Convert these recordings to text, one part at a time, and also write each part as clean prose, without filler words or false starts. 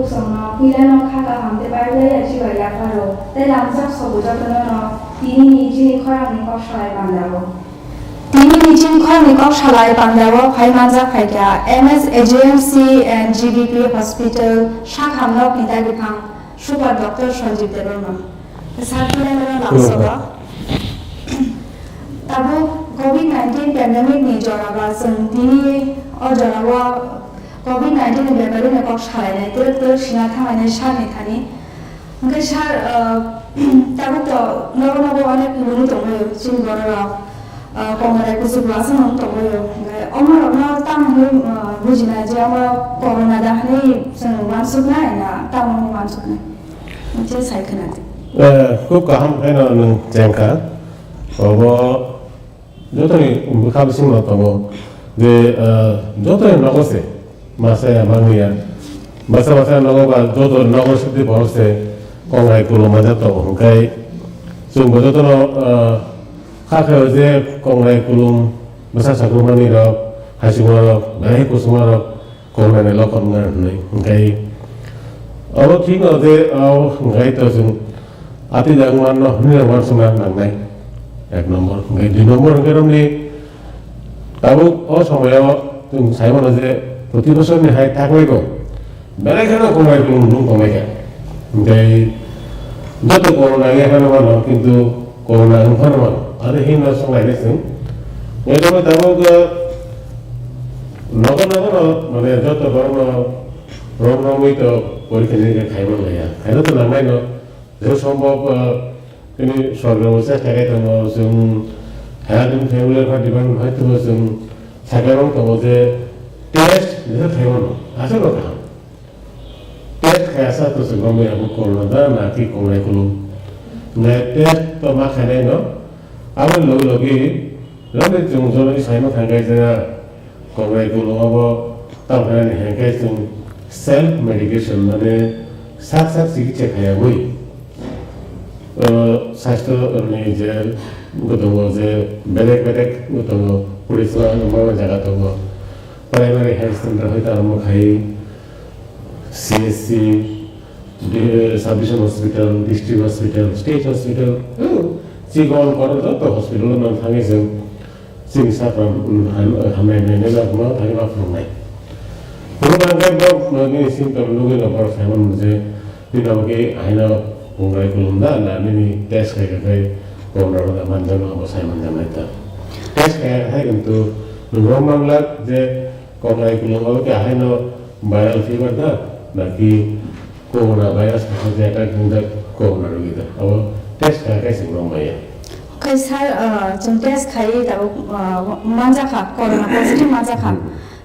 sama pilano kaka hamte baile ya jiwa ya faro te lamsak sobuja tono tini ni Chini Khorang ni kok shalai bandabo tini ni Chini Khorang ni kok shalai bandabo phai manja phai kya MS AJMC and GDP hospital shakhamno pinta bipang super doctor Sanjeev Devarma sarpile mera lamsaba tabo COVID-19 pandemic ni joraba sung tini o joraba COVID-19 ni bebaru ne kok shalai ne ter shina thamane shani thani ngai shar tabo to nobo ane pulu to mo chin gorara kongare kusu blasan to mo ngai omar na tam hu bujina je amara corona da hani sung mansuk na na tam mo mansuk na je sai khana ko kaham ena nang jengka obo jotoni umbukhab singno to de jotoni nogose masaya mangia masa nogoga joto nogose de borse kongai kulo manja to kai sungbo jotono khakhe je kongai kulum masa sakrumani ro hasingoro nahi kusumaro kongai lokon ngai kai abo thik ode ngai to sung ati jangwan no nirwan sunga nangai এক নম্বর দুই নম্বর কেরমনি তাবো ও সময় তুমি Simon যে প্রতি বছর নি high থাকবে গো বেলাখানা কমাই নুন কমে যায় যত করোনা এখানে মানো কিন্তু করোনা ওখানে মানো আর হিন সময় গেছে এটা তাবো নগর মানে যত গরম রমরমই তো পরীক্ষা নিরীক্ষা খাইব লাগে খাইলে তো নামাই ন যে সম্ভব ini sorga usaha terkait dengan zoom, hadam family department itu zoom, sekarang kamu je test itu thailand, asal apa? Test kaya tu sebelum aku corona dah nanti corona kulum, nah test tu makanya no, awal lagi, lalu jungjon ini saya nak hanggai je corona kulum apa, tahu kan ni hanggai zoom self medication, mana sak sikit kaya gue. স্বাস্থ্য যে গতঙ্গ যে বেলেগ গতঙ্গ পরিষেবা আমার জায়গা তঙ্গ primary health centre হইতে আরম্ভ খাই CSC sub division hospital district hospital state hospital চিকন করো তো হসপিটাল নাম থাঙেছে চিকিৎসা হামে নেলা কোনো থাকিবা নাই কোনো কারণে সিমটম লগে নপর সামন যে দিনকে আইনা Pungai kulum dah, nah ini tes kayak corona dah manjang apa saya manjang itu. Tes kayak itu normal lah, je pungai kulum apa kayak hay no viral fever dah, naki corona virus macam apa kita corona gitu. Apa tes kayak sih normal ya. Okay, sir, jom tes kayak tahu manja kah, corona positif manja kah.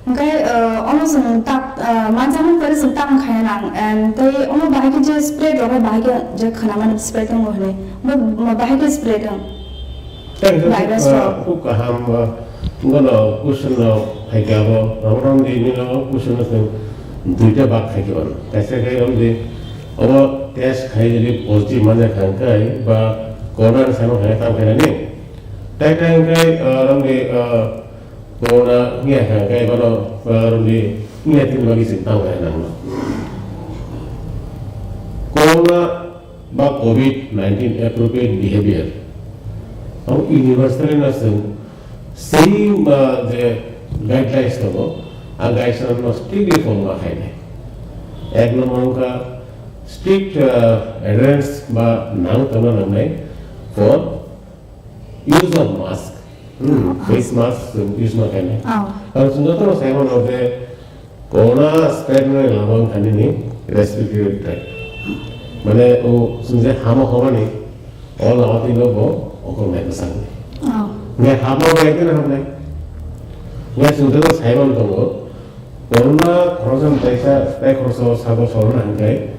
Enggak, orang tak macam mana pada sentak kaya nang, tapi orang bahaya je spray, orang bahaya je kena mana spray tu mohon, orang bahaya spray tu. Virus tu. Aku kaham, enggak no, kusen no, kaya apa, orang ini no, kusen no, dua bak kaya apa, kaya kaya orang ni, orang tes kaya jadi positif mana kaya, bah corona sama kaya tahu kaya ni, tapi kaya orang ni corona ni kaya kalau baru ni tinggal bagi simpang kaya nang. Corona ba COVID-19 appropriate behavior. Ang universal na same the guidelines to ang guidelines no strictly follow kaya. Ek number ka strict adherence ba nang tano namay for use of mask. Face mask use na kaya. Kalau sudah terus saya mau nabe corona spread na lamang kani ni respiratory tract. Mana sudah hama hama ni all awat ini logo okor naik besar ni. Nggak hama naik ni hamne. Nggak sudah terus saya mau tahu corona krosan taisa krosan sabo sorona hangkai.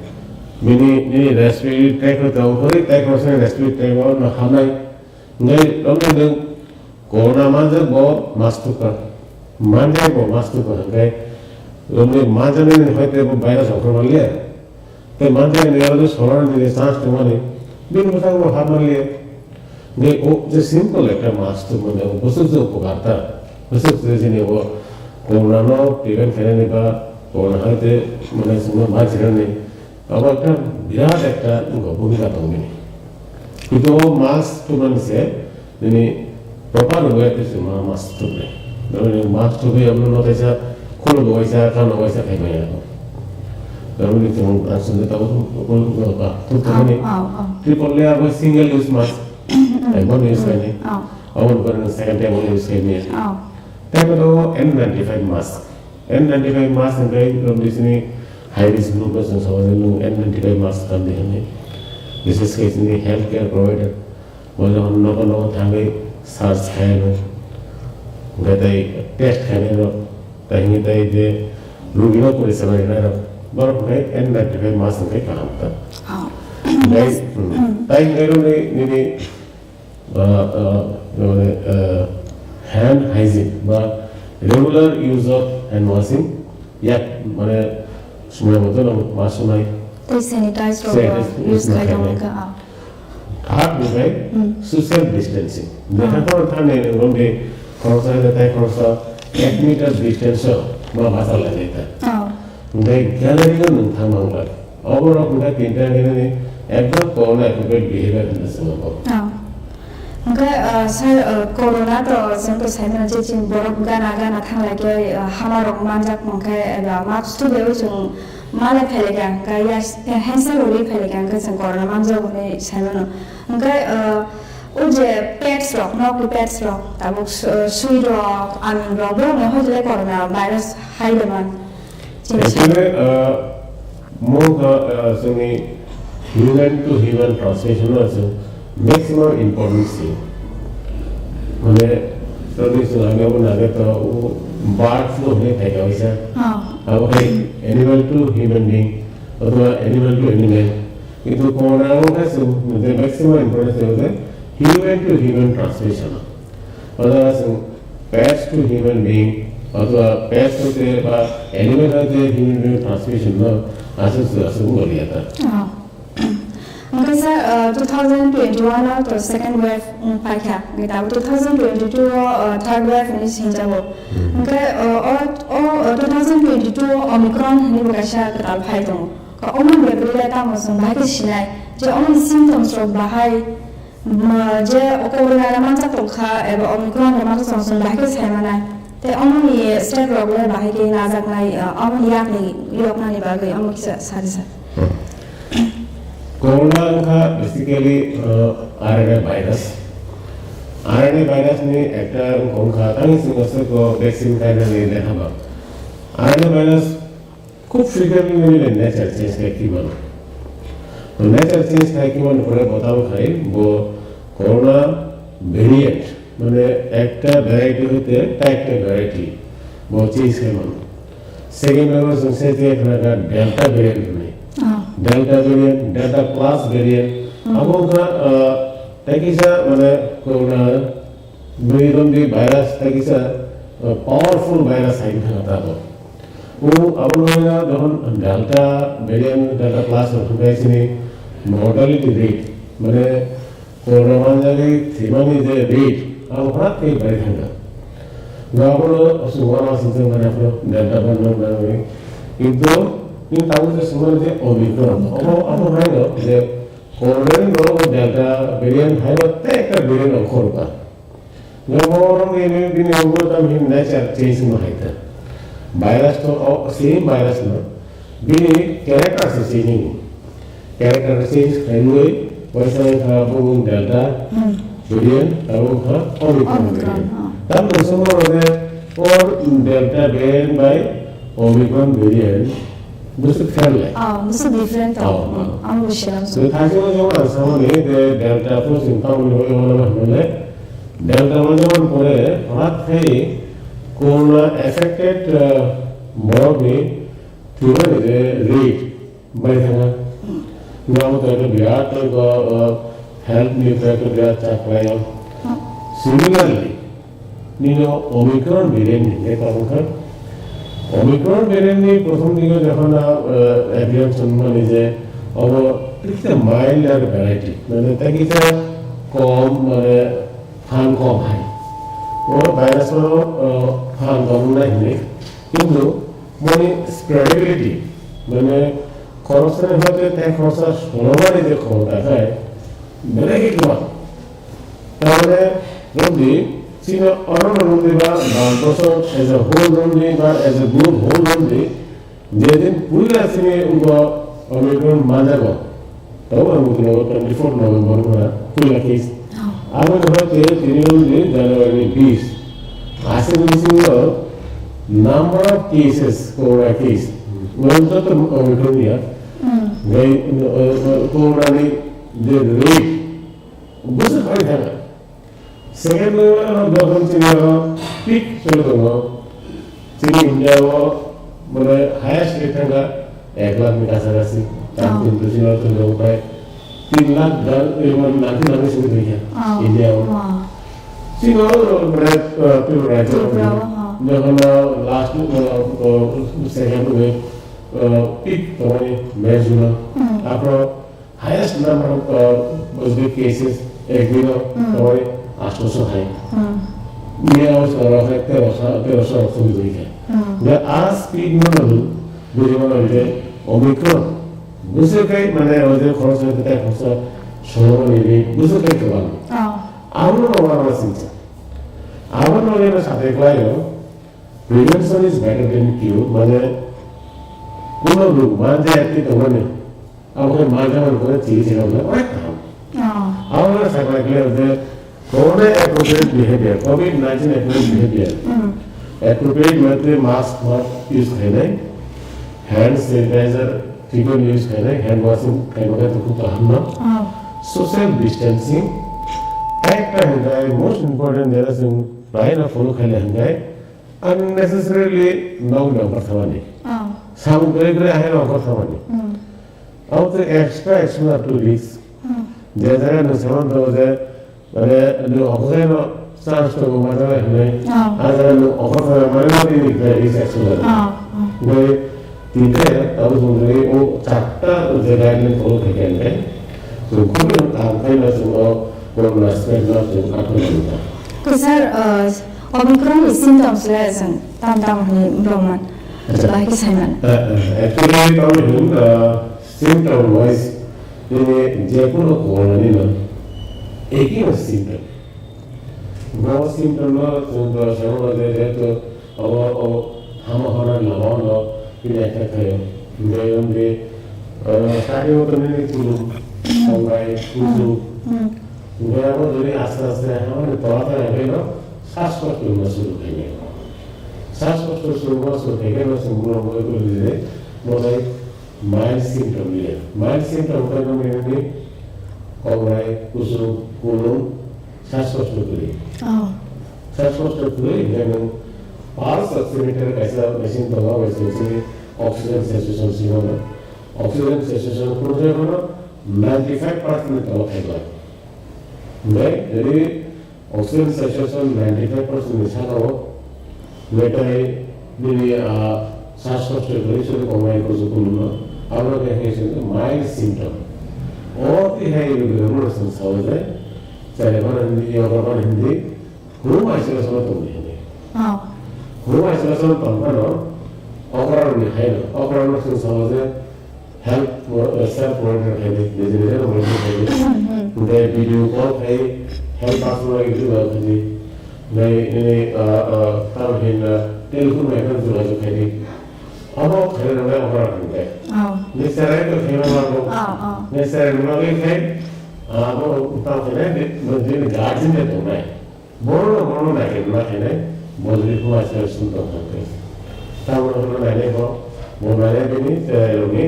Ini respiratory tract itu tahu kori krosan respiratory tract awal nak hamai. Nggak orang ni corona manja bawa masuk ke. Manja bawa masuk ke hangkai. Orang manja ni hoite virus okor liya. तो मानते हैं यार जो solar ने सांस तो माने बिन बता वो हाथ मान लिए ने वो जो सिंपल है क्या मास्क तो माने वो बस जो पुकारता बस जो जिन्हें वो कोरोना नो प्रिवेंट करने का করোনা হয়তো মানে সময় মাঝখানে নেই আবার একটা বিরাট একটা ভূমিকা তঙ্গিনি কিন্তু মাস্ক তো মানুষে যিনি প্রপার ওয়েতে মাস্ক থুবে মাস্ক থুবে আপনার নতেছা খোলো বয়সা খানো বয়সা খাই পাই এখন কারণ যেমন আসলে তাও তো মানে ট্রিপল লেয়ার বা সিঙ্গেল ইউজ মাস্ক একবার ইউজ হয়নি আবার করেন সেকেন্ড টাইম ইউজ হয়নি তারপরে তো N95 মাস্ক N95 মাস্ক এটাই di sini high risk group আছে সবাই N95 মাস্ক কাম দেখেন বিশেষ করে sini health care provider বলে অন্য কোনো থাকে সার্চ খায় না গাতাই টেস্ট খায় না তাই তাই যে রোগীও পরিষেবা না বরং N95 মাস্ক কে কাম তা তাই এরনে নিনি মানে হ্যান্ড হাইজিন বা regular use of hand washing ইয়াক মানে সময় মতো মাস সময় স্যানিটাইজ ইউজ খাই দমকা হাত বুঝাই সোশ্যাল ডিস্টেন্সিং দেখা পর থানে রোডে খরচা দেয় খরচা 1 মিটার ডিস্টেন্স বা ভাষা লাগে তা দেখ গ্যালারিও নথামাংলা অবরকম তিনটা গেলে একদম করোনা এফেক্ট বিহেভিয়ার ইন্ডাস্ট্রি ओमफ्राय सार कोरोना तो जोंथ' साइना जे जों बरफ गाना गाना थांलायखै हामारक मानजाक मंखाय एबा मास्क तो बेव जों मालाय फैलायखै ओमफ्राय हेन्सा रोलि फैलायखै जों कोरोना मानजागोनै साइना ओमफ्राय ओ जे पेट्स रक नकलि पेट्स रक ताबो सुइ रक आमिन रक बो हयले कोरोना भाइरास हाइदोमान एक्चुअली मोगा जोंनि ह्यूमन टू ह्यूमन ट्रांसमिशन আছে maximum importance মানে যদি সুনামি আগে তো বার্ড ফ্লু হয়ে থাকে ওইসা আবার অ্যানিমাল টু হিউম্যান বিং অথবা অ্যানিমাল টু অ্যানিমাল কিন্তু করোনার কাছে যে ম্যাক্সিমাম ইম্পর্টেন্স হচ্ছে হিউম্যান টু হিউম্যান ট্রান্সমিশন অথবা প্যাটস টু হিউম্যান বিং অথবা প্যাটস হতে বা অ্যানিমাল হতে হিউম্যান বিং ট্রান্সমিশন না আসে আসে বলিয়াতা ओमफ्राय सार 2021 तो सेकेंड वेव पाइखा दाबो 2022 थर्ड वेव नि सिंजाबो ओमफ्राय 2022 ओमिक्रन नि बगासा कताल फाइ दं अमन बेबले तामो जों बाहाय सिनाय जे अमन सिम्पटम्स रक बाहाय जे कोरोना मानसा तखा एबा ओमिक्रन मानसा जों बाहाय सायमानाय ते अमन स्टेप रकले बाहाय के नाजाकनाय अमन याकनि यकनानि बागै अमन किसा सारिसा कोरोना का बेसिकली आरएनए वायरस ने একটা কোন খাতানি সিনসে কো ভ্যাকসিন কাইনা নিয়ে দেখা বা আরএনএ ভাইরাস খুব ফ্রিকুয়েন্টলি নিলে নেচার চেঞ্জ হয় কি বলো তো নেচার চেঞ্জ হয় কি বলো পরে बताओ খাই वो कोरोना ভেরিয়েন্ট মানে একটা ভ্যারাইটি হতে একটা ভ্যারাইটি वो চেঞ্জ হয় মানে সেকেন্ড নম্বর সংসেতে একটা delta variant delta variant delta class variant अब उनका तकिसा माने कोरोना बेरोंदी वायरस तकिसा पावरफुल वायरस है खाता हो वो अब लोगों जब डेल्टा वेरिएंट डेल्टा क्लास होते हैं इसमें मॉर्टलिटी रेट माने कोरोना वाला के थीमानी जे रेट अब हर कहीं बढ़ गया गाँव में सुबह से माने अपने डेल्टा बनना কিন্তু কিন্তু তাহলে যে সময় যে ওমিক্রন অব হয় না যে করোনার রোগ ডেল্টা ভেরিয়েন্ট হয় না একটা ভেরিয়েন্ট অখরকা গরম এই দিন অবদান হিম নেচার চেঞ্জ না হইতা ভাইরাস তো সেম ভাইরাস না বিনি ক্যারেক্টার সে চেঞ্জিং ক্যারেক্টার চেঞ্জ হইলে পয়সা খাবো ডেল্টা ভেরিয়েন্ট এবং ওমিক্রন ভেরিয়েন্ট তারপর সময় যে और delta variant by omicron variant Mesti kali. Mesti different tau. Amu bisharam. So thasnya jangan sama ni delta plus income ni orang mana delta macam pore orang hey corona affected more ni cuma ni rate baik sangat. Nama tu ada biar tu health ni tu biar capai. Similarly, ni no omicron variant ni kalau kan Omicron variant ने प्रथम दिगो যখন aviation সম্মানে যে of একটা মাইল্ডার variety মানে তাকিটা কম মানে fun কম হয় ও ভাইরাসের ফান কম নাই কিন্তু মানে স্প্রেডেবিলিটি মানে খরচের হতে তাই খরচা সমানে যে ক্ষমতা হয় বেলেগ কিবা তাহলে যদি চীন অরণ্যবন্দী বা ভারতবর্ষ এজ এ হোল বন্দী বা এজ এ গ্রুপ হোল বন্দী যেদিন পুরীরা চীনে অমিক্রণ মাঝাব তাও আমি 24 নভেম্বর পুরীরা কেস আমি হয়তো 3 জানুয়ারি 20 আসে বলছিল number of cases corona case went up Omicron here corona the rate was quite high second যখন চীনের পিক চলে গেল চীন ইন্ডিয়া মানে হাইয়েস্ট রেট থাকা 1 লাখ কাছাকাছি তার কিন্তু চীনের চলে প্রায় 3 লাখ এরকম নাকি শুরু হয়ে যায় ইন্ডিয়া চীন মানে রাজ্য যখন লাস্ট সেকেন্ড ওয়েভ পিক তোমার মে জুন তারপর highest number of positive cases একদিন তোমার 800 হাই নিয়ে অবস্থা রাখে 1300 ছবি হয়ে যে আর স্পিড মানে বুঝে মানে যে ওমিক্রন বুঝে কাই মানে ওদের খরচ হতে তাই খরচ সময় নেবে বুঝে কাই তো ভালো আমরা ওরা চিন্তা আমার মনে হয় সাথে ক্লাইও prevention is better than cure মানে কোন রোগ মাঝে একটি তো মানে আমাকে মাঝে করে চিকিৎসা করলে অনেক কাম আমরা সাইকেলে যে corona appropriate behaviour COVID-19 appropriate behaviour appropriate মানে মাস্ক ইউজ করে নাই হ্যান্ড স্যানিটাইজার ফ্রিকোয়েন্ট ইউজ করে নাই হ্যান্ড ওয়াশিং করে তো খুব আহম না সোশ্যাল ডিস্টেন্সিং একটা হ্যান্ডাই মোস্ট ইম্পর্টেন্ট যেটা প্রায় না ফলো খাইলে হ্যান্ডাই unnecessarily long কথা মানে সাম করে করে আহে কথা মানে আউ তো এক্সট্রা এক্সট্রা টু রিস্ক যে জায়গা না সামান তো যে মানে অবজায় না চান্স তো মানে হয় আর জায়গা অফার মানে না দিই রিস্ক এক্সট্রা মানে তিনটে তাও বলে ও চারটা যে গাইডলাইন ফলো করে নেয় তো খুব কাম খাই না তো কোন নাস্তের না তো কাটতে না তো sir Omicron is symptoms lesson tam ni Roman baik Simon actually problem symptom wise ini je kono corona ni na eki na symptom no symptom na to shamo de to aw hama hana lawa no pila ka khayo ngayom de starting to ni kulu sangai kuzu ngayom de aste aste hama toata hai no শ্বাসকষ্ট শুরু হয়ে গেল শ্বাসকষ্ট শুরু হয়ে গেল মনে করে মনে মাইল্ড সিমটম নিয়ে মাইল্ড সিমটম মেনে কমরায় কুসুম কোনো শ্বাসকষ্ট করে এবং পালস অক্সিমিটার কাছে মেশিন দেওয়া হয়েছে অক্সিজেন স্যাচুরেশন ছিল না অক্সিজেন স্যাচুরেশন করতে হলো 95% দেওয়া থাকবে যদি oxygen saturation 95% ছাড়াও যেটাই যদি শ্বাসকষ্ট করে সেটা কমায় কিছু কোনো আমরা দেখেছি মাইল্ড সিমটম অতি হাই রেগুলেশন হয়ে যায় চাইলে হিন্দি হোম আইসোলেশন তো হিন্দি হোম আইসোলেশন তো মানে অপরাধ হয় না অপরাধ সহজে হেল্প সেলফ মনিটর হয় ডিজিটাল মনিটর হয় ভিডিও কল হয় help us like do that ini kalau hina telepon mereka juga juga ini apa kira mereka orang ini ni sekarang itu hina orang ni sekarang orang ini apa utang kena ni menjadi guardian itu naik bono naik ni boleh huas tersentuh nanti tahu orang naik ko bono naik ini ini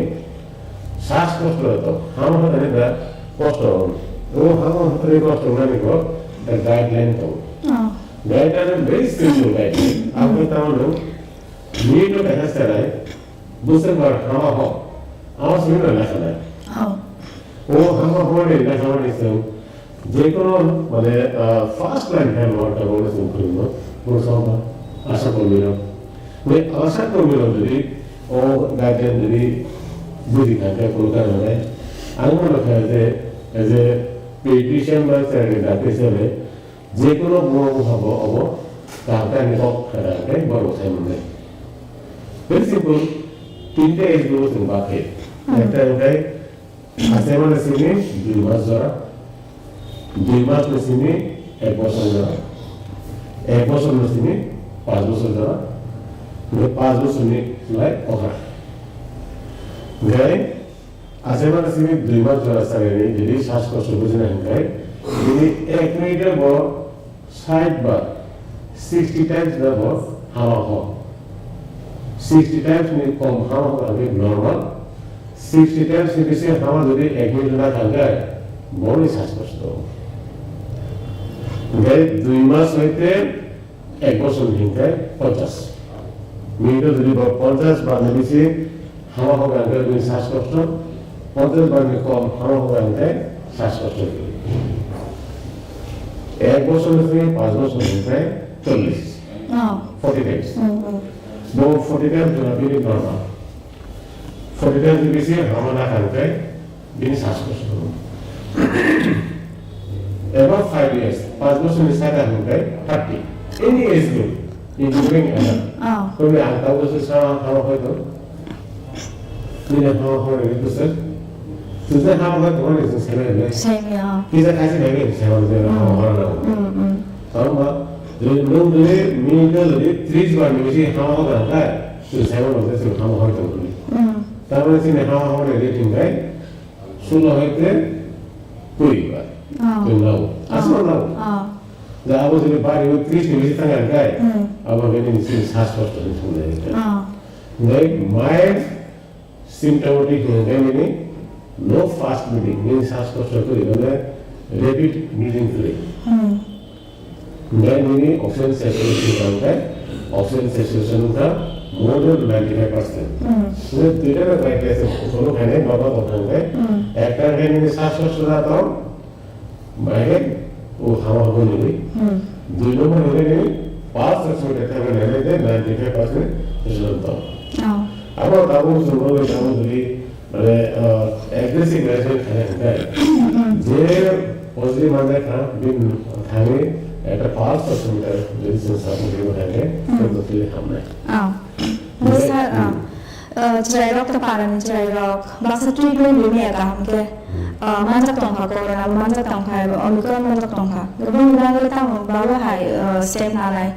sas kosto itu hama tadi dah kosto वो हम एक और सुनने को guideline तो guideline very simple guideline आपको ताऊं ये तो कैसे चला है दूसरे बार हम हो आवाज सुनने लगा चला है वो हम हो नहीं लगा नहीं सुन जेको माने फास्ट लाइन है वाट बोले सुन करो वो सब आशा को मिलो मैं आशा को मिलो यदि ओ गाइडलाइन यदि बुद्धि का कोई का है आगे लोग है एज ए पेडिशन বা স্যানিটারি হিসেবে যে কোনো বড় হব তাহলে নিকট খেলাকে বড় খাই মনে Very simple. তিনটে এজ গ্রুপ তুমি বাকি একটা ওটাই আছে মানে সিনে 2 মাস ধরা 2 মাস সিনে 1 বছর ধরা 1 বছর সিনে 5 বছর ধরা 5 বছর নিয়ে লাই ওঠা গাই আছে মানে সিনে 2 মাস ধরা সারে যদি শ্বাসকষ্ট বুঝে না গাই যদি 1 মিনিটের পর 60 বার 60 টাইমস দেব হাওয়া হাওয়া 60 times में कम हवा अभी नॉर्मल 60 times के पीछे हवा যদি 1 মিনিট না থাকে বড়ই শ্বাসকষ্ট গাই 2 মাস হইতে 1 বছর হিংতে 50 মিনিট যদি 50 বার নিচে হাওয়া হবে আগে শ্বাসকষ্ট 50 বার কম হাওয়া হবে আগে শ্বাসকষ্ট 1 বছর থেকে 5 বছর হিংতে 40 40 times वो 40 times जो अभी नॉर्मल 40 times भी से हमारा करते बिन सांस को शुरू about 5 years 5 वर्ष में साथ होते 30 any age group including तो मैं आता हूँ तो सारा हवा हो तो हवा हो रही तो सर तुझे हवा हो तो नहीं सही है सही है किसे कैसे लगे सही हवा हो रहा है और लोग जो मिनट जो 30 बार में भी हवा हो रहा है तो सेवन होते से हवा हो तो नहीं तब ऐसे ने हवा हो रही रेटिंग है 16 होते कोई बार तो ना हो आसमान ना हो जब आप जो बारी वो 30 में भी तंग आ गए अब हमें इनसे सांस कष्ट नहीं सुनने देते नहीं माइल्ड सिम्टोमेटिक होंगे नहीं नो फास्ट ब्रीदिंग नहीं सांस कष्ट कोई मतलब रैपिड ब्रीदिंग करें नहीं ऑक्सीजन सैचुरेशन का ऑक्सीजन सैचुरेशन का more than 95%. तो दूसरे में क्या कैसे सोलो खाने बाबा तो खाने एक टाइम खाने में सांस कष्ट जाता हूँ मैंने वो हवा हो नहीं दो नंबर होने नहीं 5% कहते हैं मैंने लेते 95% रिजल्ट था अब आप सुनो ये जानो दूरी मैंने एग्रेसिव रेजिमेंट खाने हैं जे पॉजिटिव मानते खाना बिन खाने একটা 5% যদি সংস্থাপন করে থাকে তবে আমরা Besar cerai ta parani cerai rock basa treatment ni me ka hamke manjak tongkha corona manjak tongkha omicron manjak tongkha gabung bangal ta baba hai step na lai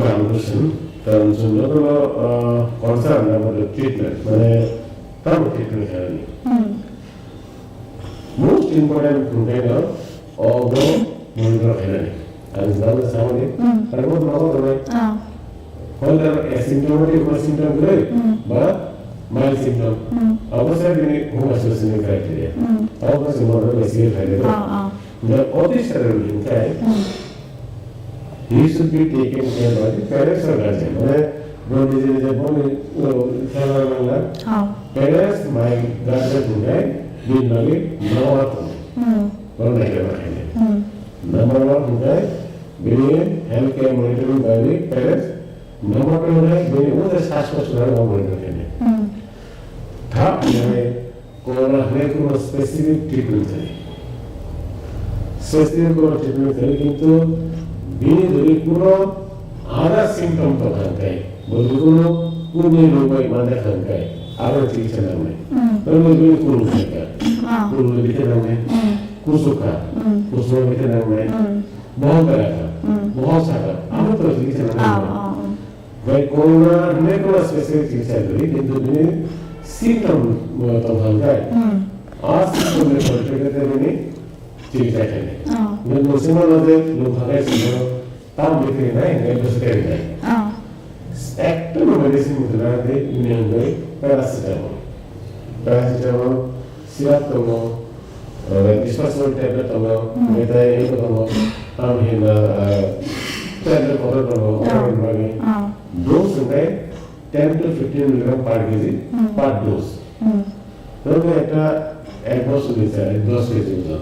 One question কারণ জন্য কনসার্ন আমাদের treatment মানে তার treatment হয়নি most important compare although monitor energy as well as sound but what about the whether asymptomatic or symptom great but mild symptom obviously we who association criteria obviously more than a criteria the audition okay he should be taken care by the parents or guardian when there is a bone parents my guardian okay will not know what और नहीं करना है number 1 होता है बिना health care monitoring by the parents number 2 होता है बिना वो सांस को सुधारने का मॉनिटर करने था ये कोरोना है को स्पेसिफिक ट्रीटमेंट है स्पेसिफिक कोरोना ट्रीटमेंट है किंतु बिना दूरी पूरा आधा सिम्टम तो खाते हैं बोलते को कुने लोग को मानते खाते हैं आधा चिकित्सा करने तो लोग भी कुल होते हैं कुल दिखते हैं कुसुका कुसुमा में क्या नाम है बहुत तरह का बहुत सारा आप तो चिकित्सा नाम है वही कोरोना में कोई स्पेसिफिक चिकित्सा करी किंतु ने सिम्टम तो हल्का है आज सिम्टम में पहुंचे कहते हैं ने चिकित्सा करें मैं मुझसे लोग हमें सिम्टम ताम लिखे नहीं मैं बस कह रही हूँ एक्टिव मेडिसिन मुझे दे इन्हें हम गए पैरासिटामोल सिरप तो disposable tablet तंगो मेरा ये तो तंगो हम हिना tablet order तंगो order मांगे dose में 10 to 15 milligram per kg per dose तो मैं ऐसा एक dose लेता है dose लेते हैं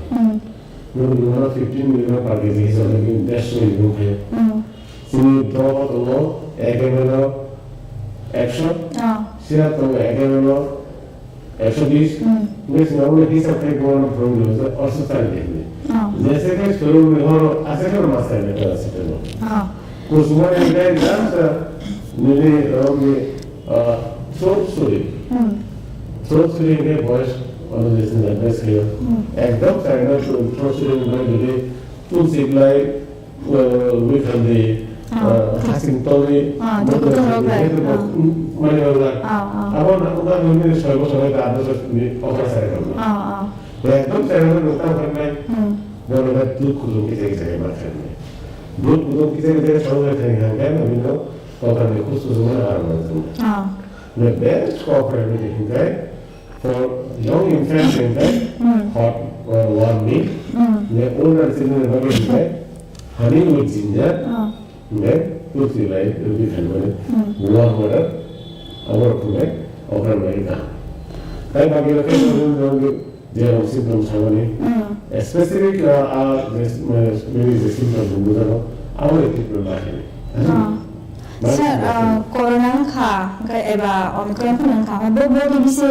तो मैं 15 milligram per kg है लेकिन 10 milligram है सिर्फ दो तंगो एक ml एक्शन सिर्फ तंगो एक ml action Yes, normally these are take one from the also started. जैसे कि शुरू में और ऐसे कर मास्टर ने करा सकते हो। कुछ वो एक time dance Nini throat swelling के voice वालों जैसे nervous है एकदम साइड throat swelling में जो तुलसी लाई we can be passing totally mana orang awak nak buat ni sebagai ada sesuatu orang saya kan एकदम साइड में लोग करना है वो लोग दूध खुदों की जगह मारते हैं दूध खुदों की जगह छोड़ देते हैं क्या ना बिना और करने कुछ सुझाव आ रहा है the best cooperative है for young infants है hot or warm milk the older children है honey with ginger then तुलसी लाई भी खाने warm water और तुम्हें और नहीं था ताकि बाकी लोग जो there are symptoms especially maybe the symptoms our people Sir, corona ka eba omicron pun ka body bisa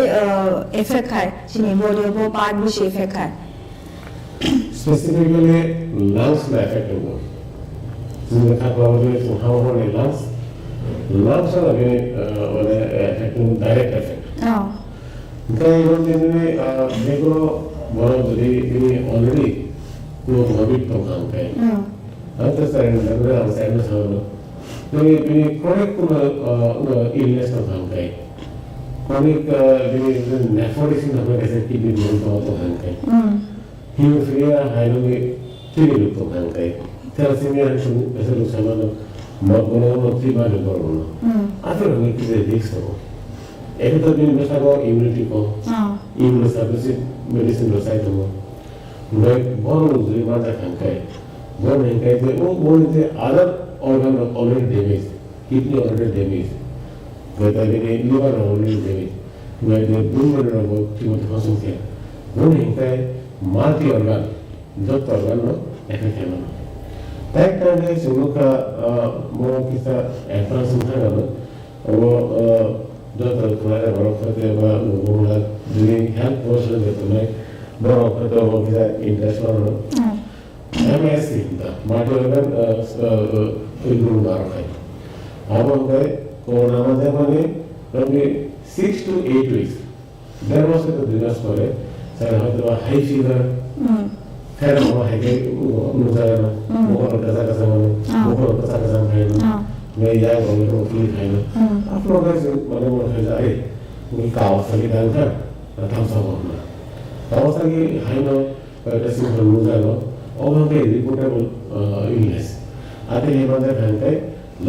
effect hai sini body bo part bisa effect hai specifically lungs la affect hoga sini ka problem how lungs are affecting direct effect Kaya yung din negro boro jadi ini already dua habit tongkang kaya. Atas saya negara saya nasabah. Ini chronic illness tongkang kaya. Chronic ini nephrosis namanya kasi kidney tongkang kaya. Hemophilia ini kidney tongkang kaya. Thalassemia itu biasa sama mana tiba di bawah. Apa yang kita lihat एक तो दिन में sago immunity को immune service medicine रोसाई तो मैं बहुत उधरी माता खांका है बहुत नहीं कहते वो बोलते other organ already damage kidney already damage कहता है कि लिवर ऑलरेडी डैमेज मैं जो दूर में रहो कि वो फंसो क्या वो नहीं कहते मल्टी ऑर्गन जो तो ऑर्गन नो ऐसे क्या नो तय करने से उनका मोर किसा एडवांस होता है वो Dokter kemarin baru kata bahwa dunia health person itu naik baru kata bahwa kita international MSc kita macam kan ilmu baru kan. Abang kaya corona macam mana? Kami 6 to 8 weeks. There was a dinas kore. Saya hati high fever. Kaya mau high nusa mau kasa mana, mau kasa mana. मैं यार बोले तो feel है ना आप लोग ऐसे मतलब वो है जाए उनकी काव सही ढंग का थम सब होना काव सही है ना कैसे हम लोग जानो और हम के रिपोर्टेबल इलनेस आते हैं बातें ढंग के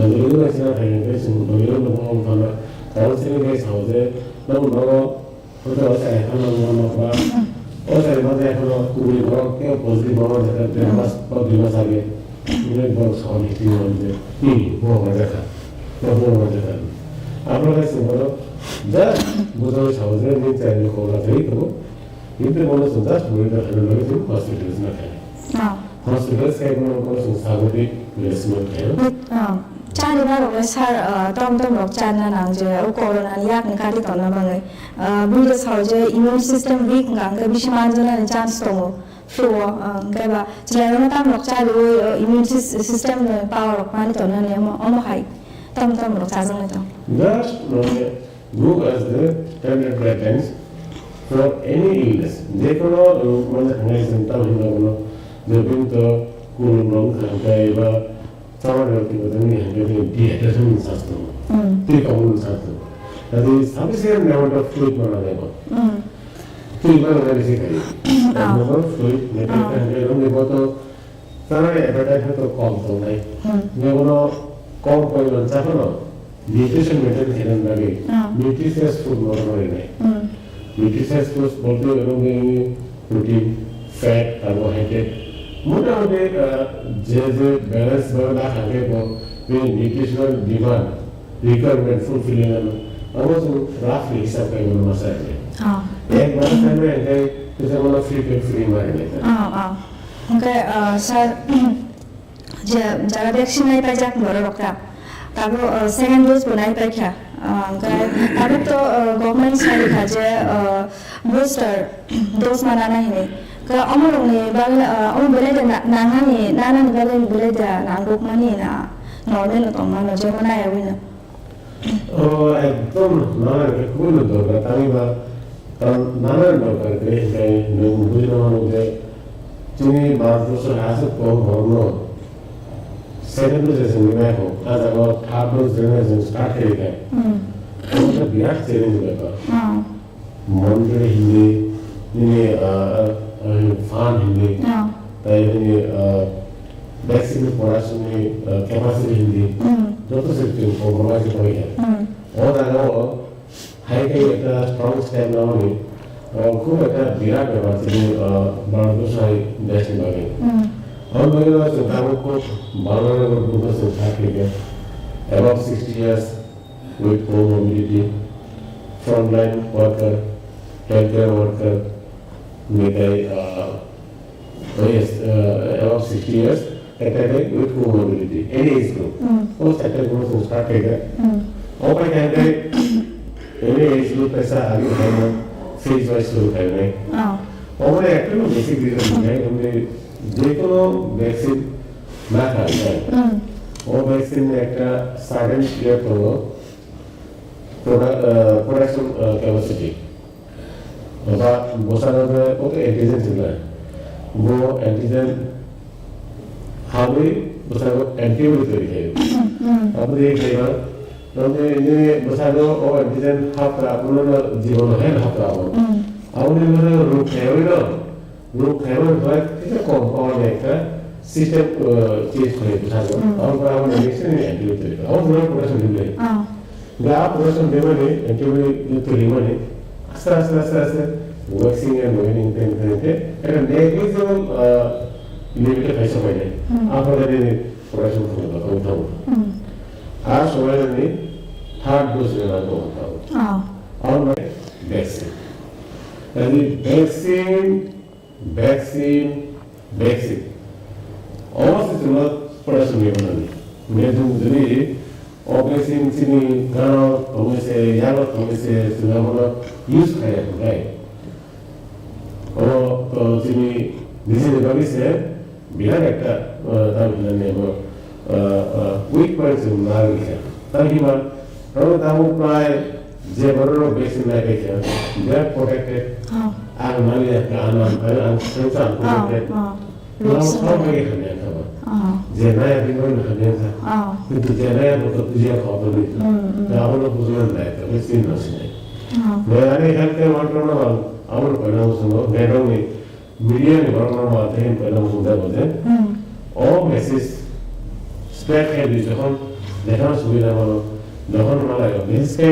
लगेलू ऐसे ना ढंग के सुन लगेलू तो हम खाना काव सही के साउज़े ना वो होता है ऐसा ना वो ना बा और ऐसे बातें ऐसा ना कुछ बड़ा क्या पॉजिटिव बात है तो बस बहुत दिमाग आगे उन्हें बहुत सारी चीज़ें होते हैं वो मजा था आप लोग ऐसे बोलो जब बुझाओ साउज़े में चाहिए कोला चाहिए तो इनपे बोलो सुनता बुरे का खाने लगे तो हॉस्पिटल्स में खाएं हॉस्पिटल्स के एक लोगों को सागरी प्लेसमेंट है चाली बार हो गए सर तम लोग चालना नांग जो है वो कोरोना याक निकाली तो ना बंगे बुरे साउज़े इम्यून सिस्टम वीक गांगे बिशमान जो ना चांस तो flow kaya jika orang tam lok cari immune system power of mana tu nanya omo hai tam lok cari itu. Just go as the standard guidelines for any illness. Jika mana hanya simptom hingga mana jepun tu kurang orang kaya ba sama orang tu ni hanya dehydration satu, tidak satu. Jadi sufficient amount of fluid mana lagi. Fluid mana lagi sih kali. Fluid, mereka orang ni buat tu, sana appetite tu kau tu naik. Ni orang kau kau yang cakap na, nutrition maintain kena lagi. Nutritious food mana naik. Nutritious food bolte orang ni protein, fat, carbohydrate. Mudah-mudahan je balance berada hange bo, nutritional demand, requirement fulfilling. Awas roughly hisap kaya mana masa ni. एक बार समय है कि जब वो free मारे लेते हैं उनके सर जब वैक्सीन नहीं पाई जाती बड़ा डॉक्टर तब सेकंड डोज बनाई पाई क्या उनके तब तो गवर्नमेंट से लिखा जे बूस्टर डोज मनाना ही नहीं का अमर उन्हें बाल अमर बोले थे नाना ने बाले बोले थे नांगोक मनी ना नॉर्मल तो मानो जो बनाया हुई ना একদম নানান খুবই দরকার আমি বা কারণ নানান দরকার বুঝলো মানুষ যে চিনি ভারতবর্ষের হাসে কম ধর্ম সেকেন্ড জেনারেশন দেখো আজ আমার থার্ড জেনারেশন স্টার্ট হয়ে যায় এটা বিরাট চ্যালেঞ্জ ব্যাপার মন্দিরে হিন্দি ফান হিন্দি তাই ভ্যাকসিন পড়াশোনা ক্যাপাসিটি হিন্দি যত সেক্টর কম্প্রোমাইজ হয়ে যায় ওর আগেও হাইকাই একটা স্ট্রং স্টেপ নেওয়া খুব একটা বিরাট ব্যাপার তিনি ভারতবর্ষের দেশের বাগে আমার বাগে আছে তারও খুব ভালো বুঝতে থাকে above 60 years with comorbidity frontline worker healthcare worker with above 60 years attack with comorbidity any age group those attack groups will start take और मैं कहते any age group ऐसा आगे है phase wise शुरू करने और मैं एक्चुअली बेसिक रीजन है हमने যেকোনো ভ্যাকসিন না খাই ও ভ্যাকসিন একটা সাডেন ক্রিয়েট হলো প্রোডাকশন ক্যাপাসিটি বা বসানো যায় ওকে অ্যান্টিজেন ছিল वो एंटीजन हमें बसानो एंटीबॉडी तैयारी है अब देख लेना तो ये बसानो और एंटीजन हाफ अपना जीवन है हाफ आओ आओ ने मेरे रूप है वो रूप है वो बात कितना कंपाउंड है का सिस्टम चेंज करे बसानो और हम मेडिसिन एंटीबॉडी तैयारी और पूरा प्रोडक्शन ले गा प्रोडक्शन देने में एंटीबॉडी तैयारी में आस्ते वैक्सीन एंड नोइंग थे একটা নেগলিজিবল লিমিটে পয়সা পাই যায় আপনাদের পড়াশোনা করতে হবে আর সময় নেই থার্ড ডোজ নেওয়া হবে আর ভ্যাকসিন এই ভ্যাকসিন অবশ্যই তোমরা পড়াশোনা করবে না মেয়েদের যদি অপারেশন চিনি গানো হয়েছে ইয়ালো হয়েছে তোমরা বলো ইউজ খায় রাইট तो जिनी दिसे बागी से बिहार একটা তার মানে উইক পয়েন্টস মার গেছে তার কি মান রো দাও প্রায় যে বড় বেসিন লাগে দে আর প্রোটেক্টেড আর মানে আন সেন্সার প্রোটেক্টেড লোক সব হয়ে গেছে যে নয়া বিমান হয়ে গেছে কিন্তু যে নয়া তো তুই খবর নেই তাহলে বুঝলেন না তো বেসিন নসে মেয়ারে হেলথ মন্ত্রণালয় আমার পরিণাম শুনো নেডমি মিডিয়া নিবরণ মাধ্যমে পরিণাম শুনতে বলে ও মেসেজ স্প্রেড হয়ে যখন দেখানো সুবিধা হলো যখন মালায় বিশেষকে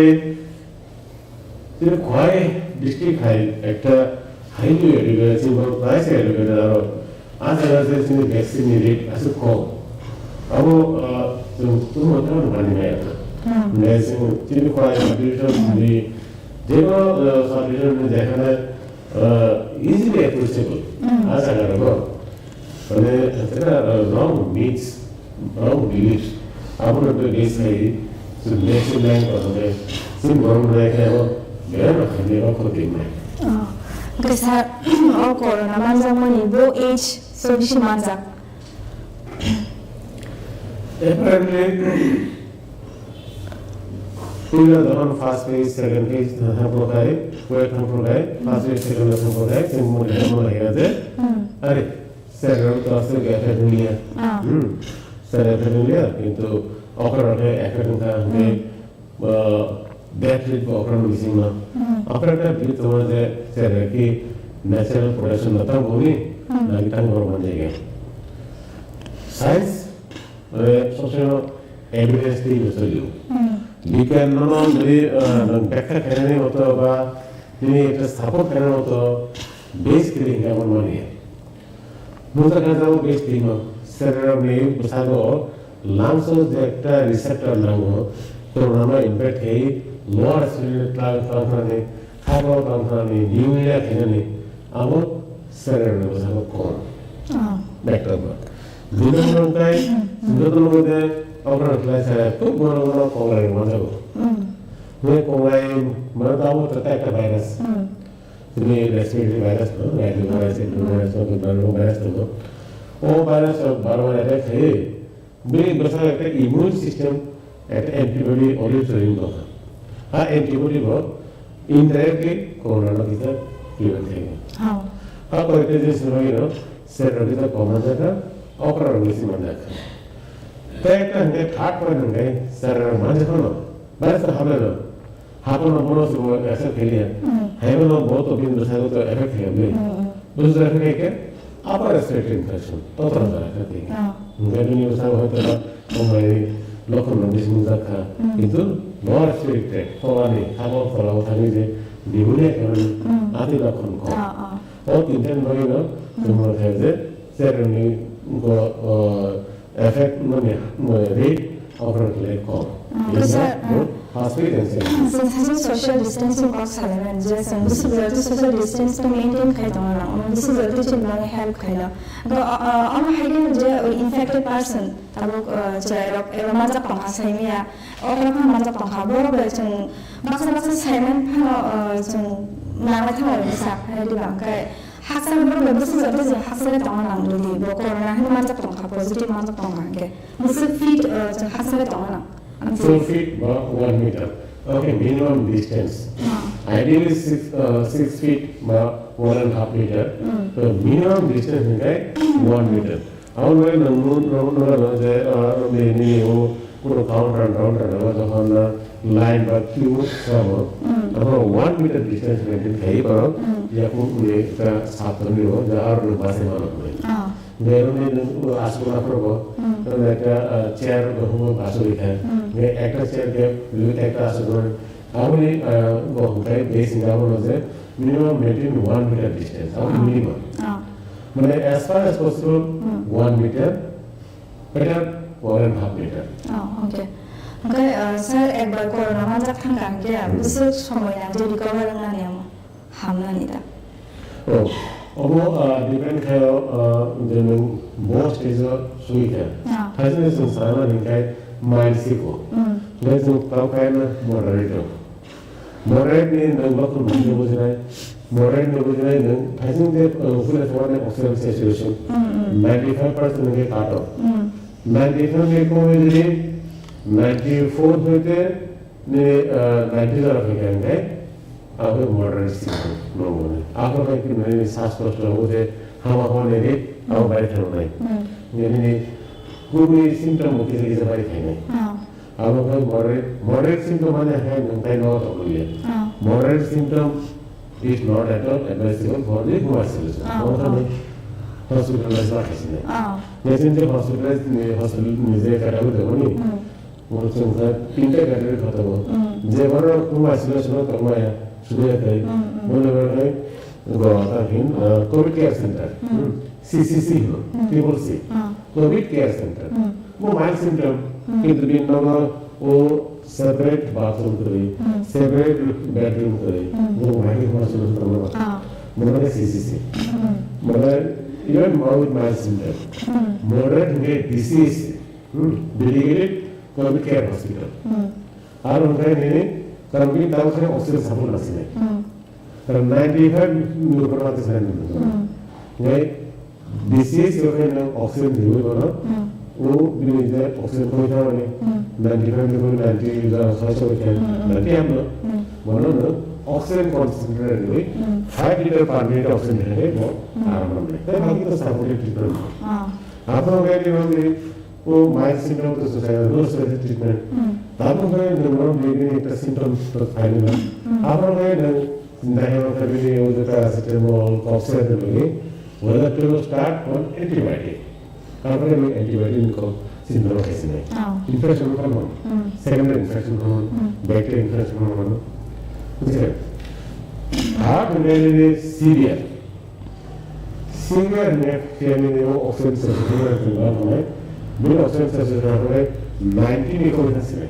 তিনি খোয়াই ডিস্ট্রিক্ট হাই একটা হাইলি এডুকেটেড সিম্পল প্রাইস এডুকেটেড আর আজ আজ তিনি ভ্যাকসিন রেট আছে কম আবো তুমি মতো মানে না মেসেজ তিনি খোয়াই ডিস্ট্রিক্ট দি যেগুলো সলিউশন যেখানে ইজিলি অ্যাপ্রোচেবল আশা করবো মানে সেটা রং মিটস রং বিলিভস আপনার তো গেছে নেক্সট লাইন করবে সিম গরম রেখে বেরো খালি ক্ষতি নেই 그래서 corona 만장문이 low age 서비스 만장 पूरा दौरान फास्ट फेज सेकंड फेज हम लोग आए वेट हम लोग आए फास्ट फेज सेकंड हम लोग आए सिम मोड हम लोग आए थे अरे सेकंड तो असली गया दुनिया सेकंड दुनिया किंतु ऑफर है एकेडमिक का में डेथ रेट ऑफर मिसिंग ना ऑफर का भी तो मुझे सेकंड की नेचुरल प्रोडक्शन ना था वो भी ना कि टाइम और बन जाएगा साइंस सोशल एविडेंस की मिसाल বিজ্ঞাননো যদি ব্যাখ্যা কেন হতো বা তিনি একটা স্থাপন কেন হতো বেস ক্রিং এমন মানে মুদ্রা কাজাও বেস ক্রিং সেরম নেই বসাগো লাংস যে একটা রিসেপ্টর নাঙ্গো তো আমরা ইম্প্যাক্ট হেই লোয়ার স্পিরিট ট্রান্সফারনে খাবো ট্রান্সফারনে নিউরিয়া কেনে আমো সেরম বসাগো কোন ব্যাক্টর দুজন তাই দুজন মধ্যে orang kelas tu orang kongai mana tu, ni kongai mana tahu terkait ke virus, ini respiratory virus tu, virus itu virus tu, oh virus baru ada ke, beri besar ke immune system একটা antibody already তৈরি করা আর antibody বল indirectly corona ভিতর prevent থাকে আর কয়েকটা যে সময় সেটা ভিতর কমা দেখা অপরাধ বেশি মানে দেখা তাই একটা খাট করে নেবে স্যার মাঝে হলো বাইরে তো হবে না হাঁপানো মনে হচ্ছে এসে ফেলিয়ে হ্যাঁ বহুত বিন্দু সাথে তো এফেক্ট হবে বুঝতে রাখে আবার রেসপিরেটরি ইনফেকশন ততটা রাখা থেকে গাড়ি সাথে হয়তো সময় লক্ষণ বেশি দেখা কিন্তু লোয়ার রেসপিরেটরি ফলানি খাবার ফলাও থাকে যে নিউমোনিয়া কারণে আদি লক্ষণ কম ও তিনটে নয় না তোমরা যে সেরনি এফেক্ট মানে rate অপারেটলি com Since social distancing costs halaman jason this is the social distance to maintain khaita na this is the teaching long help khaila go on hiding je infected person tabuk chairok eba majak pangha saimia okra kha majak pangha boro be chung baksa saiman phano chung nangla thama bisa hadi bangkai haksan boro be this is the haksan tama nanglo di bo corona hin majak pangha positive majak pangha ke this is fit chung haksan tama nang 4 feet or 1 meter. Okay, minimum distance. Ideally 6 feet or 1.5 meter. So minimum distance is like 1 meter. How do I know line but few summer. 1 meter distance maintain paper. You have to ask একটা chair আসলে একটা চেয়ারকে একটা আসলে আমি গহকাই base income আছে minimum maintain 1 metre distance আমি মিনিমাম মানে as far as possible 1 metre better 1.5 metre okay okay sir একবার করোনা মাজা থাকা কে বিশেষ সময় যে রিকভারি না নিয়ম হামলানিটা ও 어머 디펜 카요 저는 모스트에서 수익해. 사실은 사람은 마일 시고. 그래서 paukaina moderator. Moderator 너무 많이 보지나요? moderator 보지나요? 사실은 우리가 좋아하는 옥시전 세츄레이션 95%의 가도. 95의 코미들이 94 할때 네 90를 하게 하는데 आपको मॉडरेट सिस्टम लोगों ने आपको भाई कि मैंने सांस कष्ट लोगों से हम अपने लिए आप बैठे हो नहीं यानी कोई सिम्टम हो किसी किसी बारी थे नहीं आपको भाई मॉडरेट सिम्टम माने है नहीं नॉट ऑब्लिए moderate symptom is not at all advisable for the commercialization मतलब hospitalized ना किसी ने जैसे इनके hospital मुझे करावे तो नहीं वो चंगा तीनटे कैटेगरी खत्म हो जब वो commercialization करना है सुबह कहीं बोले बोले गोवाता हिन कोविड केयर सेंटर CCC हो triple C Covid care centre वो माइल्ड सिम्टम किंतु भी नॉर्मल वो सेपरेट बाथरूम करे सेपरेट बेडरूम करे वो माइल्ड कॉन्सुलेशन करना मतलब CCC मतलब इवन माइल्ड सिम्टम मॉडरेट में disease dedicated Covid care hospital और उनका नहीं कभी तब से ऑक्सीजन सपोर्ट नहीं है पर 95 न्यूरोपैथी से नहीं ये डिसीज जो है ना ऑक्सीजन नहीं होना वो भी जो ऑक्सीजन कोई था नहीं 95 में 90 का खास हो गया 90 हम लोग बोलो ना ऑक्सीजन कंसंट्रेट हुई 5 लीटर पर मिनट ऑक्सीजन है वो आराम में तो बाकी तो सपोर्टिव ट्रीटमेंट आप लोग क्या वो माइल्ड सिम्टम तो सोचा नो स्पेशल ट्रीटमेंट तब हम नंबर में एक सिम्टम तो फाइनल आप लोग नहीं हो कभी वो जो पैरासिटामोल कॉक्सिन लगे वो that to start on antibiotic आप लोग एंटीबायोटिक को सिम्टम कैसे नहीं इन्फेक्शन का मान सेकेंडरी इन्फेक्शन का मान बैक्टीरियल इन्फेक्शन का मान ठीक है हार्ट में सीवियर में यानी वो ऑक्सीजन सेचुरेशन है बिल ऑक्सीजन सेचुरेशन है 19 इकोनॉमिक्स में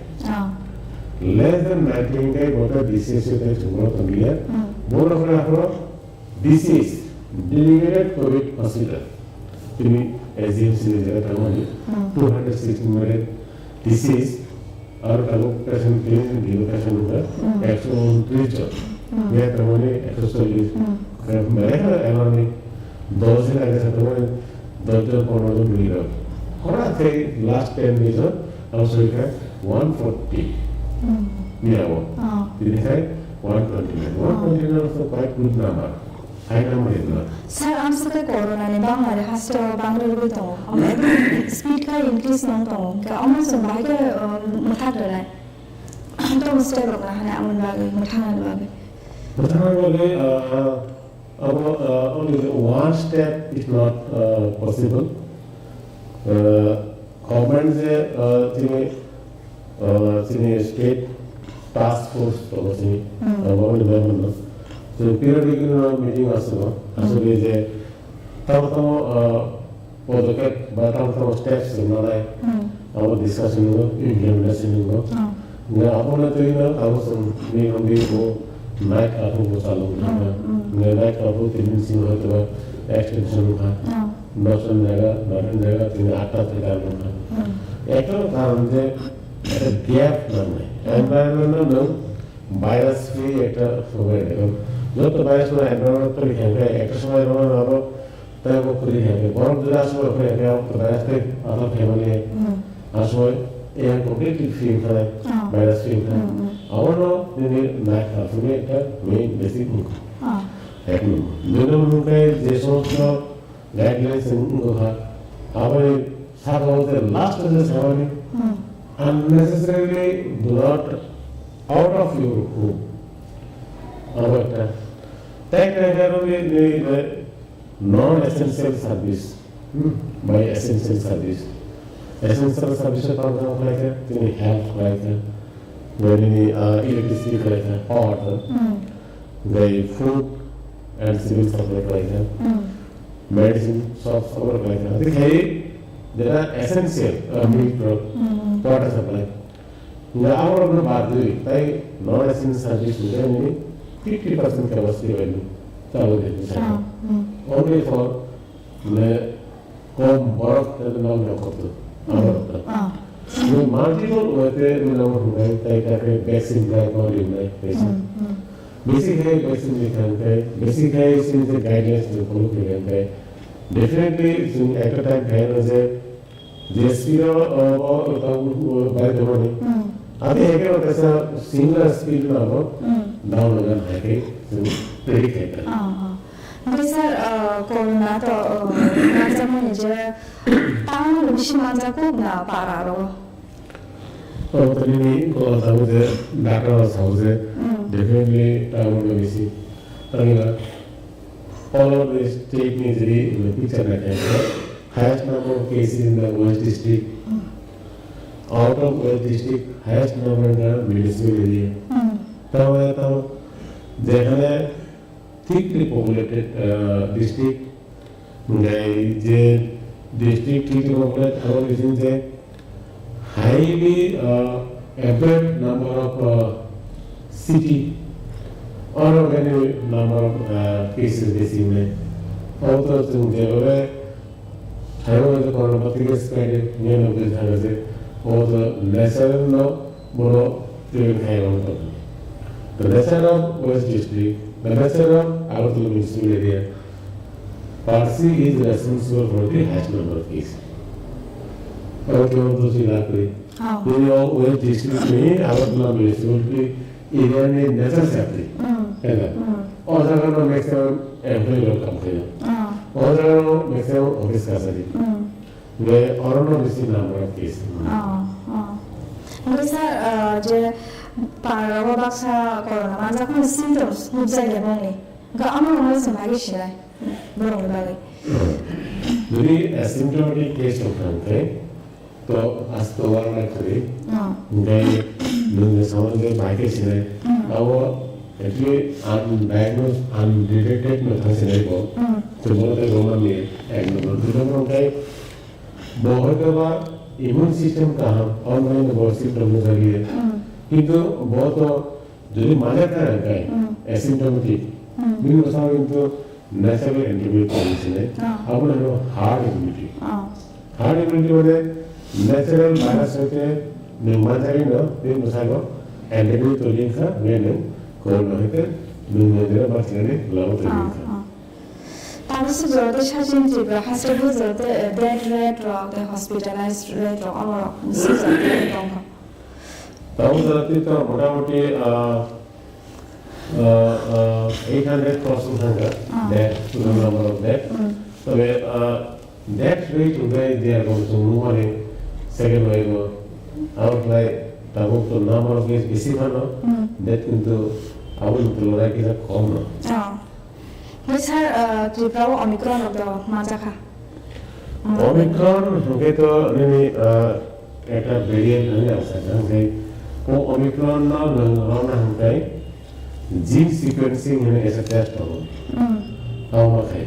less than 19 का बोलता डिसीज से चुनाव तो मिला बोल रहा है डिसीज डेलीगेटेड कोविड हॉस्पिटल तुम्ही एसडीएमसी ने जगह तमाम 216 में डिसीज और तब पेशेंट के लिए पेशेंट होगा 129 ये तमाम 140 मैं एलानी 2 से लगे तमाम 2 15 मिला और थे last 10 years also you have 140 nearby. This is 129. 129 is a quite good number. High number is not. Sir, I'm sorry, Corona ni bang ada hasta bang level tu. Speed ka increase nong tu. Ka almost sampai ke mutak dah. Anto mesti berapa hanya amun bagi mutak bagi. Mutak bagi only one step is not possible. Government se state task force to sini government so periodic meeting asal je tahu podcast tahu steps mana our discussion implementation nggak apa nanti tahu ni kami night aku salam night aku tendency itu extension notion jaga tinggal atas kita itu karam je gap mana environment no virus free eta sogai जो तो virus में environment तो लिखे हैं एक समय रोना ना रो तय वो खुली है बहुत ज़्यादा समय खुली है आप तो virus पे अलग फैमिली है आसो ये completely free है virus free है और नो ये नाइट काफी एक main basic है दोनों मुझे जैसों तो guidelines इनको है आपने साथ होते last से सामने unnecessarily do not out of your home. Take non-essential service by essential service. Essential service like health, electricity, water, food and civil supply medicine, shops, there are essential milk, water supply. Now, our body, non-essential service, 50% capacity value. Only for the home work and multiple ways vaccine or basic since the guidelines to follow. Definitely, at a time, GSP by the money. अभी है क्या होता है sir single speed में आपको down लगन है कि प्रेडिक्ट है Tapi sir, corona to macam ni je, tahun lebih semasa aku na pararo. Oh, tadi ni kalau tahu je, data tahu je, definitely tahun lebih sih. Tapi lah, all of the state ni jadi picture nak है. Highest number of cases in the West district. Out of West district, highest number in the municipal area. ताऊ देखने thickly populated district, J district thickly populated, our region J highly abundant number of city or any number of cases basically. और तो तुम देखोगे I know the corona biggest kind near of this has or the lesser no more during high on the lesser of West District, the lesser of our municipal area. Parsi is responsible for the highest number of cases. और क्यों तो सिला कोई ये और West District में our municipal area में nature से आती है ना और जगह में मैक्सिमम एम्प्लॉय लोग काम करें और जगह में मैक्सिमम ऑफिस का सही वे और नो किसी number of case Mungkin sir, je para wabaksa corona, masa aku symptoms, mujai lebih ni. Gak aman orang sembari sih, borong lebih. Jadi asymptomatic case orang tu, तो आज तो वाला नहीं करी, उन्हें समझ गए बाइक से नहीं, अब वो actually undiagnosed, undetected में था सिने को, तो बहुत एक रोमन में एक नंबर, दूसरा उनका बहुत बार immune system कहाँ online बहुत symptom में लगी है, किंतु बहुत जो माने था ना asymptomatic, बिन बसाव किंतु natural antibiotic से नहीं, अब उन्हें hard immunity वाले natural virus होते हैं निम्नचारी ना दिन बसाएगा antibiotic तो लिंक है वे नहीं कोरोना होते निम्नचारी बात करने लाभ तो लिंक है Harus jorot shajin Tripura hospital jorot death rate rok the hospitalized rate rok amar season tong. তাও জাতি তো মোটামুটি 800 ক্রসিং সংখ্যা that number of that তবে that rate উদয় দেয়া বলছো মানে সেকেন্ড ওয়েভ আউটলাই তারপর তো নাম্বার অফ কেস বেশি ভালো that কিন্তু আবার তুলনায় কিছু কম না sir Tripura Omicron of the মাজা Omicron হকে তো মানে একটা ভেরিয়েন্ট হয়ে আছে না যে ও Omicron না রওনা হতে gene sequencing হয়ে এসে টেস্ট হবে আমার খাই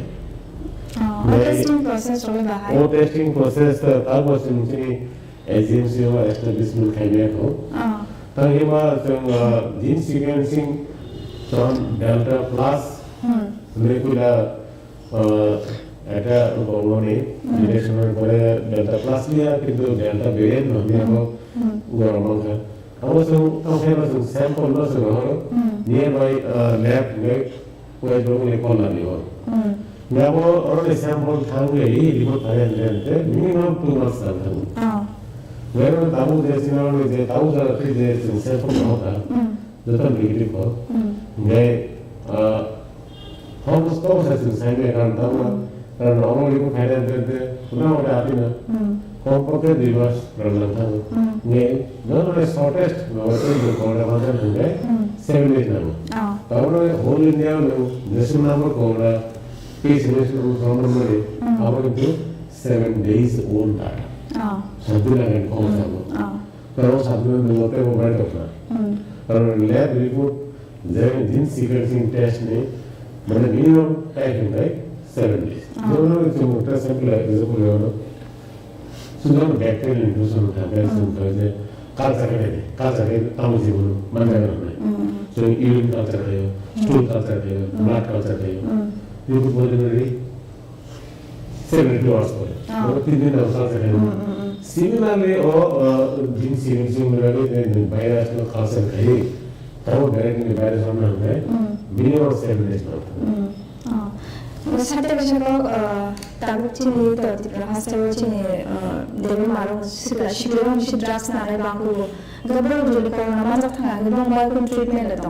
testing process হবে বাহাই ও টেস্টিং প্রসেস তারপর তুমি এজেন্সি ও এস্টাবলিশমেন্ট খাইবে কো তাহলে মা gene sequencing from delta plus molecular এটা বলবনি ডিটেকশনের পরে ডেল্টা প্লাস লিয়া কিন্তু ডেল্টা ভেরিয়েন্ট হবে গরম হয় অবশ্য তাহলে স্যাম্পল লস হলো নিয়ারবাই ল্যাব ওই ডোলে কল নিও যাবো অলরেডি স্যাম্পল থাকলে এই রিপোর্ট থাকে মিনিমাম 2 মাস থাকে 왜냐면 나무 대신하는 이제 나무자한테 이제 샘플 나오다 저도 얘기를 거 근데 한국 스토어에서 생각해 간다고 그런 어머니고 가야 되는데 그나마 아니면 컴포트 리버스 그런 하고 네 너는 shortest 너한테 이거 거를 하는데 7 days 나무 다음에 홀 인디아는 내신 나무 거라 피스네스 프로그램을 아무래도 7 days 온다 সাবধানে কমে যাবো কারণ সাবধানে নিতে মোবাইল দরকার কারণ ল্যাব রিপোর্ট যে জিন সিকোয়েন্সিং টেস্ট নেই মানে মিনিমাম টাইম হয় 7 days যেমন হচ্ছে একটা স্যাম্পল এক্সাম্পল হলো সুতরাং ব্যাকটেরিয়াল ইনফেকশন থাকে যে কালচারে আমজি বলো মানে না সো ইউরিন কালচার হয় স্টুল কালচার হয় ব্লাড কালচার হয় রিপোর্ট বলে 72 hours পরে তিন দিন কালচার হয় Similarly, gene sequencing में virus में खास है तब डायरेक्टली virus हमने है minimum 7 days ना 사태 가지고 다국진이 또 Tripura hospital이 대비 말로 시가 시비로 시 drugs 나래 방고 그거를 우리 코로나 맞아 타는 그런 말고 트리트먼트 동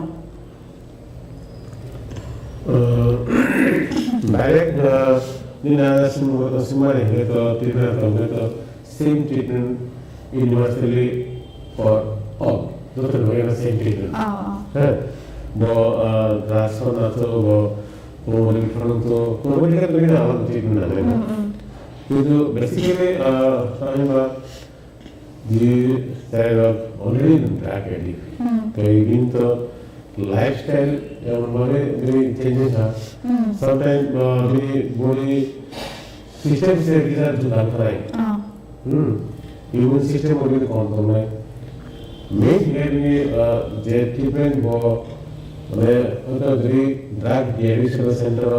direct निना सिमारे है तो Tripura तो same treatment universally for all. Doctor, we have the same treatment. Bo rason atau bo Omicron to nobody can do our treatment na rin. So basically, time the side of already drug addict. Kaya ginto lifestyle yang mana very changes ha. Sometimes the body system se kita sudah karai. immune system ওদের control নাই main hearing যে treatment মানে হয়তো যদি drug de-addiction centre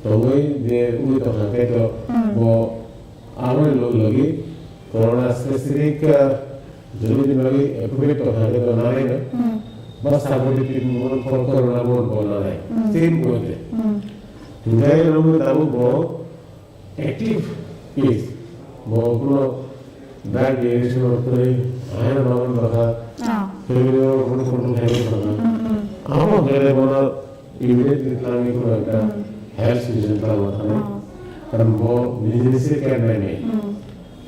তো ওই যে উনি তো থাকে তো আমার লগি করোনা স্পেসিফিক যদি লগি অ্যাপ্রোপ্রিয়েট তো থাকে তো না রে না বাস সাপোর্টিভ ট্রিটমেন্ট করোনা মোড বলা নাই সেম করতে যাই আমরা তাবো অ্যাক্টিভ পিস কোনো ব্যাড ডিএডিকশন করে আয়ন বাবন রাখা সেগুলো কোনো কন্ট্রোল থাকে না আমার ঘরে বড় ইমিডিয়েট ইসলামী কোনো একটা হেলথ সিচুয়েশন তার মাথায় কারণ নিজে নিজে কেয়ার নেই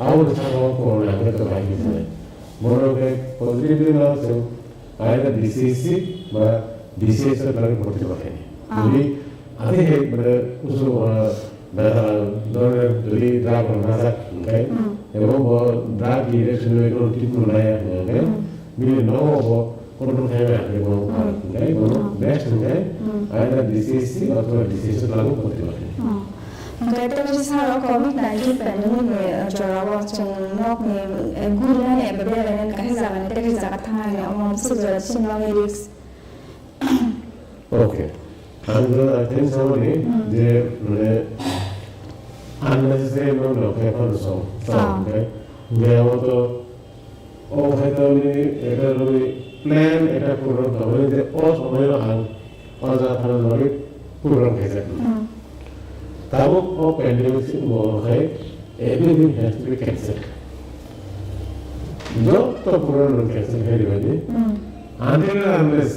আউট থাকা করোনা আগে তো ভাই কিছু নেই বড়কে পজিটিভলি না আছে আয়না ডিসিসি বা ডিসিএস এর লাগে ভর্তি করেনি যদি আগে মানে উসু ধরনের যদি ড্রাগ না থাকে এবং ড্রাগ ডিরেকশন কোনো ট্রিটমেন্ট নাই থাকে মিলে নব কন্ট্রোল থাকে এবং বেস্ট হয় আয়না ডিসিসি অথবা ডিসিএস এর লাগে ভর্তি করেনি Kaya kasi sa COVID-19 pandemic jarawa chunok ni gurna ni bebera ni kahit zaman ni kahit zakat tanga ni omong sugara sinong lyrics. Okay. I think somebody they unnecessary no okay for the song. Okay. They want to have to plan এটা program হবে যে ও সময় আন অযথা ধরে program খেতে Tabuk of pandemic everything has to be cancelled. Job to program cancel very until unless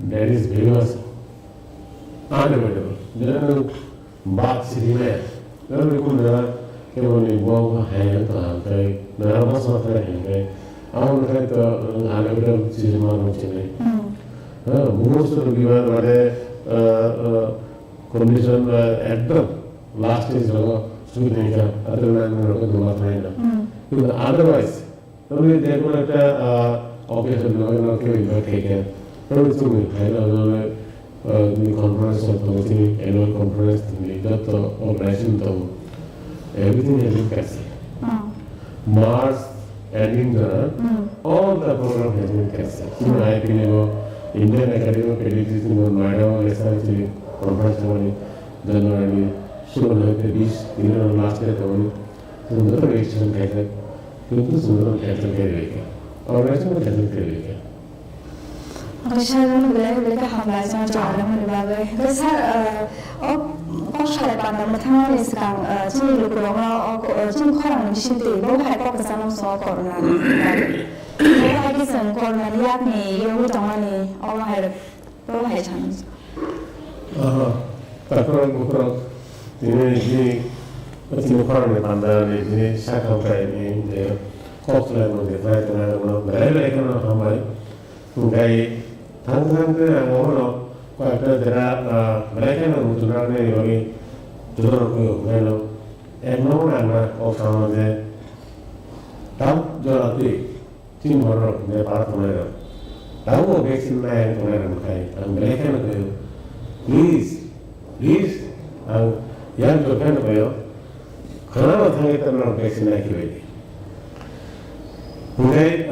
that is because unavailable. There are bath city there. There are केवल वो है तो हम कहीं नर्वस होते हैं आउन कहीं तो अनअवेलेबल चीज़ मालूम चले most of the people वाले condition एकदम last stage लोगों सुन नहीं क्या otherwise लोगों को बात नहीं ना क्योंकि otherwise तो ये देखो ना क्या operation लोगों के भी बात है तो इसमें है ना लोगों conference होता है annual conference जब तो operation तो everything has been cancelled. March ending all the program has been cancelled. I think Indian Academy of Pediatrics in Noida, SRC conference January, soon have the beach, last year, so the registration cancelled. Soon cancel carry. Organization cancel carry. Saya boleh hamil sama jalan berbagai. Besar, kalau pada masa ni sekarang, Chini Khorang Tripura, bawa hai kau kesana soal corona. Bawa hai kesan corona lihat ni, yang utama ni, orang hai bawa hai chance. Takrang ini Chini Khorang ni pandai ni syakam kaya ni, kau selain mungkin saya kenal berlai kenal hamil, mungkin Tang-tang ke orang kau ada mereka nak muncul ni bagi jual aku, kalau emang nak kau sama je, tahu jual tu, Chini Khorang ni parat mana, tahu vaksin mana mana makai, mereka nak tu, please, yang tu kan apa yo, kerana orang kita nak vaksin nak kiai, mungkin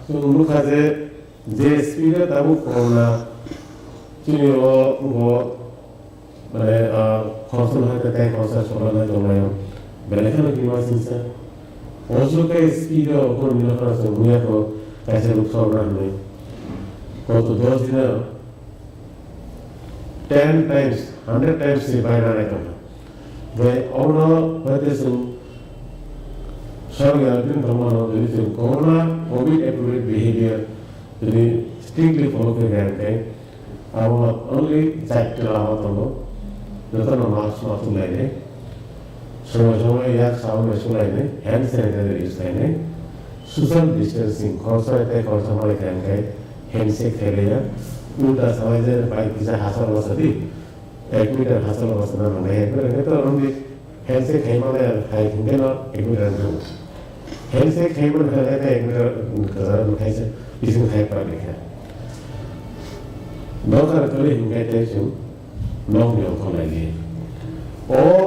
semua kaje J speed है तब corona चीनी वो मैंने कौशल है कहते हैं कौशल सोलह है जो मैं बेलकन की बात सिंचा कौशल का स्पीड है वो मिला कर से मुझे तो कैसे लोग सोल रहा है को तो 2 दिन 10 times 100 times से बाहर आने का वे और ना वैसे सुन शायद यार दिन तमाम जैसे corona Covid appropriate behaviour jadi strictly follow ke guideline. Our only factor awat tolo, jasa na mask laine, sama yak saun laine, hand sanitizer use laine, social distancing, korsa ite korsa male guideline, handshake keleya, ulta samaje pai kisa hasal wasadi, 1 meter hasal wasada na nahi hai, to only handshake hai male hai hinge na 1 meter na, handshake hai male hai 1 meter kazara na hai se. इसमें है पानी है नौ कर तो ले Hinge tension नौ में को लगी और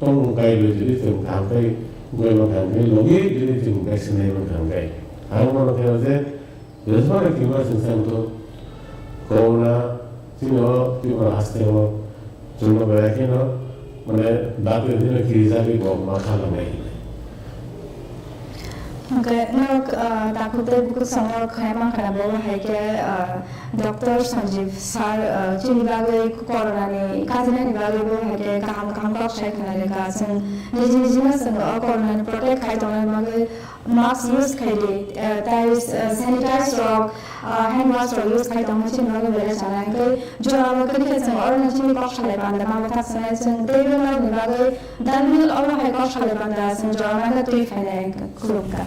तुम कई लोग जिले तुम काम कई कोई लोग काम कई लोग ही जिले तुम वैक्सीन नहीं लोग काम कई हम लोग क्या होते हैं जैसे वाले कीमत इंसान तो कोरोना तीनों तीनों हंसते हो चुनाव बैठे ना मैंने बात करते हैं कि रिज़ा भी बहुत माखा लगे Okay, nak takut deh buku sama khayman kena bawa hai ke Dr. Sanjeev sar Chini bagai corona ni kajian ni bagai bawa hai ke kaham kau saya kena lega sen niji na sen corona ni protect khai toh bagai mask use khai de tiles sanitize rock hand wash rock use khai toh macam bagai bela cara ke jo awak kini sen orang ni Chini kau saya panda malah tak sen sen dewi na ni bagai dan mil orang hai kau saya panda sen jo awak na tu khai ke kurung ka.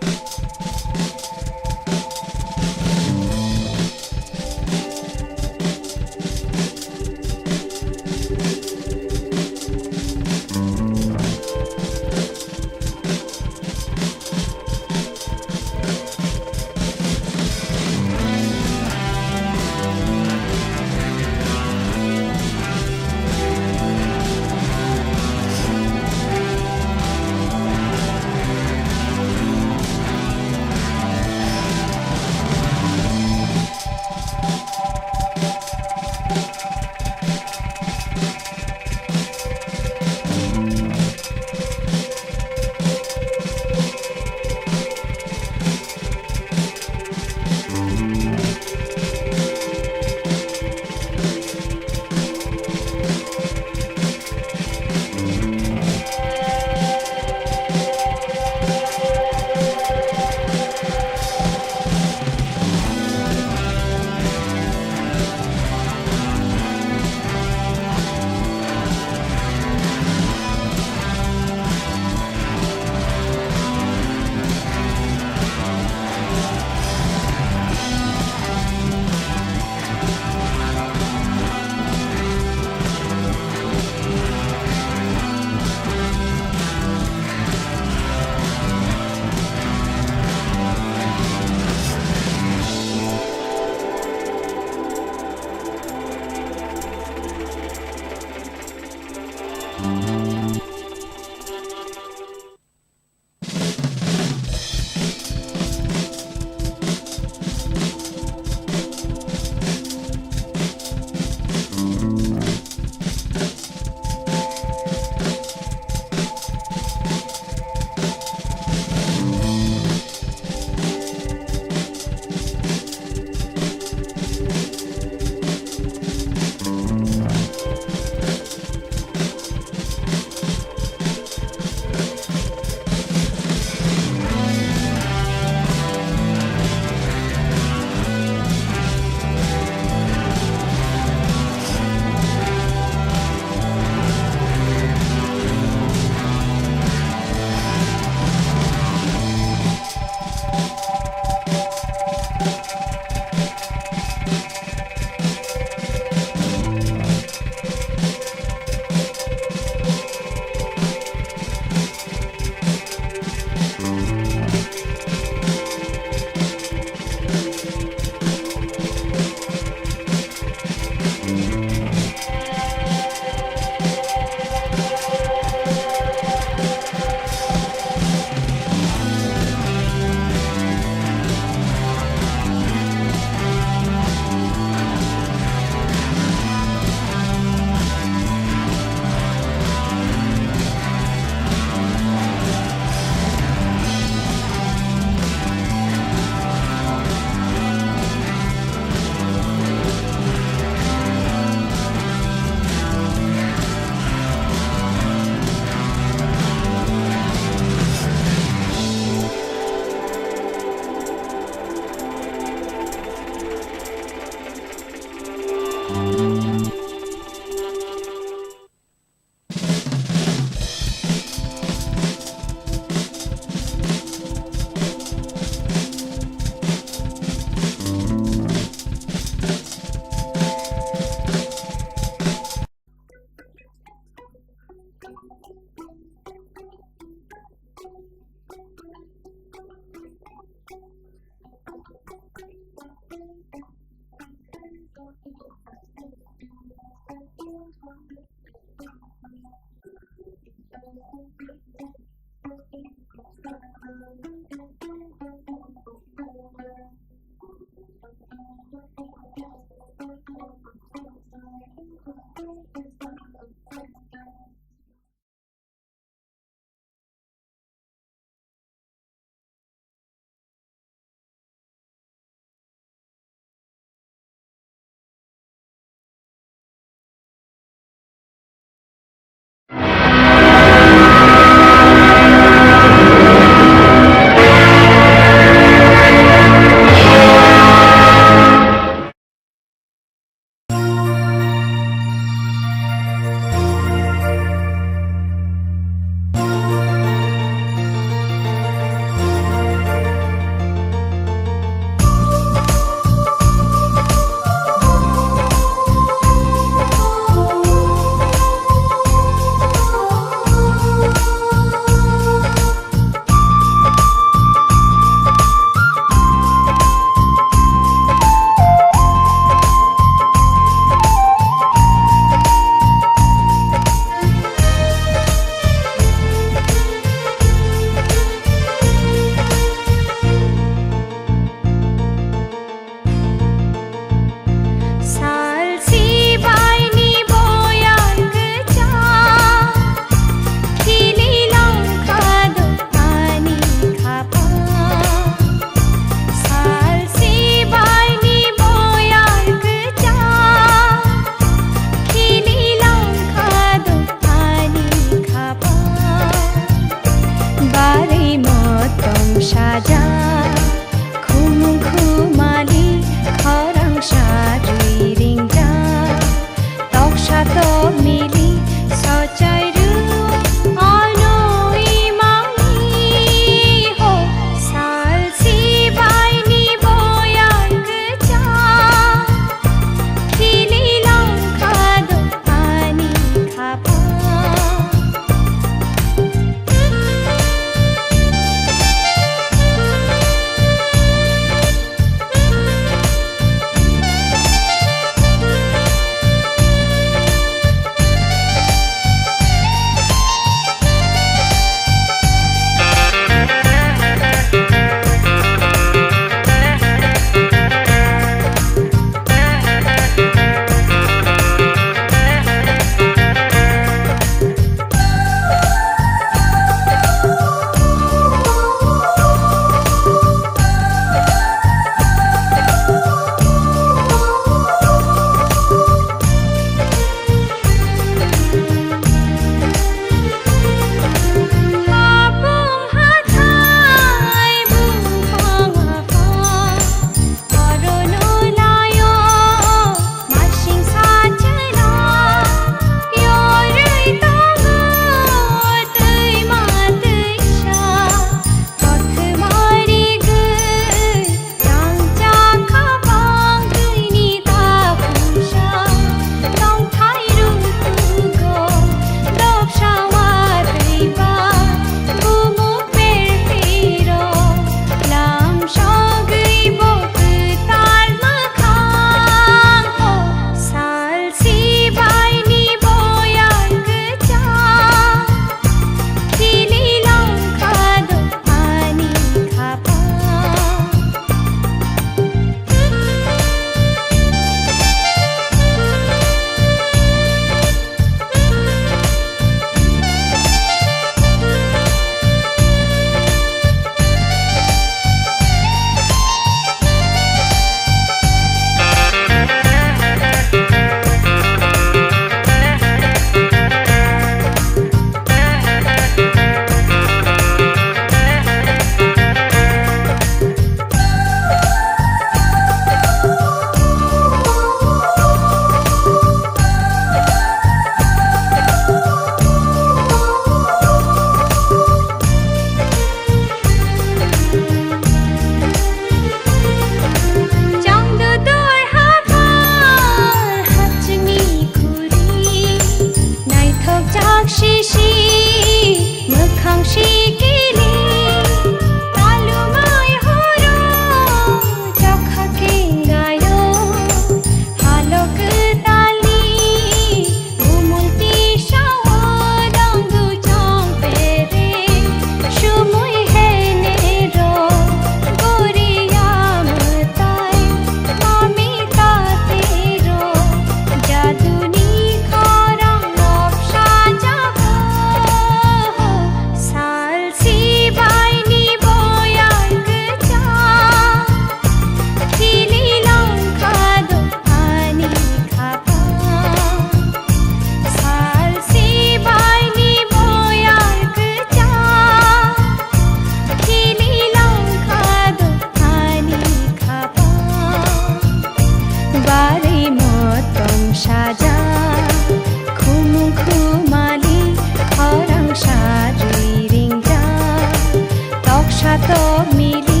সাথে মিলি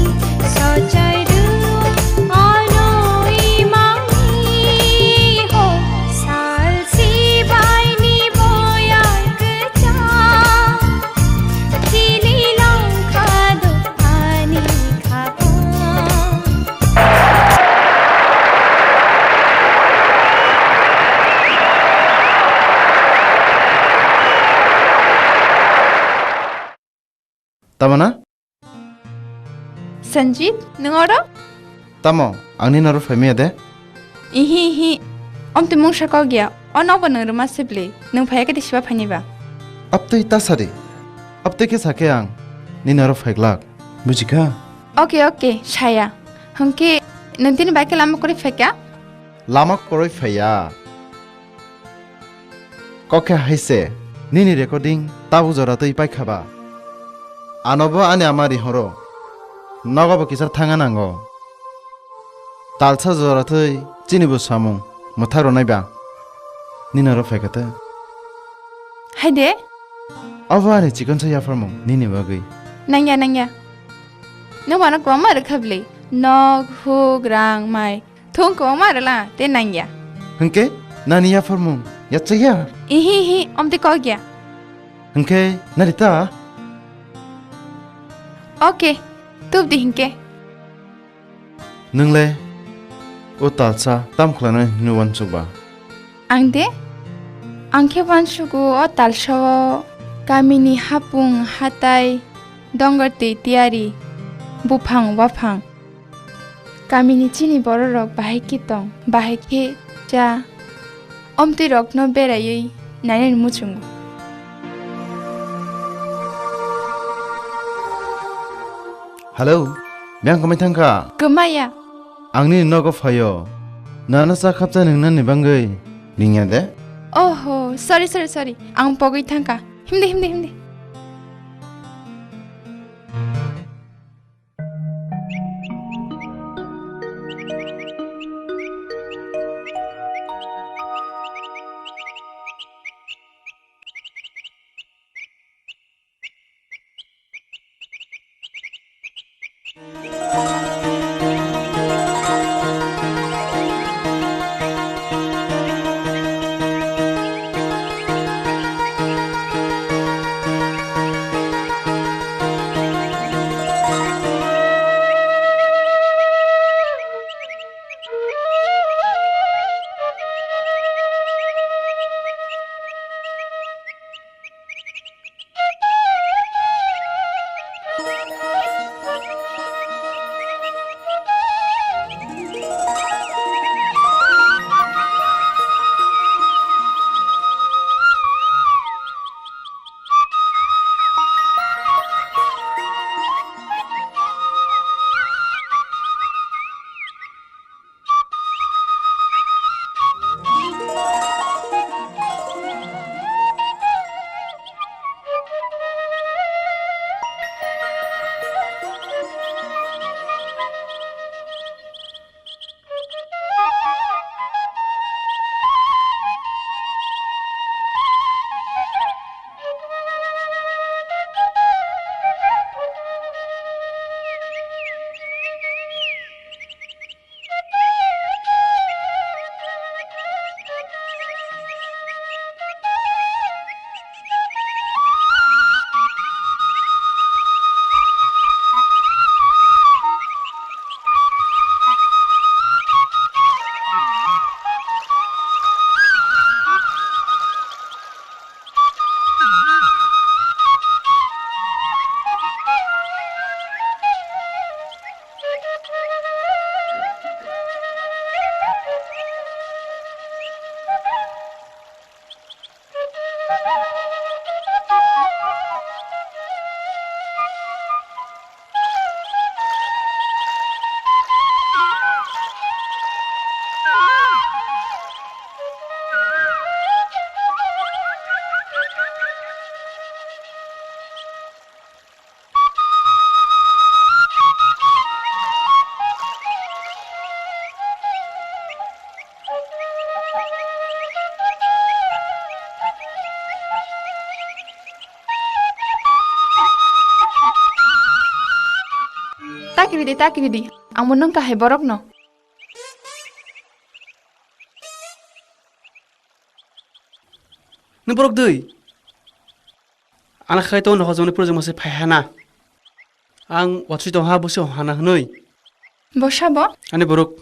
সজাই Tamana? Sanjit, nengoro? Tamo, angni naru famia de? Ihi, om tu mung shakau gya, on apa neng rumah sebelah, neng payah ke disiapa paniba? Ab tu ita sari, ab tu ke sake ang, ni naru faglak, bujika? Oke, saya, hengke nanti ni baik lama kori fakya? Lama koroi faya. Koke haise, nini recording, tabu zora tu ipai khaba. Anobo ane amari horo, nogobo kisar tangan anggo. Talsa zora tu Chini bu samung, mutaro naiba. Nini naru fakate. Hai de? Ava ane chicken saya farmung, nini bagai. Nangya. Neng mana kroma rekhabli, nog, hug, rang, mai. Thung kroma rela, te nangya. Hengke, nani ya farmung, ya caya. Ihi, om tu kau gya. Hengke, narita. Oke, tu di hengke. Nengle, o talsa tam klana nuwan suba. Angde? Angke wansugu o talsawo, kami ni hapung hatai, dongger te tiari, bupang wapang. Kami ni Chini borok bahai kitong, bahai ke ja. Om tu rok no berai nai muchungu. Hello, biang kami tangka. Kemaya? Angni nogo fayo. Nana sa kapsa nengna ni bangai. Ninya de? Oh, sorry. Ang pogoy tangka. Himde. Takiri di. Ang munong kahay borok no. Nung borok doy. Anak kaya to nakazong ni project mo si Pahana. Ang watsi to ha busi hana hnoi. Bosabo? Ani borok.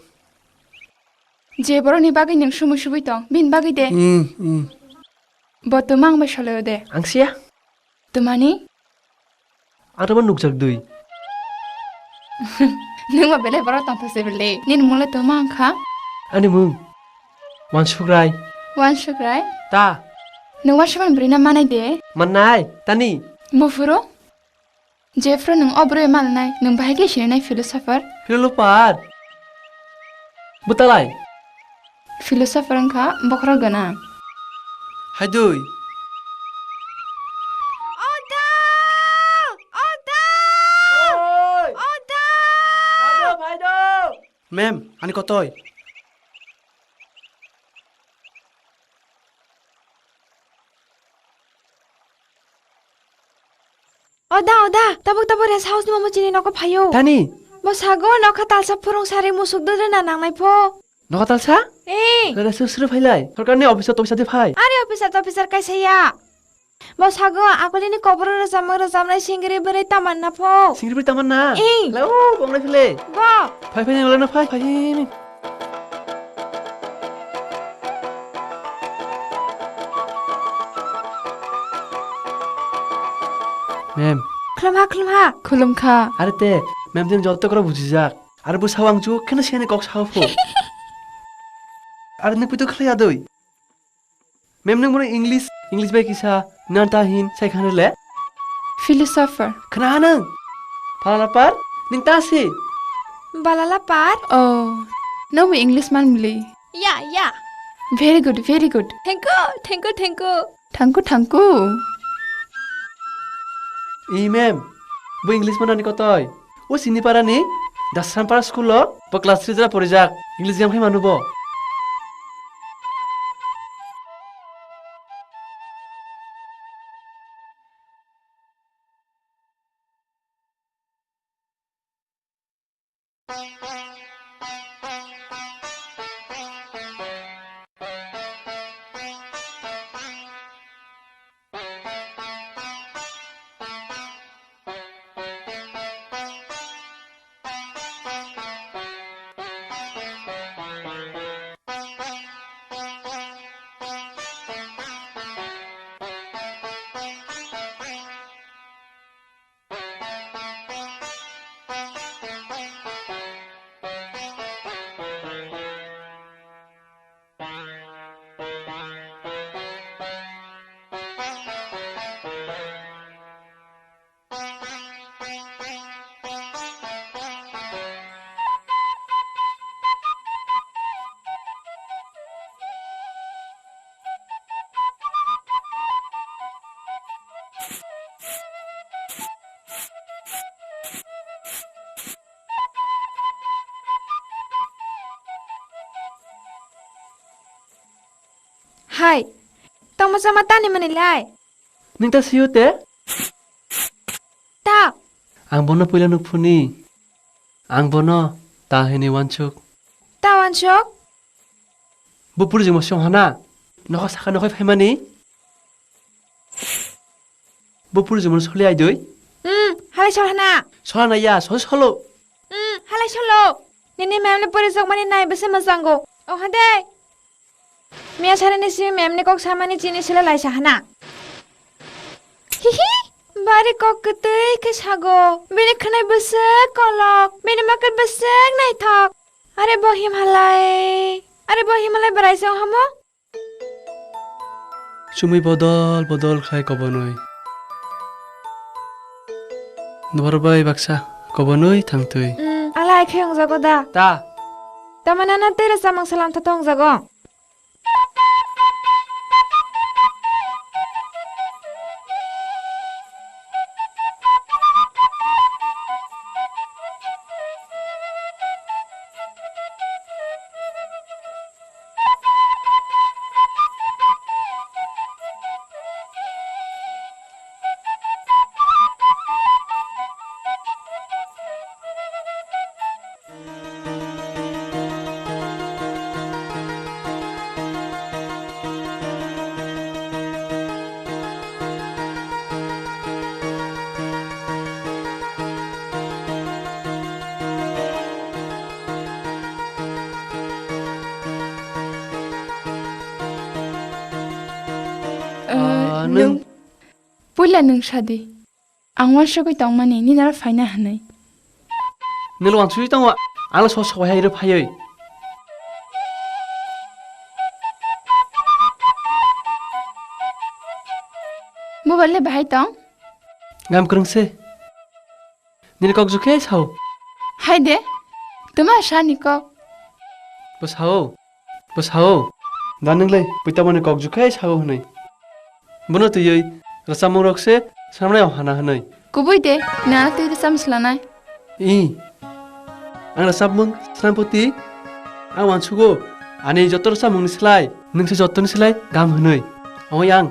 Je borok ni bagay nang sumu tong. Bin bagay de. Bo tumang basalo de. Ang siya? Tumani? Ada man nukjak doy. Nung mabele borok tong tasibele. Nin mula tumang ka? Ani mung. Wan sugrai. Wan sugrai? Ta. Nung washaman brina manay de. Manai. Tani. Mufuro? Jeffro nung obro emal nai. Nung bahagi sinay philosopher. Filupar. Butalai. Philosopher ka bokro gana. Hai doy. Ma'am, ani kotoy. Oda, tabuk res house ni mama chini noko phayo. Tani. Bo sago nokha talsa phurung sari musuk dre na nangnai pho. Nakatal sa? Gada susru phailai. Sarkarni office to bisate phai. Are officer kaisa ya. Bo sago akoli ni kobro ramnai singri bere tamanna pho. Singri taman na. Lau, bongnai phile. Bo. Phai ngala na phai. Ma'am. Khulumha. Kulum ka. Are te, ma'am din jot kora bujijak. Are bu sawang chu kena siane kok saw pho. Are ne pitu khlaya doi. Ma'am nang mona English bai kisa nanta hin sai khane le. Philosopher. Khana nang. Phala par ning ta si. Balala par. Oh. No me English man mili. Ya. Very good. Thank you. Thanku. Ma'am. Bu English mana ni kotoy. O sini para ni. Dasran para school lo. Po class 3 jara porijak. English jam khai manubo. Hai. Tong sama tani manilai. Ning ta siu te. Ta. Ang bono pila nuk phuni. Ang bono ta heni wanchuk. Tawan shok. Bu puru jimo syong hana. Nokha sakha nokhai phaimani. Bu puru jimo sole ai doi. Halai solhana. Solana ya solo. Halai solo. Nini ma'am ne puri sok mani nai bese masango. Oh hade. Mia sare ne si ma'am ne kok samani chini sila lai sahana. Hihi. Bari kok ketei ke sago. Bini khanai bese kolok. Bini makan bese nai thok. Are bohim halai. Berai song hamo. Sumai bodol khai kobonoi. Norbai baksa kobonoi thangtoi. Alai khayong jago da. Ta. Tamanana tere samang salam tatong jago. नों पुला नों सादि आं वानसगै तंमानि निनार फायना हानाय नों वानसुइ दङ आंला सबाय हायरो फायै मोबाइलले बाहाय तं गाम करंसे निन कक जुखे साव हाय दे तुमा सानि क बसाओ दा नोंलाय पैतामाने कक जुखे साव हनै बनो तुयै रसा मरकसे सामनायाव हाना हनै कुबुय दे ना तुइ समसलानाय आं रसा मुं स्रामपति आं वानसुगो आनि जत्तर रसा मुंनि सिलाय नोंसो जत्तनि सिलाय गाम हनै आवय आं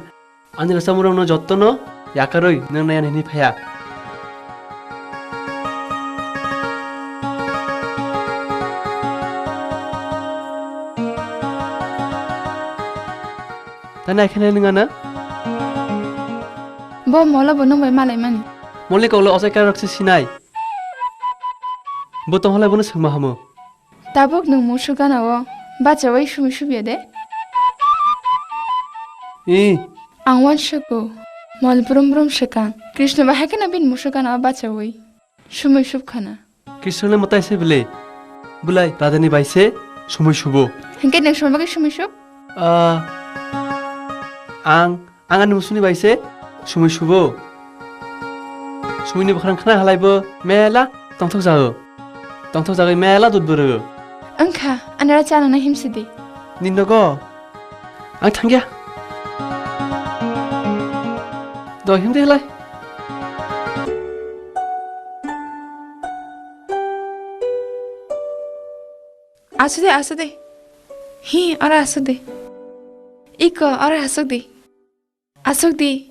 आनि रसा मुरावनो जत्तनो याकारै नों नायानि फाया Tanya kena dengan na? Bo mola bo nong bai malai mani. Molly kalau osai kan raksi sinai. Bo tong halai bonus semua hamu. Tabuk nong musuh kan awo. Baca wai shumi shumi ade. Ang wan shako. Mol brum brum shakan. Krishna bahai kan abin musuh kan awo baca wai. Shumi shub kana. Krishna le matai se bele. Bulai radani bai se shumi shubo. Hengke nong shumi bagi shumi shub? Ang musuni bai se shumi shubo. Shumi ni bakran kana halai bo mela tongthok jao. Tongthok jagai mela dut buru. Angka anara chana na himsidi. Nindogo. Ang thangya. Do himde halai. Asude. Hi ora asude. Iko ora asukdi. Asukdi.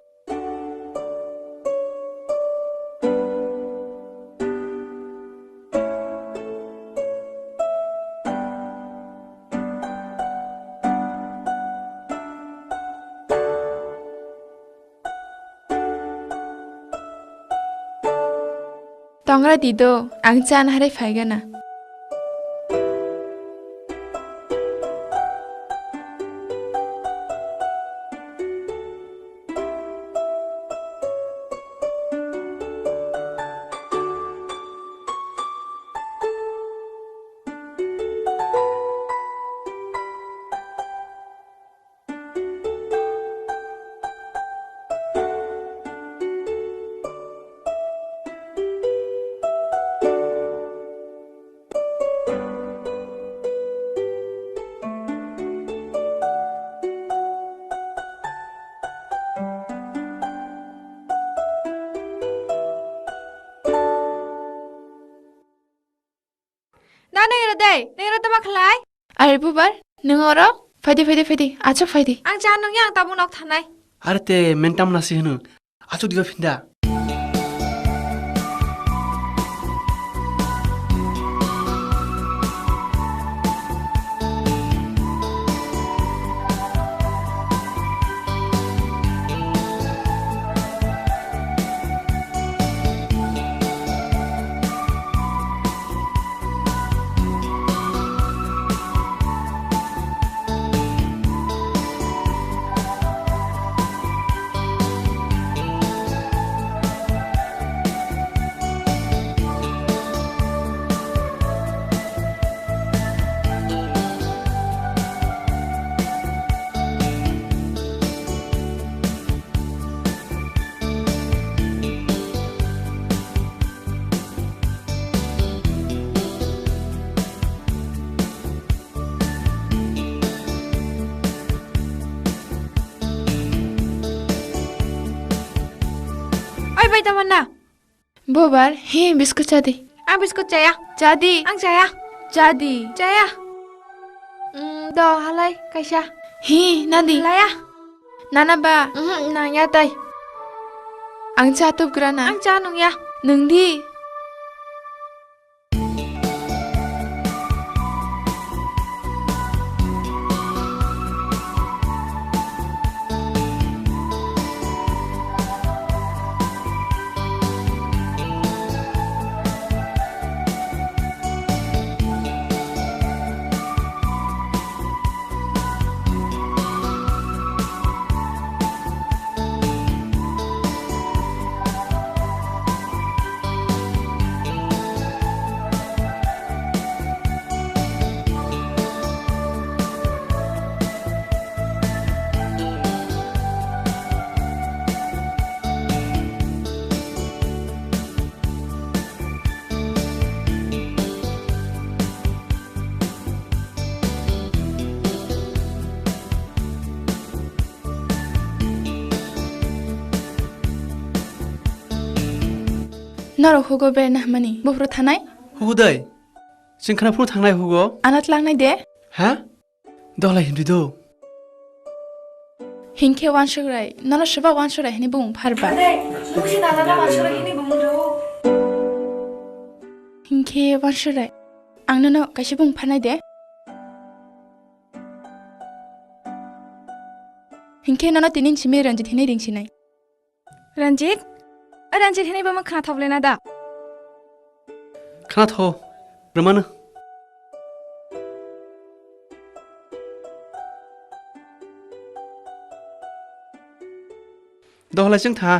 Tongra dido ang chan hare faigana. Nengro tama khalai. Are bubar nengoro faidi achok faidi. Ang chan nong yang tabung nok thanai. Arte mentam nasi henu. Acu diga finda. Bai tamanna. Bubar hi biskut jadi. Ang biskut jaya. Jadi. Ang jaya. Jadi. Jaya. Do halai kaisa. Hi nadi. Laya. Nana ba. Nanya tai. Ang chatup grana. Ang cha nong ya. Nengdi. नर हुगो बेरना हमनी बुफ्रो थानाय हुगो दै जों खानाफ्राव थांनाय हुगो आनात लांनाय दे हा दहला हिन्दु दो हिंखे वानसुराय नल शबा वानसुराय हनि बुं फारबा मुखि नालाना वानसुराय हनि बुंरो हिंखे वानसुराय आंनो न कासे बुं फानाय दे हिंखे नन तिनिन सिमे रंजित हनि रिंसिनाय रंजित हनि बा खाना थावलेना दा खाना थाव रमानो दहला जों था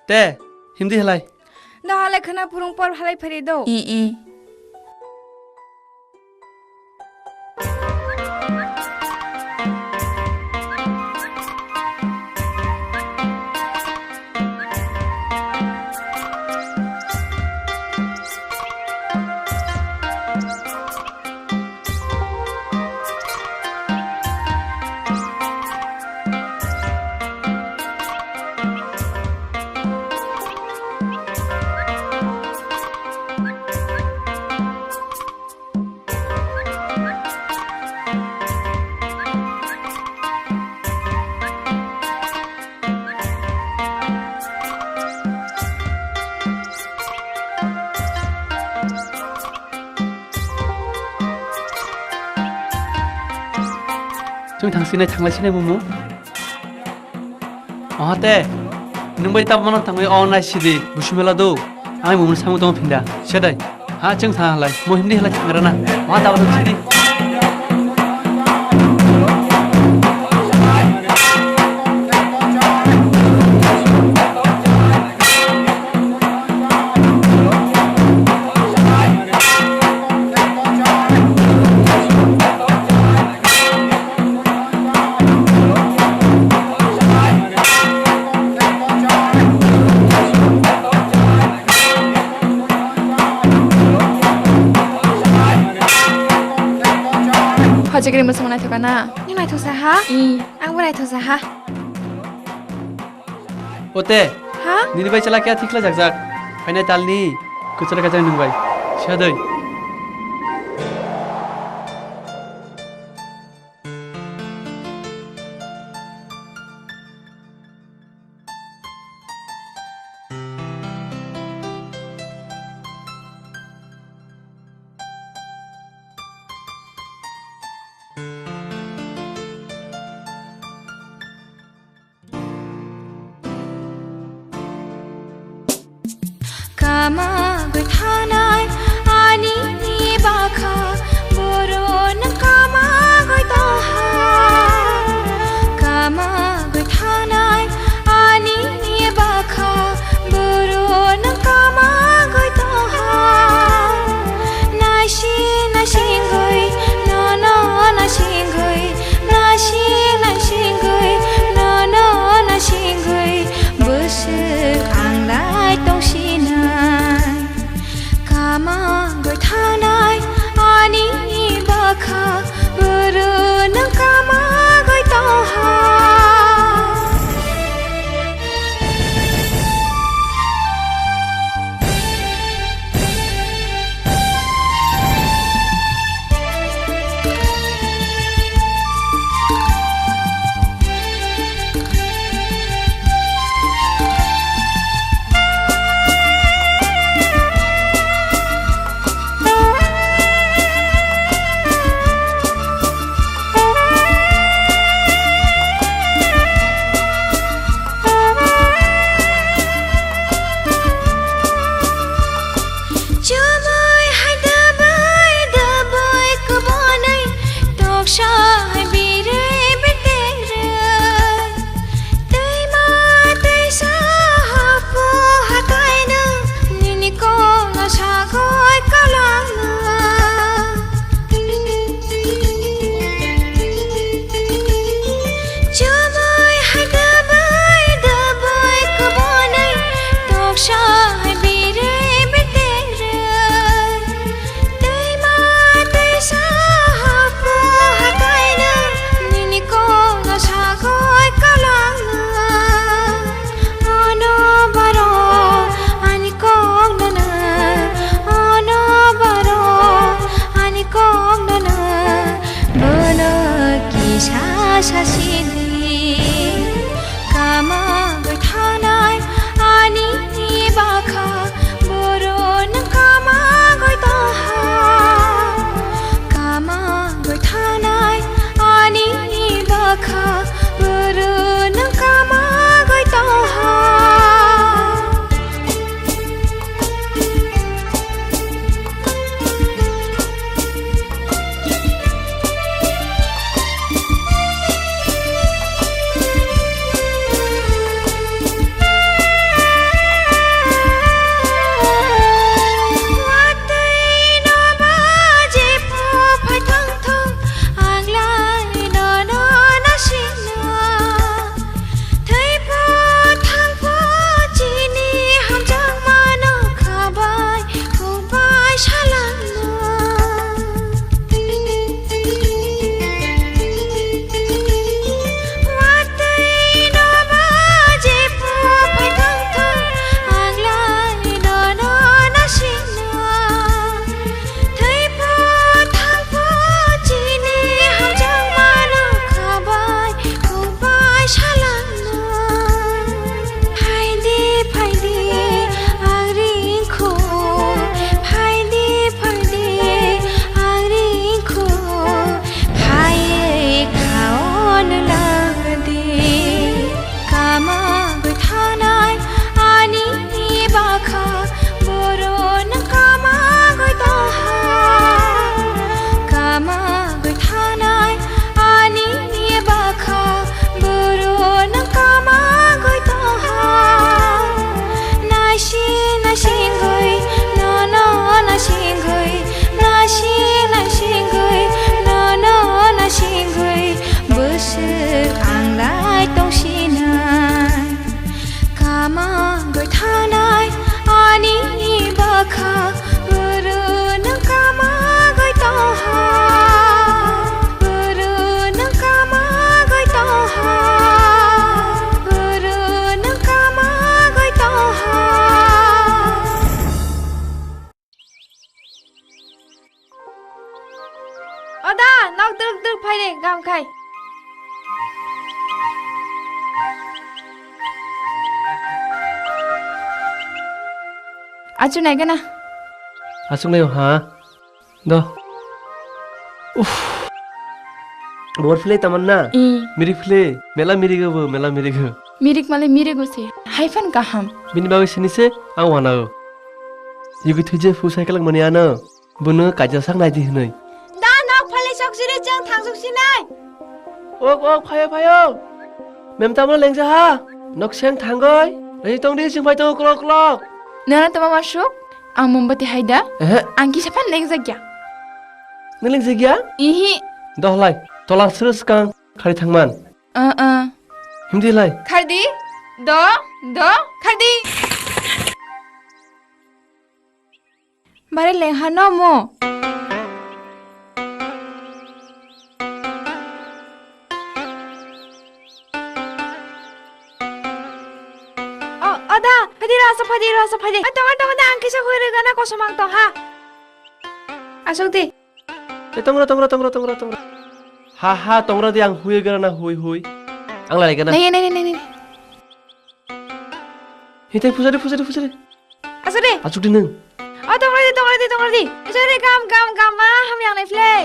दे हिमदी हलाय दहाले खाना फुरुं पर हालाय फरि दो इ जों थांसिनाय थांलायसिनाय मुमु अहाते नों बाय ताबमान थांबाय अनाय सिदि बुसुमेला दो आं मुमु सामु दं फिनदा सेदाय हा जों था हलाय महिमदि हलाय थांगराना मा दाबा सिदि हजग्रे मोसम नाय थकाना नि नाय थसा हा आं बनाय थसा हा ओते हा निनि बाय चला क्या थिखला जाक जाक फाइनाय तालनि कुचरा गाजां नंबाय सेदै कामा गथानाय आनी बाखा बरन कामा गथाहा कामा गथानाय आनी बाखा बरन कामा गथाहा नाशी नाशिंगै नाना नाशिंगै नाशी नाशिंगै नाना नाशिंगै बोसोर आंलाय दंसिनाय कामा गथानाय आनी बाखा बरन कामा गथाहा गाम खाय Acu naik na. Asung nayo ha. Do. Uff. Bor file tamanna. Miri file. Mela miri go. Mirik male mirik se. Haifan kaham. Bini bawi sini se ang wana. Yugi tuje fu cycle mani ana. Bunu kaja sang nai di hnai. Da nok phale sok sire jang thang sok sinai. Ok phayo. Mem tamna lengja ha. Nok seng thangoi. Lai tong di sing phai to klok. Nana tama masuk. Ang mombati haida. Ang kisapan leng zagya. Ngeling segya? Ihi. Doh lai. Tolak serus kang kari thangman. Hindi lai. Kardi. Do. Kardi. Bare leng hano mo. Ada, Fadi. Tong da angkisa huire gana ko samang tong ha. Asok di. Tongra. Ha, tongra di ang hui garana hui. Ang lalai gana. Nih. Hitai pusari. Asok di. Asuk di neng. Tong di. Sorry gam ham yang nai play.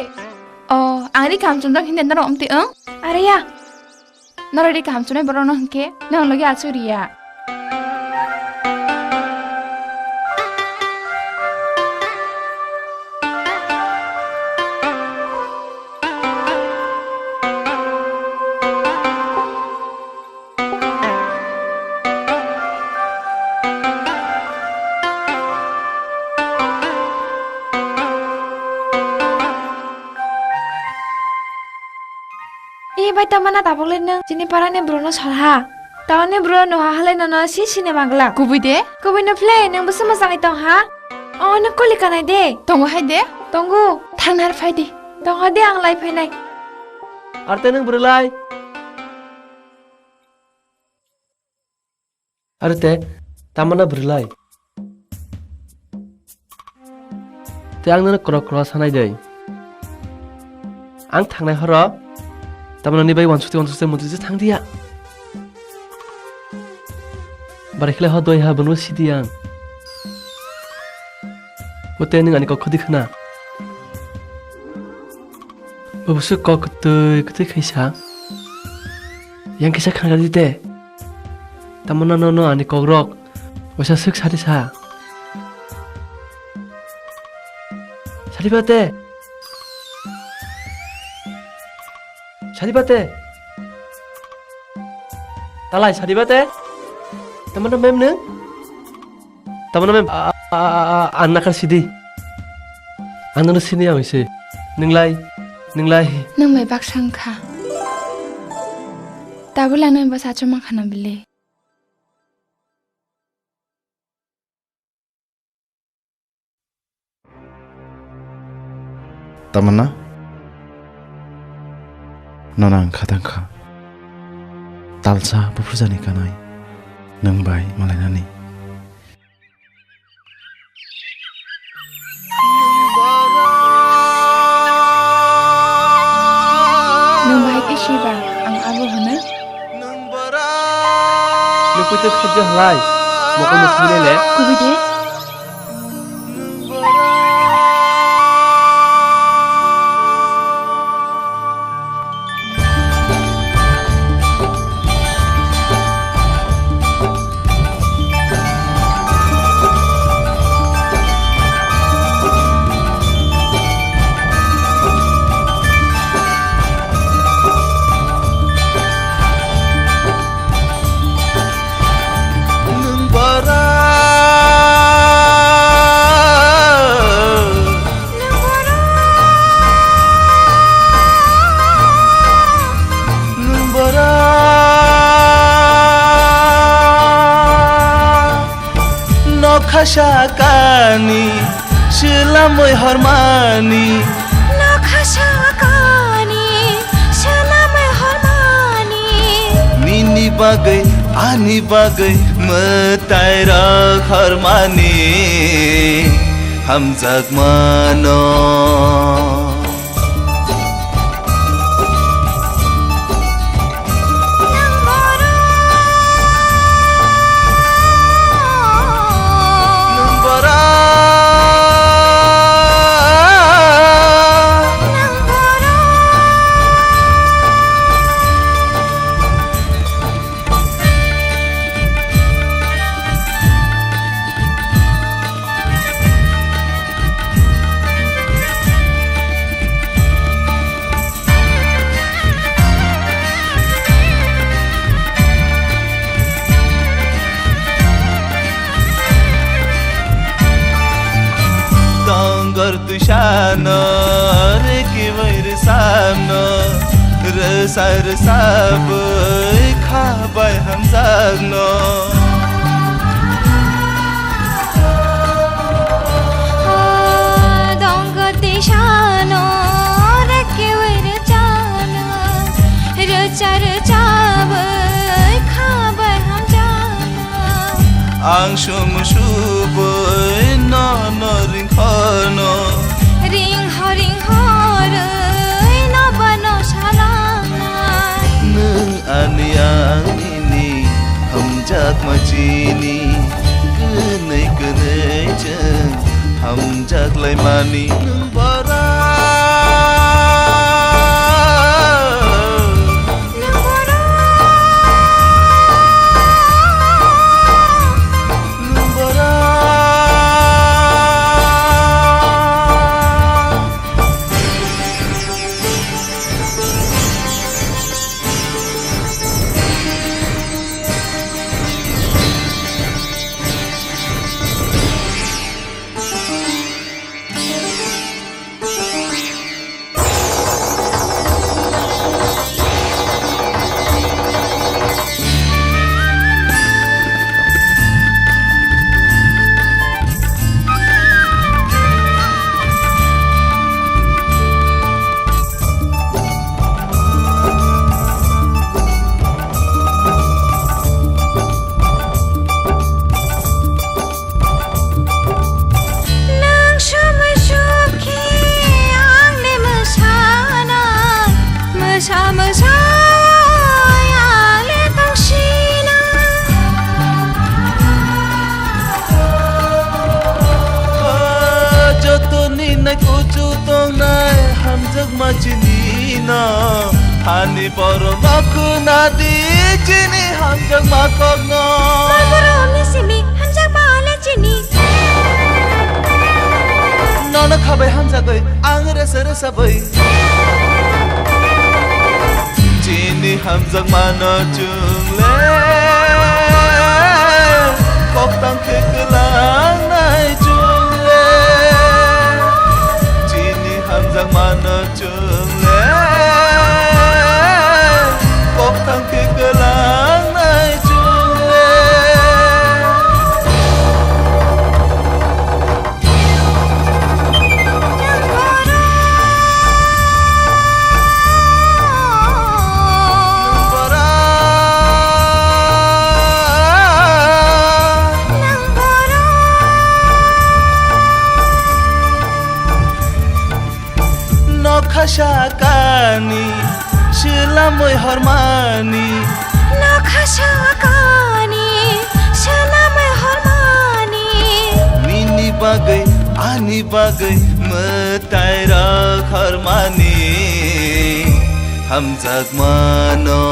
Ang di kam chundang hindi naro omti ang. Are ya. Naro di kam chunai borono hangke. Nang lagi acu ria. Bai tamana tapok le nang jini parane brono salha. Tawne brono ha hale nana si cinema gla. Kubi de. Kubi na play nang basa masang itong ha. Na kuli kanai de. Tunggu hai de. Tunggu. Thang nar fai de. Tunggu de ang lai nai. Arte neng berlai. Arte tamana berlai. Te ang nana krok sanai dei. Ang thangnai horo. Taman ni bai wansuti mutu thang dia. Barekhle ho doi ha banu sidiang. Bote ning ani ko khodi khna. Babusu ko kutui khaisa. Yang kisa khana di te. Taman no ani ko rok. Wasa sik sari sa. Sari bate. Talai sadibate. Teman mem ne? Teman mem anak sidi. Anak sini ya wise. Ninglai. Nang mai bak sangkha. Tabulan nang basa cuma khana bile. Tamana. Nonang kadangka talsa bufurjani kanai nang bai malainani nang bai ke shiba ang abo hana Luputu khajja halai moko musmile le kubi de Khashakani Shilamoy harmani Khashakani Shilamoy harmani Nini bagai ani bagai mataira harmani Hamzak mano tushano reki vair samno rasa bai khabai ham jagno dongati shano reki vair chano rasa bai khabai ham jagno ang shum shubai no ring khano ring hor na bano shalana nung aniang ini hamjak majini kenai jeng hamjak lai mani nung bara Hani poro maku nadi Chini hamjak makok no Marboro omni simi hamjak baale Chini Nona khabai hamjak bai ang resa bai Chini hamjak mano jungle Kok tang kekelang nai jungle Chini hamjak mano jungle Tang kekelang nai jungle No khashakani Shilamoi harmani Na khashakani Shilamoi harmani Nini bagai ani bagai mataira harmani hamjak mano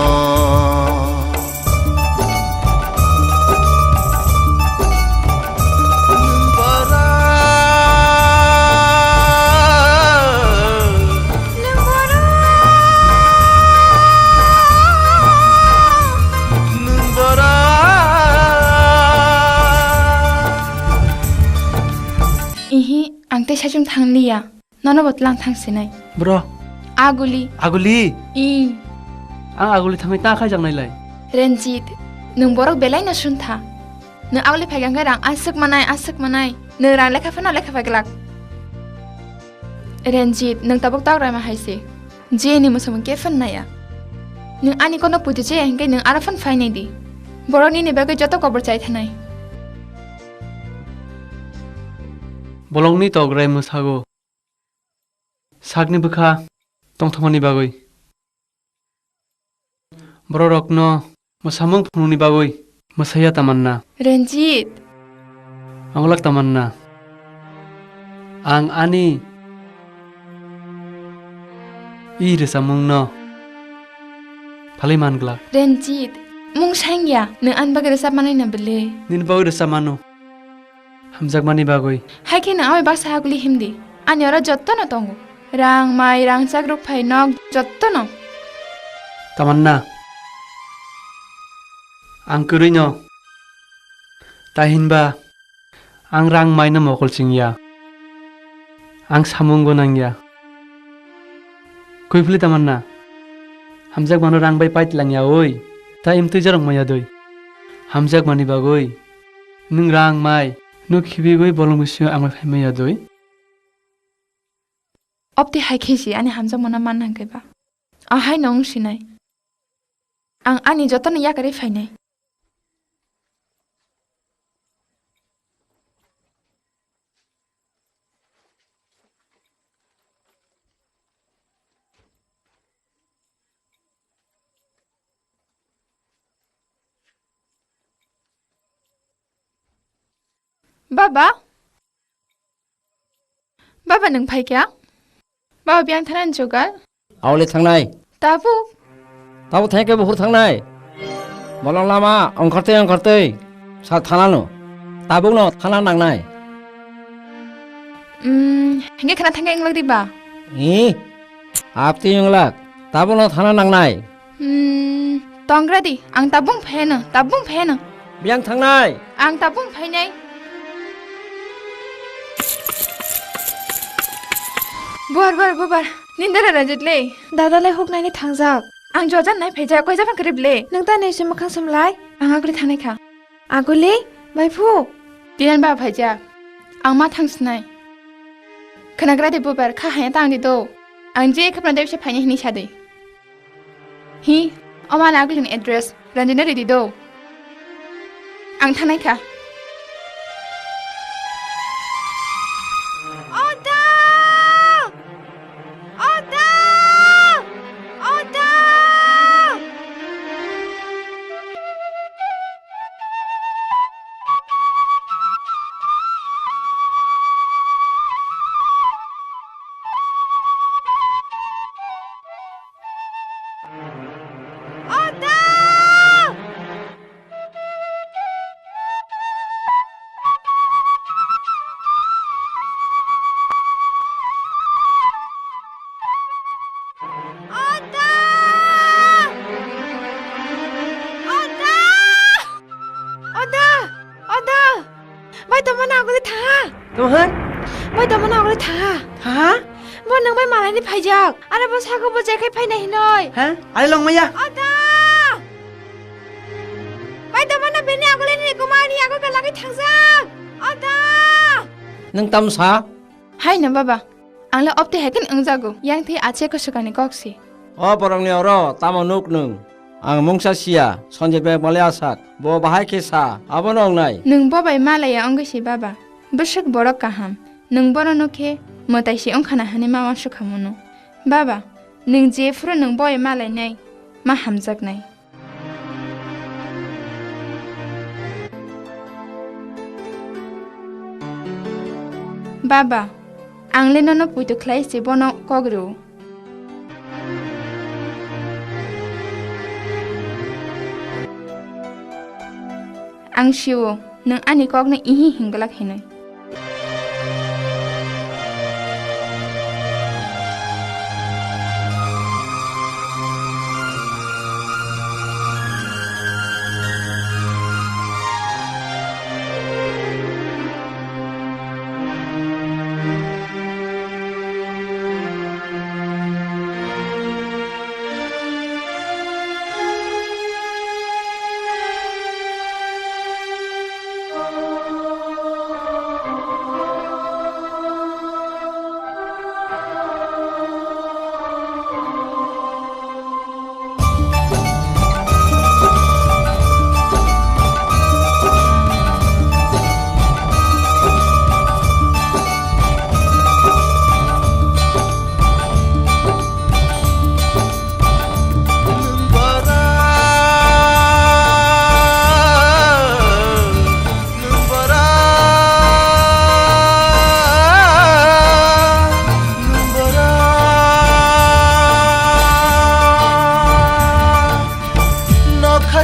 Angte sajung thang liya nono botlang thang sinai bro aguli I ang aguli thamai ta khai jangnai lai Ranjit nung borok belai na suntha nung aguli phagang rang asuk manai nung rang lekha phaglak Ranjit nung tabok tak rai ma haise je ni musum ke fan na ya nung ani kono puju je hingkai nung arafan phai nei di borok ni ne bagai joto kobor chai thanai bolongni tograi musago sagni bukha tongthomani bagoi bororokno musamung phununi bagoi musaya tamanna Ranjit angolak tamanna ang ani I resamungno phaliman glak Ranjit mung sangya nung an bagai resap manai na bele nin bagoi resamano hamjak mani bagoi haike na awe basa aguli himdi ani ora jotto na tongu rang mai rang sagruk phai nok jotto no tamanna ang kurino tahinba ang rang mai na mokol singya आं सामुं गोनांया कुइफुलि तामान्ना हामजाक मानो रां bye पाइतलांया ओइ ता इमतै जरं माया दoi हामजाक मानि बागै नों रां माय नु खिबिगै बलंगसियो आंबाय फायमाया दoi अपते हाइखेसि आनि हामजा मना मान हांखैबा आहाय नং सिनाय आं आनि जतन याकारे फायनाय बाबा बाबा नों फायख्या बाबा बियां थानान जगार आवले थांनाय ताबु ताबु थांखै बहुर थांनाय मलं लामा ओंखारतै सा थानानो ताबुनो थाना नांनाय हेंगे खाना थांगे इंलग दिबा इ आपति इंलाक ताबुनो थाना नांनाय तंग्रादि आं ताबुं फेनो बियां थांनाय आं ताबुं फायनाय बुहार निंदारा राजतले दादालाय हगनायनि थांजाक आं जजान नाय फैजा कय जाफान करिबले नों दा नैसे मोखां सोमलाय आं आगुलि थानायखा आगुलि बायफु दिनान बा फैजा आं मा थांसनाय खोनाग्रा दे बुबार खाहाया तांदि दो आं जे खपना देवसे फायने हिनि सादै हि अमान आगुलिनि एड्रेस रंजना रेडी दो आं थानायखा Tuhan बाय दमन आगुलि थाङा ha बो नों बाय मालायनि फायजाक आरो बो साखौ बो जेखाय फायनाय हिनय ha ale long maya अदा बाय दमन बेनि आगुलिनि गुमानि आगु गलागै थांजाक अदा nang tamsa हाय न बाबा आंला अपते हेकेन अंजागो yang थै आचे को सुकानि कक्सि o porongni oro tamanuk nung ang mungsa sia sonje be male asat bo bahai kesa abono ongnai नों बबाय मालाया अंगसि बाबा बसक बड़ काहाम नों बड़ नखे मताइसि अंखाना हाने मामा सुखामनो बाबा नों जे फुर नों बय मालायनाय मा हामजागनाय बाबा आंले ननो पुइतो ख्लाइसि बनो कग्रु आं सिवो नों आनि कगने इहि हिंगलाक हेनै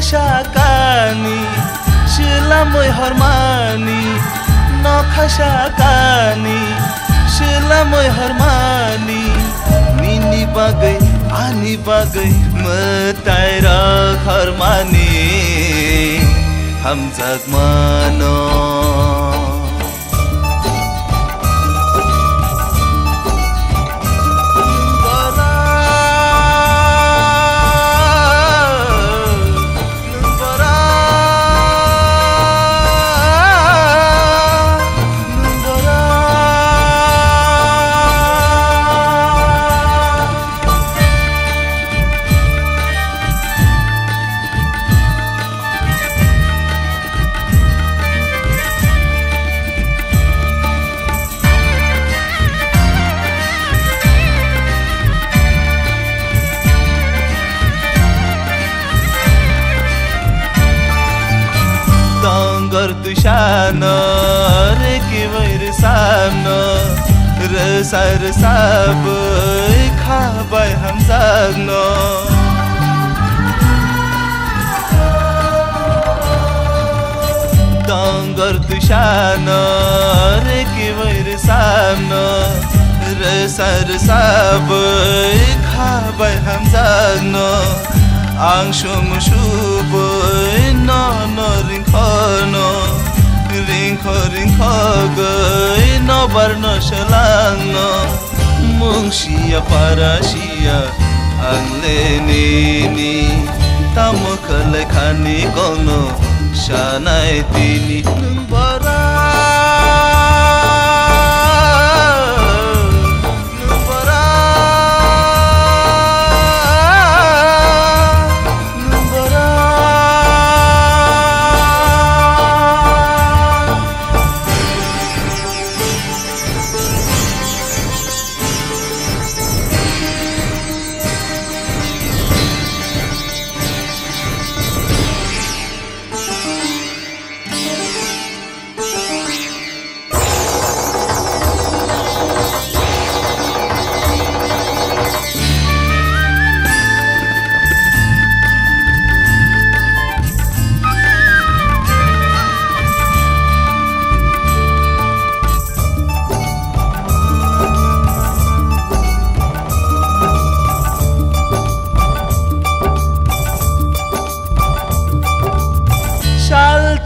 Nokashakani Shilamoy harmani Nokashakani Shilamoy harmani Nini bagai ani bagai Mataira harmani Hamzak mano resa resa bai khabai hamjagno Dongar tushana reki vair samno resa resa bai khabai hamjagno Ang shumshubai no no ringkhano ringkho ringkho gai no barno shalangno mungshia parashia angle nini tamukale khani kono shanai tini numbara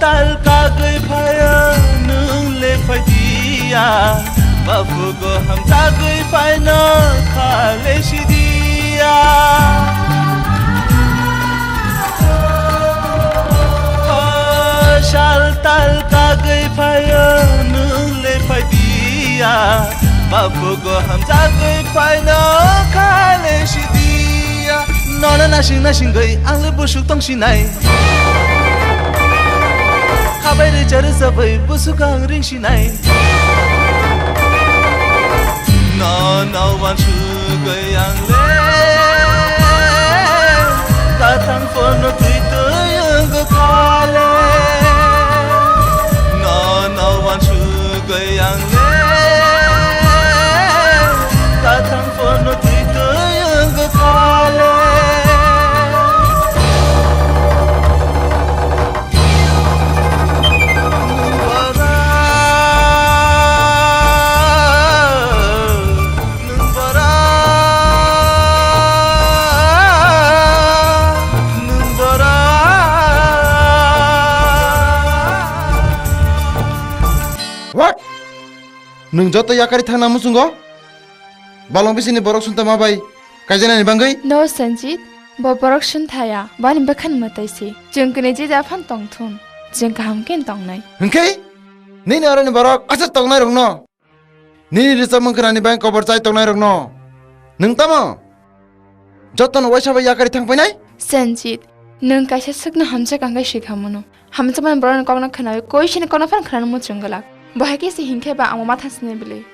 tal kagai phaya nung le phaidia bafu go ham tagai phaina khale sidia shal tal kagai phaya nung le phaidia bafu go ham tagai phaina khale sidia nona nasing gai ang le busuk tong sinai Kabai de jar sabai busukang ring sinai No no wan chu gayang le Tatang fono tuito yang khale No no wan chu gayang le Tatang fono tuito yang khale Nung joto yakari thana musungo balong bisini borok sunta mabai kajana ni bangai No Sanjit bo borok sun thaya bani bakhan mataisi jungkne je ja phan tong thun jeng kaham ken tong nai hengkai nini arani borok asa tong nai rongno nini risa mangkrani bang cover chai tong nai rongno nung tamo joto no waisa bai yakari thang pai nai Sanjit nung kaisa sukna hamcha kangai shikhamuno hamcha man boran kongna khana koi shine kongna phan khana mu chungala Bahagi si hingke ba amo matha sne bile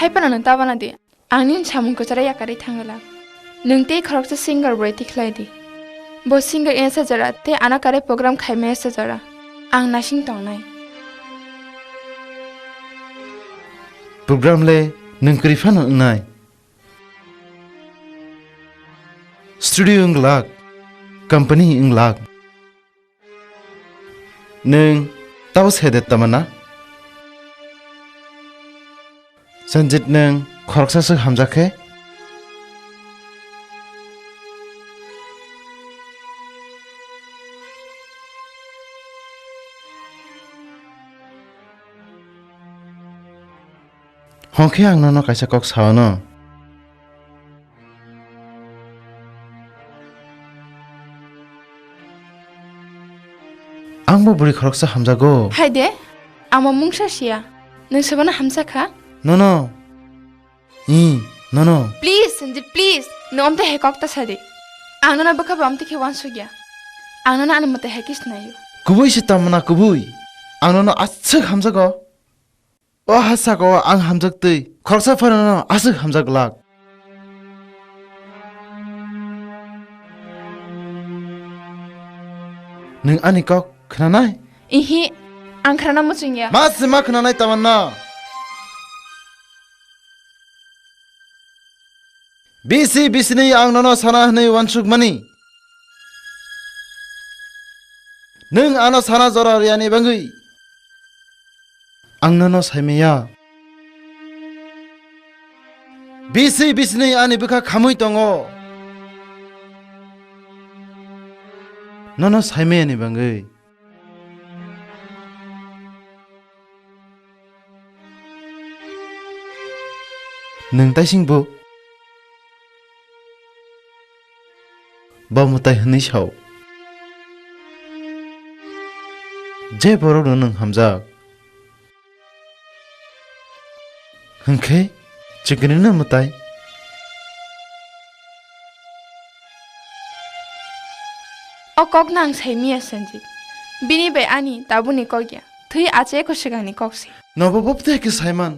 Hai pana nang ta bana de angnin chamung ko chara yakari thangala nungte kharok sa singer boi tikhlai di bo singer esa jara te anakare program khaime esa jara ang nasing tongnai program le nungkri fan nai studio nglag company inglag nung taus hedet tamana sanjit nung khoroksa se hamjakhe hongkhe ang nono kaisa kok saono Angbo buri khoroksa hamjago Haide amo mungsa sia nung sabana hamsa kha No no Please Sanjit please no amte hekok ta sade angna bakha bamte ke wan sugya angna an mate hekis nayo kubui sitamana kubui angno asuk hamjago o hasago ang hamjaktei khoroksa farano asuk hamjaglak Nung ani kok khnanai Ihi आं खाना मुचिंया मा सिमा खोनानाय तामान्ना बिसि बिसिनि आं ननो साना हनै वानसुक मानि नों आनो साना जरा रियानि बांगै आं ननो साइमेया बिसि बिसिनि आनि बिखा खामै दङो ननो साइमेयानि बांगै नों ताइसिंबो बामुताय हनै साव जे बरो नों हामजाक हंखे चिकनिनो मुताय कक नां साइमिया संजित बिनि बे आनी ताबुनि कगया थै आचे को सिगांनि कक्सि नबो बपते के साइमान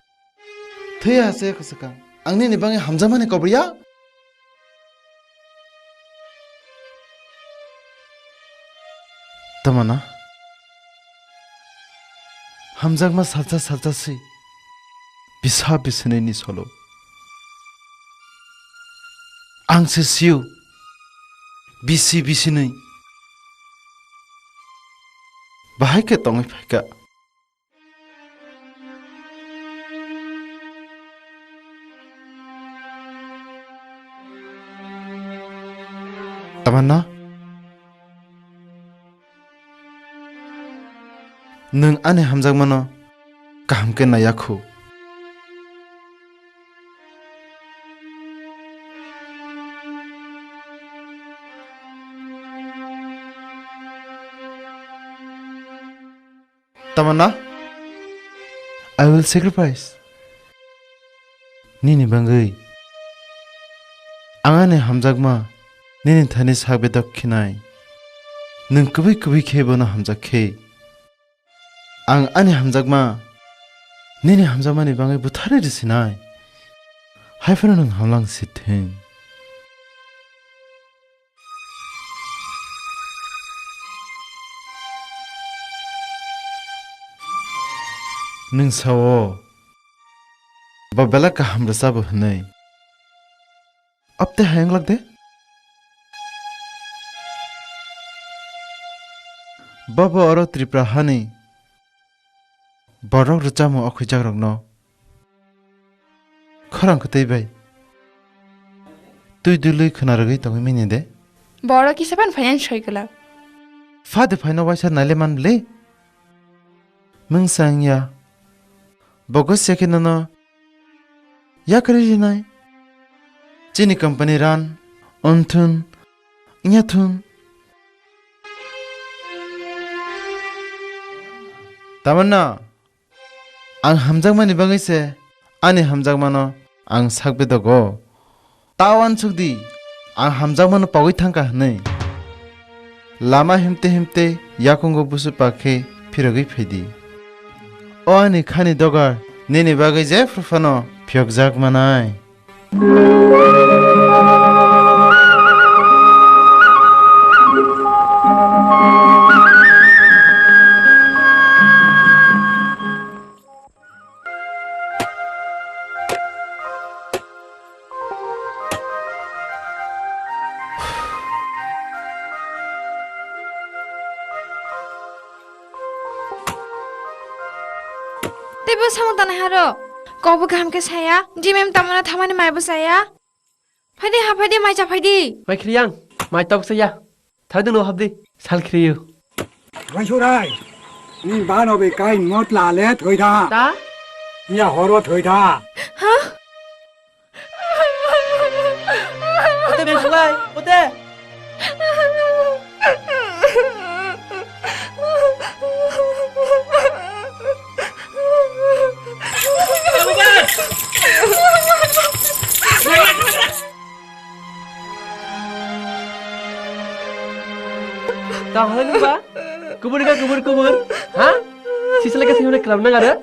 थै आसे खसका आंनि निबाङै हामजामानि कब्रिया तमना हामजागमा सालचा सालचासै बिसा बिसनैनि सल' आंसो सिउ बिसि बिसिनै बाहायके तङै फायका तमन्ना नों आने हामजागमानो गाहामके नायाखौ Tamanna, I will sacrifice. Nini bangai. Angane hamjagma nini thani sagbe dakhinai. Nung kubi khebona hamjakhe. Ang ane hamjagma nini hamjagma ni bangai buthare risinai. Haifana nung hamlang sitheng. नों सावो बाबेला का हम रसाब हनै अब ते हैंग लग दे बाबा और त्रिपुरा हनै बरक रचामो अखै जाग्रक न खरां खतै बाय तुइ दुलै खोना रगै तङै मिनि दे बड़ किसबान फाइनान्स होइगला फादे फाइनो वाइसा नाले मानले मं सांया Bogus sekinano yakrijinai Chini company ran ontun nyathun Tamanna ang hamjagmani bangise ani hamjagmano ang sakbe dago tawan sukdi ang hamjagmano pagoi thangka hnai lama himte yakungo busu pakhe phirogei phedi Oani khani dogar nini bagai je frufano phyokjak manai Tiba sama tanah haro. Kau bukan ke saya. Jimem tamana thamani mai busaya. Phadi ha phadi mai cha phadi. Mai kriyang, mai tok saya. Thadu no habdi, sal kriyu. Mai churai. Ni ba no be kai ngot la le thoi tha. Ta? Nya horo thoi tha. Ha? Ote ben khulai, ote. Tahu ni ba? Kubur, ha? Sisa lagi sih mana kelam nang ada?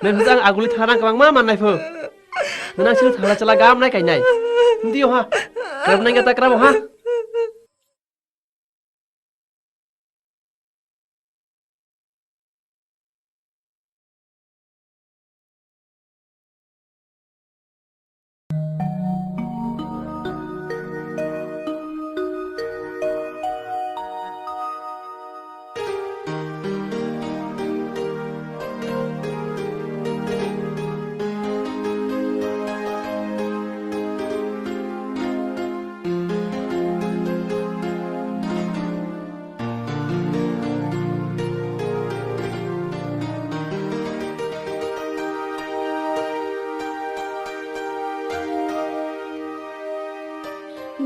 Memang aguli tharang kebang mama nai fu. Nang sih thara cala gam nai kai nai. Ndi ha? Kelam nang kata keram ha?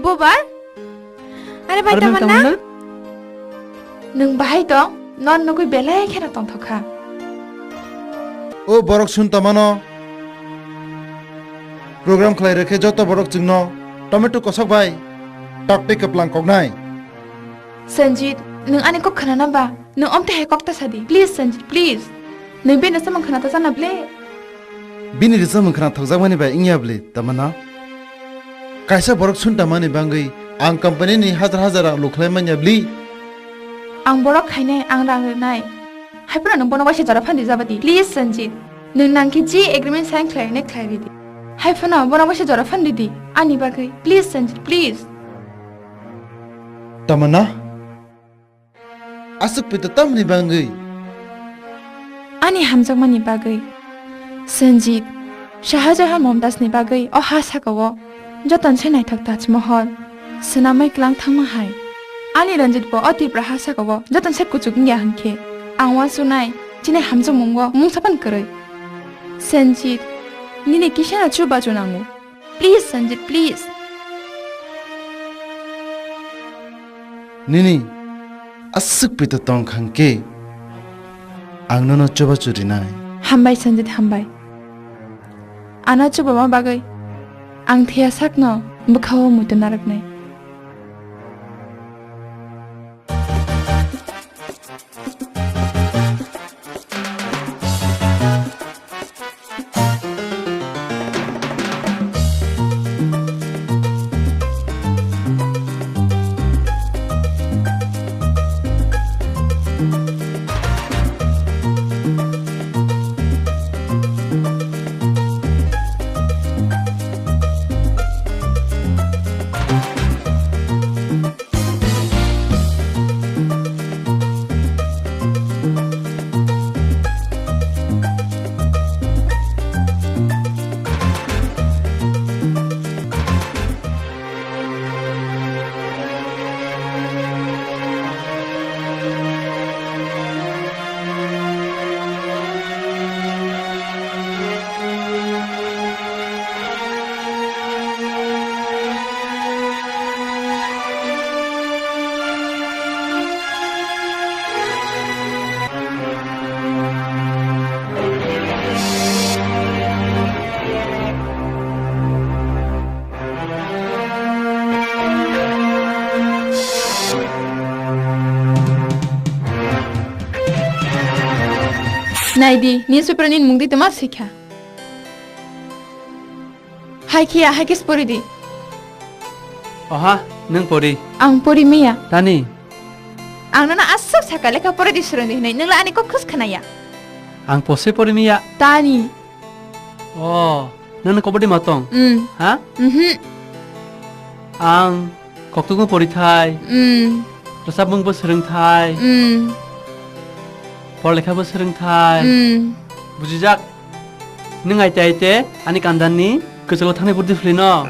bubar? Are bai Armang tamana? tamana? Nung bahai dong, non nugui belai kena tong thoka. ও বরক শুন তামানো programme খাই রেখে যত বরক চিহ্ন tomato কষক ভাই টকটে কাপলাং কগনাই Sanjit, nung ani kok khana na ba? Nung om te he kok ta sadi. Please Sanjit, please. Nung be na samang khana ta sana ble. বিনি Risa মুখনা থকজামানি by ইংয়াবলি তামানা কাইসা বরক শুন তামানি বাঙ্গই আং company নি হাজার হাজার লুখলাই মানিয়াবলি Ang borok khainai ang rang nai. Hai pura nung bono wasi jara phandi jabadi. Please Sanjit. Nung nang ki ji agreement sign khlai ne khlai di. Hai phana bono wasi jara phandi di. Ani bagai. Please Sanjit, please. তামানা আসুক পিতা তামনি বাঙ্গই Ani hamjak mani bagai. Sanjit. Shahjahan Momtaz ni bagai o ha sakawo. Jotan senai thak Taj Mahal. Senamai klang thangma hai. Ani Ranjit bo o Tripura ha sakawo. Jotan se kuchuk ngya hanke. Angwa sunai. Chini hamjak mungwo mungsapan karai. Sanjit. Nini kishana chuba junangu. Please Sanjit, please. নিনি আসুক পিতা তং খাংকে আংনো চবা চুরি নাই Hambai Sanjit hambai. Ana chuba ma bagai. Ang thia sakno bukhawo mutu narak nai. Naidi, newspaper nin mungdi tama sikha. Hai kia, hai kis pori di. Oha, nung pori. Ang pori miya. Tani. Ang nana asap saka leka pori di suruh di. Nung la ani kok khus khanaya. Ang pose pori miya. Tani. Oh, nung kobodi matong. Ha? Ang koktungo pori thai. Rasabung bo sereng thai. Porlekha bo sereng thai. Bujijak. Nung aite ani kandani kesago thane burdi flino.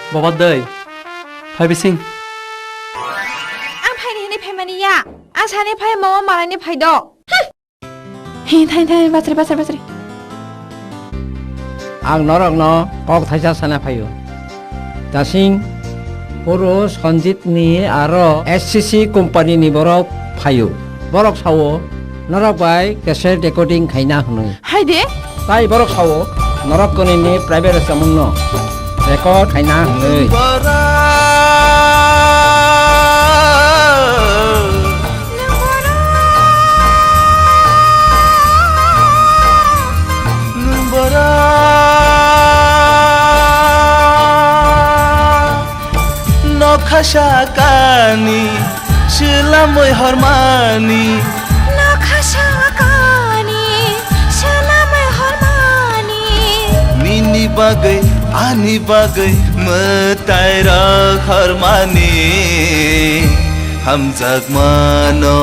Bobot dei. Phai bising. Ang phai ni phai maniya. Ang sani phai mawa marani phai do. Hi, thai, basri. ang norok no kok thaisa sana phayo tasing puro Sanjit ni aro SCC company ni borok phayo borok sawo norok bai cassette recording khaina hunoi Hai de. tai borok sawo norok koni ni private samung no record khaina hunoi Khashakani Shilamoy harmani Nakhashakani Shilamoy harmani Nini bagai ani bagai Mataira harmani Ham jagmano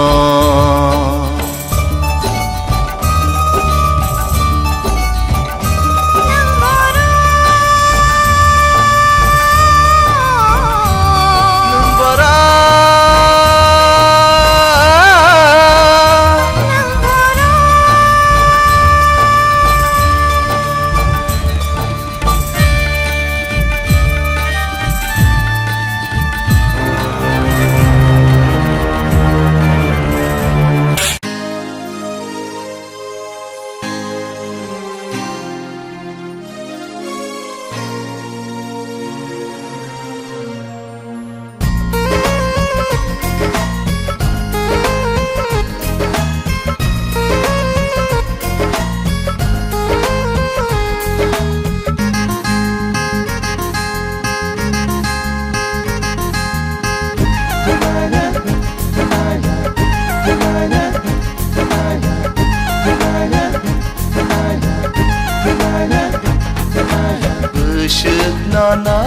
nona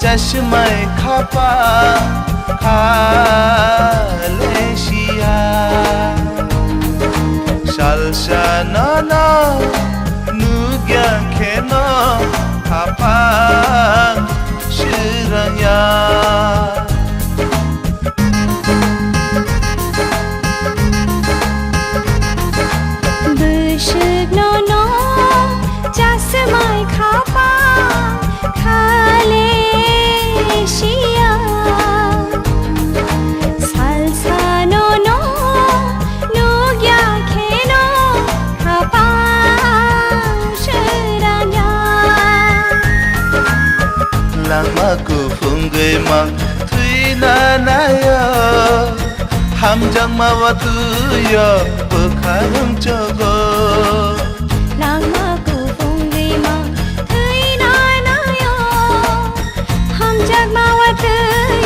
chashmai khapa Malaysia salsa nona nugya keno khapa shiranya Lamaku fungai mak tui na yo hamjang mawatu yo bekharung jogo Lamaku fungai mak tui na yo hamjang mawatu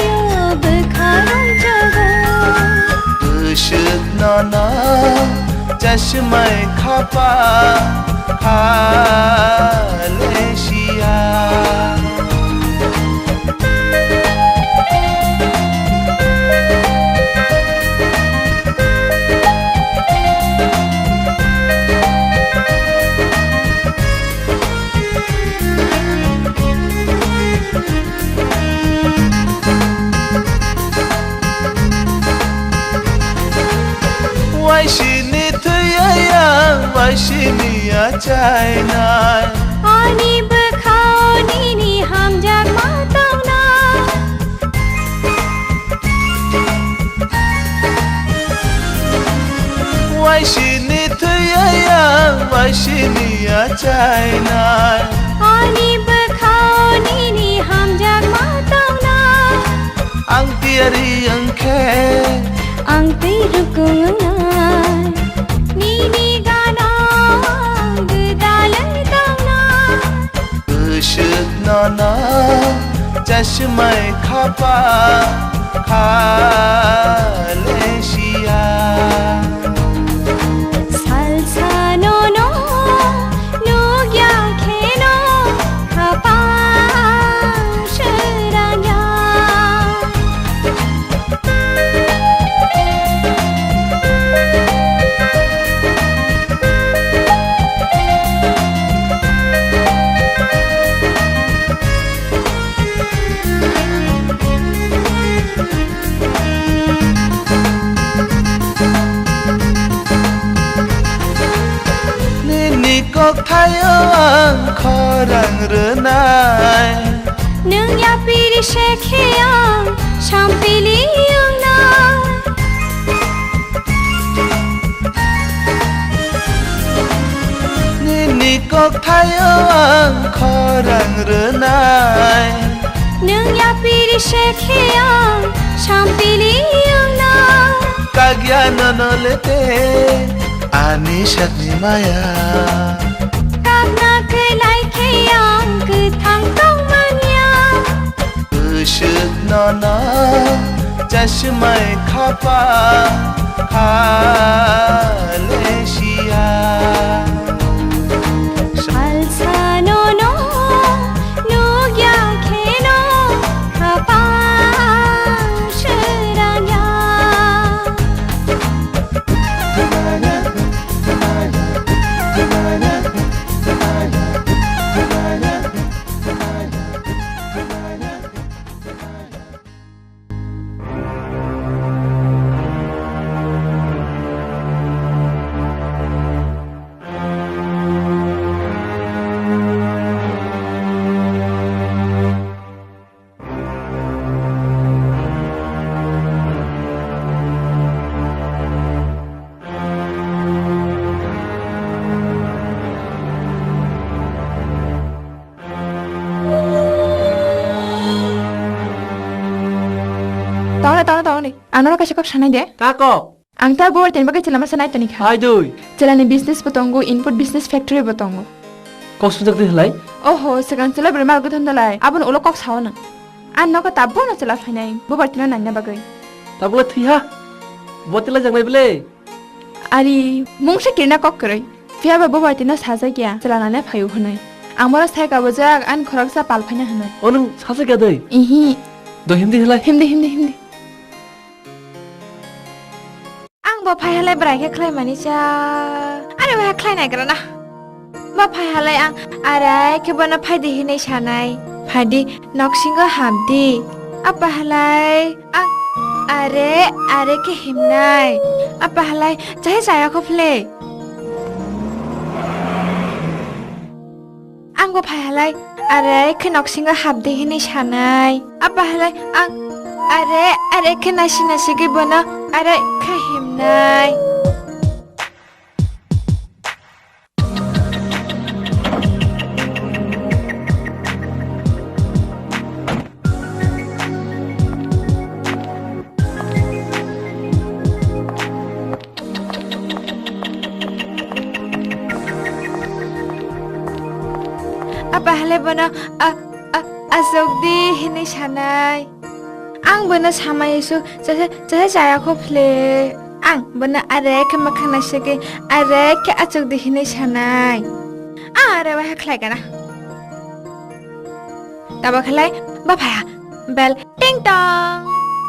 yo bekharung jogo Ushut nona chashmai khapa Malaysia Why she need to why she need a China Ani bekhao ni hamjak matang na Why she need to why she need a China Ani bekhao ni hamjak matang na Ang tiari ang ke Ang tirukung Nini gana Gedalai tangna Ushut nona Chashmai khapa Malaysia Salsa nono Nugya keno Khapa Shiranya Kok tayo ang khorang renai Nung yapiri shekheyang Shampili yung na Nini kok tayo ang khorang renai Nung yapiri shekheyang Shampili yung na Kagya nonolete Ani shakni maya Kagna kelai keyang Ketang tong manya Ushut nona Chashmai khapa Malaysia Salsa nono Nugya keno Khapa Shiranya Tawang ni. Ano kasi kok sanay de? Kako. Ang tabor tin bagai celama sanay tani kha. Hai doi. Celani business botongo input business factory botongo. Kok sujak de halai? Oho, segan cela bermal guthon dalai. Abon ulo kok sawana. An no ka tabbo na cela phainai. Bobar tina nanya bagai. Tabla thiha. Botila jangai bele. Ari mungse kirna kok krai. Fia ba bobar tina saja kya cela nane phayu hunai. Amora saya kabajak an khorak sa palphanya hana. Oh nung sasa ka doi. Ihi. Do himdi helai. Himdi. Ang ba phai halai brai ke khlai mani cha. Are ba khlai nai grana. Ba phai halai ang arai ke bana phai di hinai sanai. Phai di noksinga hamdi. Apa halai ang are ke himnai. Apa halai chahe saya ko phle. Ang ba phai halai are ke noksinga hamdi hinai sanai. Apa halai ang are ke nasi ke bana are ke himnai. Apa halai bana asok di hinai sanai. Ang bana sama Yesu jahe saya ko phle. Ang bana are ke makhana sege are ke asok di hinai sanai. Are ba khlai kana. Taba khlai ba phaya bel ting tong.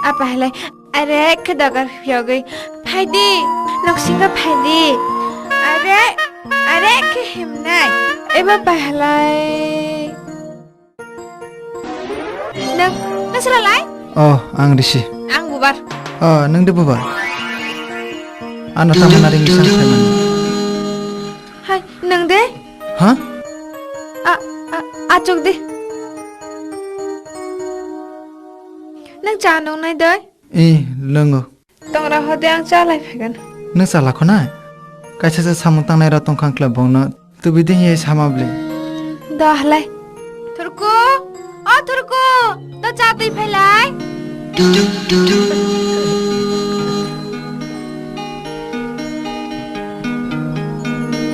Apa halai are ke dagar pyogai phaidi noksinga phaidi. Are ke himnai. Eba pahalai. Nang salalai? Oh, ang Rishi. Ang bubar. Oh, nang de bubar. Ana taman na ring isang taman. Hai, nang de? Ha? Achok de. Nang cha nong nai doi? Lengo. Tong ra hode ang cha lai phagan. Nang sala khona. Kaisa sa samutang nai ra tong khang kla bongna. Tu bidin ye samable. Da halai. Turku. Oh Turku. Da cha tui phailai.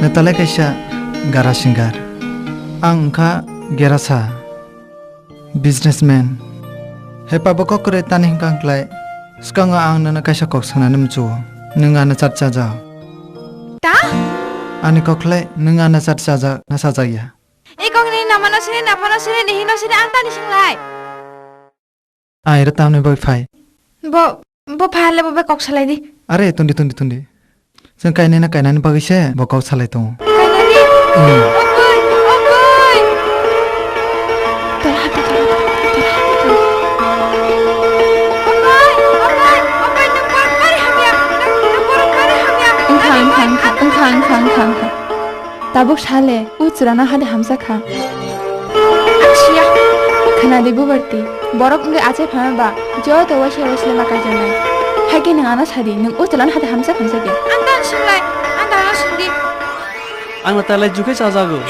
Natale kaisa gara singar. Angka gerasa. Businessman. Hepa boko kore tani hingkang klai. Skanga ang nana kaisa kok sana nimchu. Nunga na chat cha. Ta? Ani koklai nunga na chat cha na saja ya. Kong ni namano sini napano sini dihino sini anta ni singlai. Ai ra tamne boy phai. Bo phale bo be kok salai di. Are tundi. Seng kainena kainan bagise bo kok salai tong. Kainani. Oboy. Terhati. Oboy nempor kari hamya. Engkang. Tabuk shale utsrana hade hamsa kha. Akshiya. Khana de bubarti. Borok nge ache phama ba. Jo to washe maka janai. Hage nang ana sadi nang utsrana hade hamsa khamsa ge. Anta singlai. Anta ana sindi. Ang natalai juke sajago.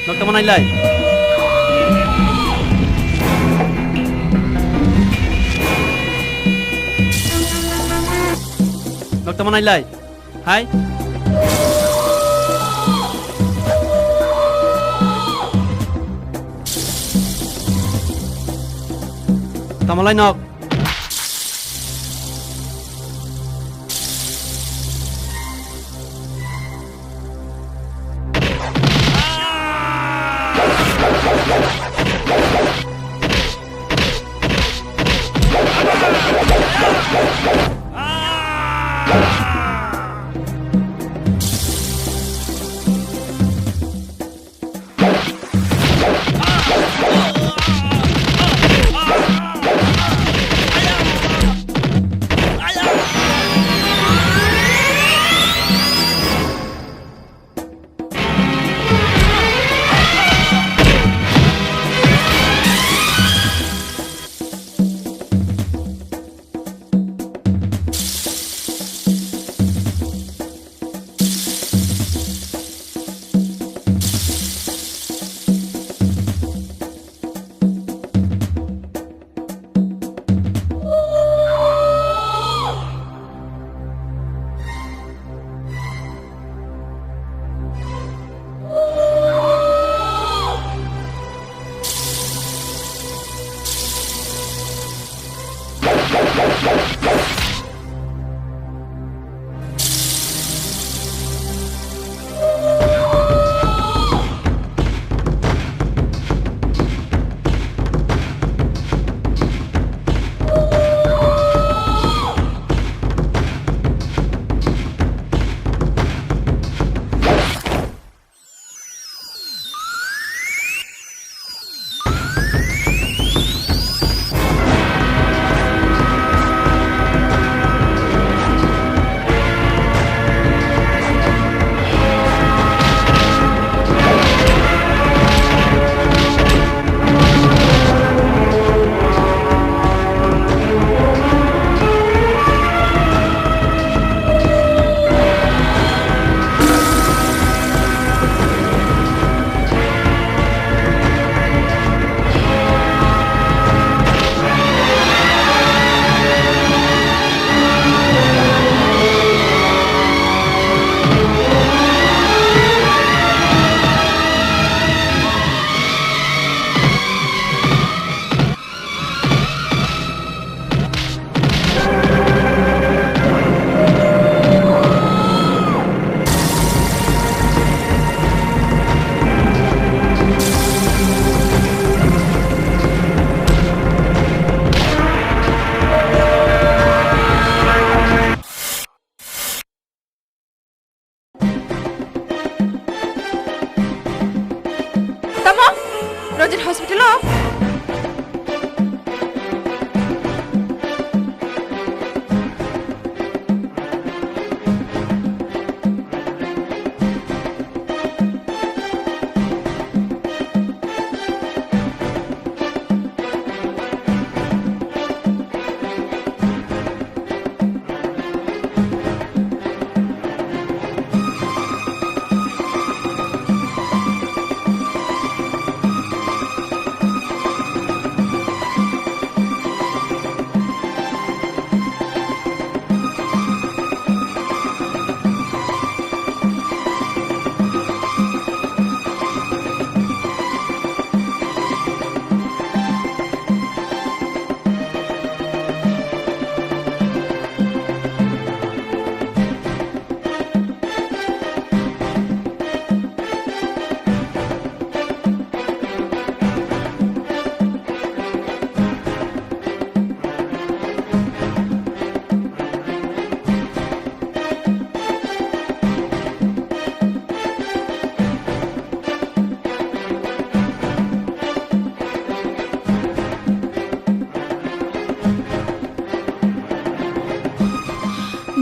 Nokta manai lai. Nokta manai lai. Hai. tamalai nok.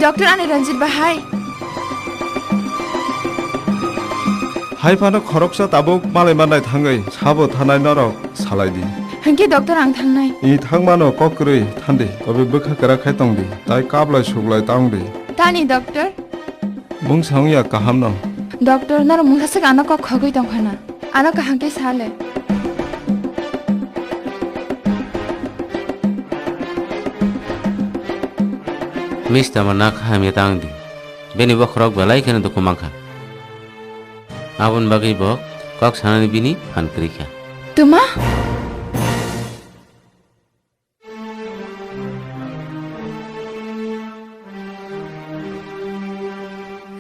Dokter ani Ranjit bahai. Hai pano khoroksa tabuk malai manai thangai sabo thanai norok salaidi. Hangke dokter ang thangnai. I thangmano kokrui thandi tobe bukha kara khai tongdi tai kablai suglai tangdi. Tani dokter. Bung sangya kaham no. Dokter naro mungsasak anako khogoi tongkhana. Anako hangke sale. Mista manak ham yatang di. Beni bok rok balai kena dokumangka. Abun bagi bok kok sanani bini pan krika. Tuma?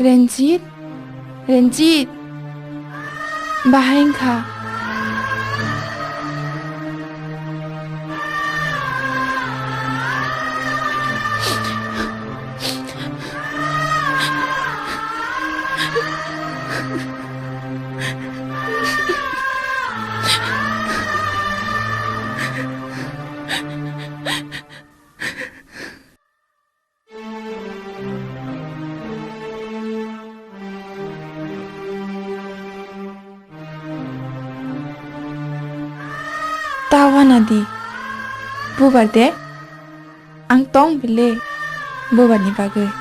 Renjit, Renjit, bahengka. Tawa nadi, bubar de, ang tong bile, bubar ni bagai.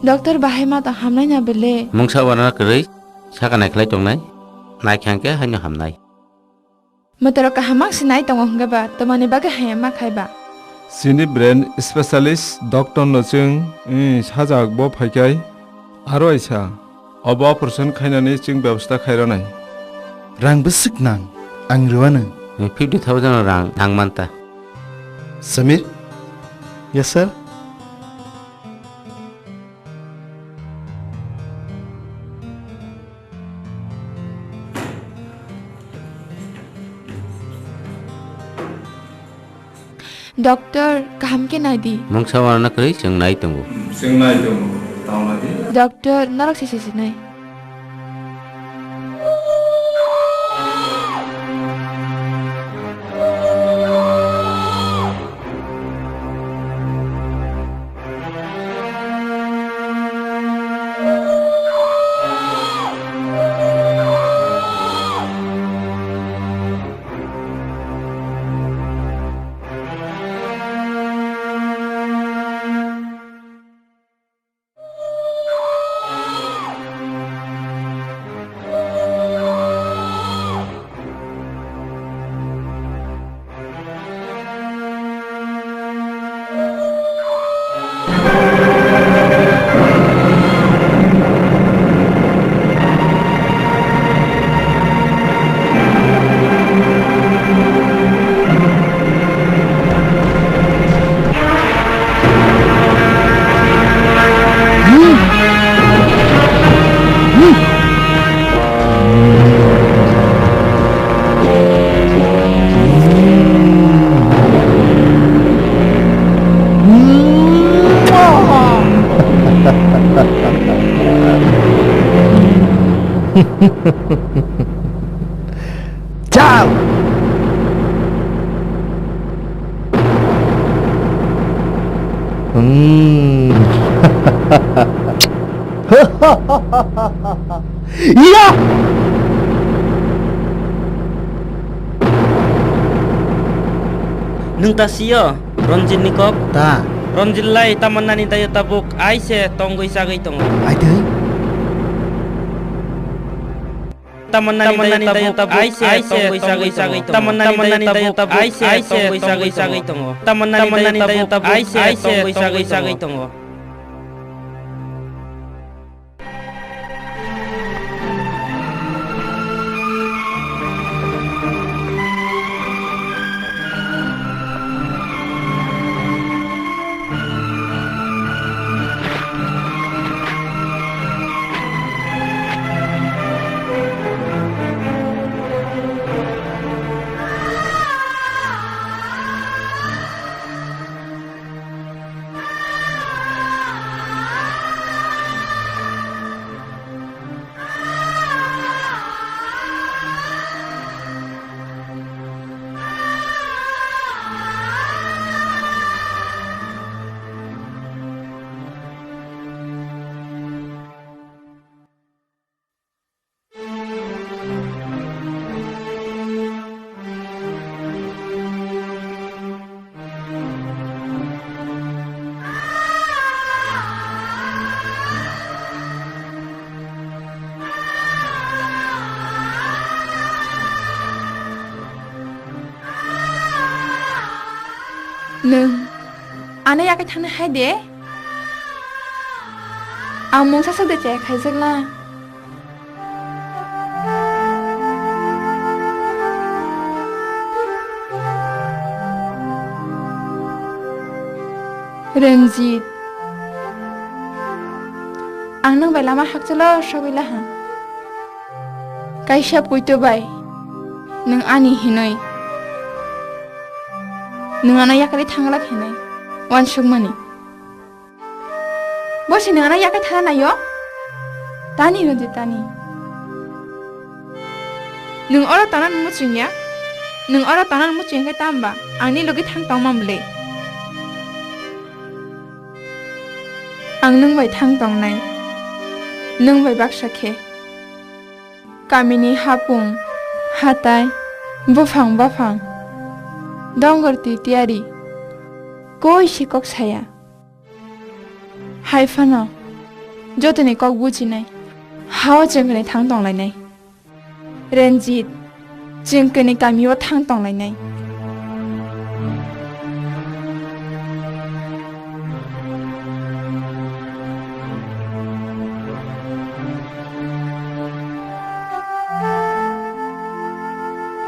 Dokter bahai mata hamnai na bele. Mungsa wana kerei, saka naik tongnai, naik yang ke hanya hamnai. Mataro ka hamak sinai tongo hingga ba, tomani baga hayama kai ba. Sini brain specialist doctor no chung sajak bo phaikai aro aisa obo operation khainani chung byabস্থা khairanai rang besik nang ang ruwana 50,000 rang ang manta Samir yes sir Doctor, kaham ke nadi? Mangsawana kari chung nai tongo. Chung nai tongo. Tauna di. Doctor, narak sisi nai. Ciao. Iya. Nung tasio Ronjin Nikop Ta. Ronjin lai tamanani tayo tabuk ai se tonggo isagay tongo. Ai thế. Tamanani tayo tabuk ai se tonggo isagay tongo. Tamanani tayo tabuk ai se tonggo isagay tongo. Tamanani tayo tabuk ai se tonggo isagay tongo. Nung, ane yakai thana hai de. Awaimung sasak de cek hai zagla. Ranjit. Ang nang bai lama hak chalo shobila ha. Kaisa puito bai. Nung ani hinoi. Nungana yakari thangla khenai wan sugmani bosi nungana yakai thana nayo tani ronji tani nung oro tanan muchinya nung oro tanan muching kai tamba angni logi thang tong mamle ang nung bai thang tong nai nung bai bak sakhe kamini hapung hatai bufang Dongorti tiari koi sikok saya hai fana jotene kok buji nai hawa jengkene thang tong lai nai Ranjit jengkene kamiwa thang tong lai nai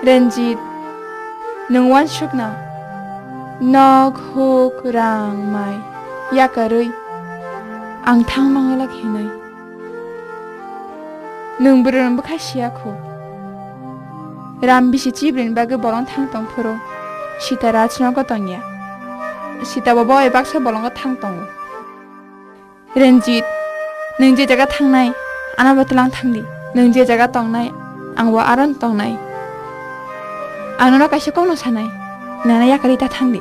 Ranjit, nung wan shukna. Nog hok rang mai. Yakarui. Ang thang mangalak hinay. Nung burun bakashiako. Rambi si chibrin baga bolong thang tong puro. Sita rachno ko tongya. Sita babae baksa bolong ko thang tong. Ranjit, nung je jaga thang nai. Ana batulang thang di. Nung je jaga tong nai. Ang wa aron tong nai. Ang no kaisa kong no sanai. Nana yakari ta thang di.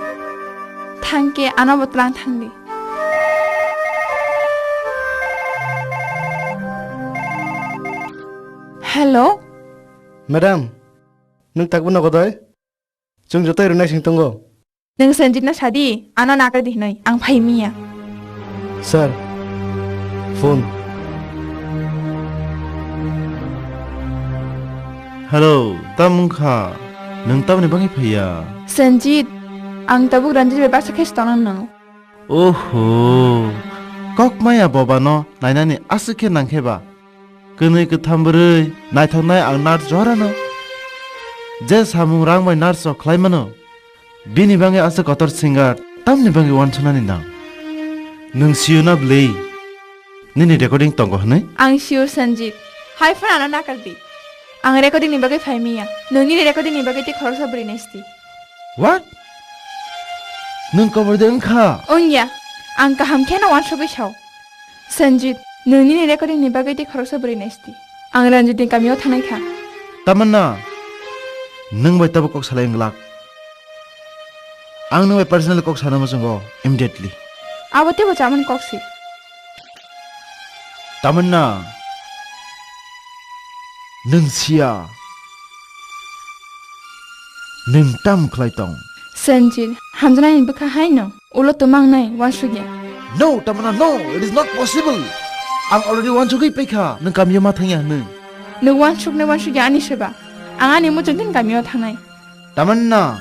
Thang ke ana batulang thang di. Hello? Madam, nung takbun ako doy? Chung jotoy runay sing tunggo. Nung sanjit na sadi, ano nakar di noy, ang paimiya. Sir, phone. Hello, tamungkha. Nung tam ni bangi phaya. Sanjit, ang tabuk ranjit bebas sa kestongan nang. Oho. Kok maya boba no, nainani asuke nangkeba. Kene ke thambere, naithonai ang nar jora no. Je samung rang mai nar so khlaimano. Bini bangi asa kotor singar, tam ni bangi wan chunani na. Nung siuna blei. Nini recording tonggo hne? Ang siur Sanjit, hai phone ano nakar di. Ang recording ni bagai paimiya. Nung ni recording ni bagai ti khorsa beri nesti. What? Nung cover de engkha. Unya, ang kaham kena wan shogi shaw. Sanjit, nung ni recording ni bagai ti khorsa beri nesti. Ang ranjit ni kamio thanai kha. Tamanna. Nung bai tabu kok salai nglak. Ang nung bai personal kok sana masungo immediately. Awate bo chaman koksi. Tamanna. Nung sia. Nung tam khlai tong. Sanjit, hamjana ni bukha hai no. Ulo tumang nai wan shugya. No, Tamanna, no, it is not possible. Ang already wan chugi pekha. Nung kamyo ma thangya nung. Nung wan shugya ani sheba. Ang ani mo jengtin kamyo thangai. Tamanna.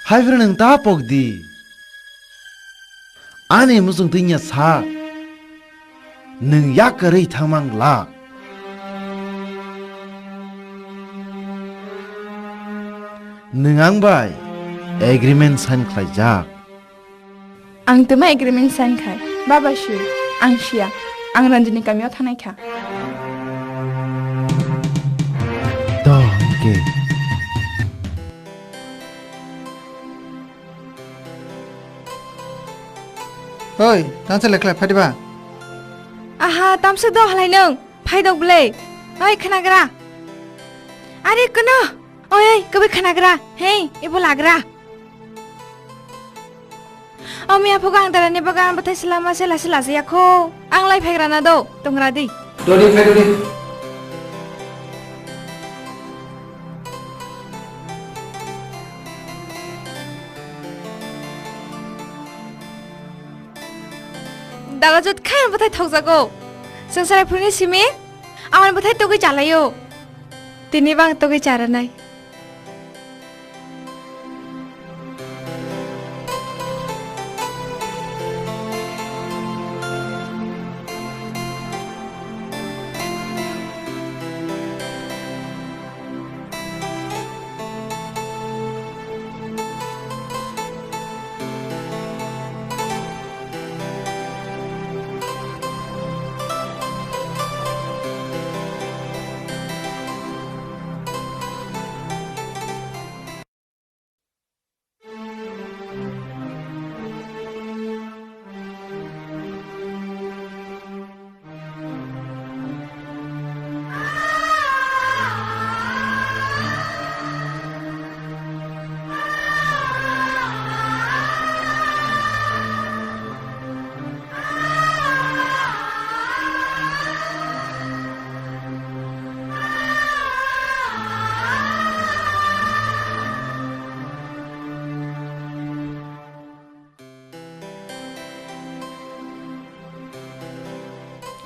Hai fere nung ta pok di. Ani musung tinya sa. Nung yakari thangmang la. Nung ang bai agreement sign khlajak. Ang tuma agreement sign khai. Baba shu, ang shia, ang ranjini kamyo thanai kha. Dongke. Oi, tangsa lekla phadiba. Aha, tamsa do halai nung. Phai dok blei. Oi, khanagra. Are kono. Oi, kabe khanagra. Hey, ibo lagra. Ami apo gang darane bagang batai selama sela yakho. Ang lai phaigra na do. Tungra di. Dodi phai dodi. Dalajut khan batai thokjago. Sangsara phuni simi. Aman batai togi chalayo. Tini bang togi cara nai.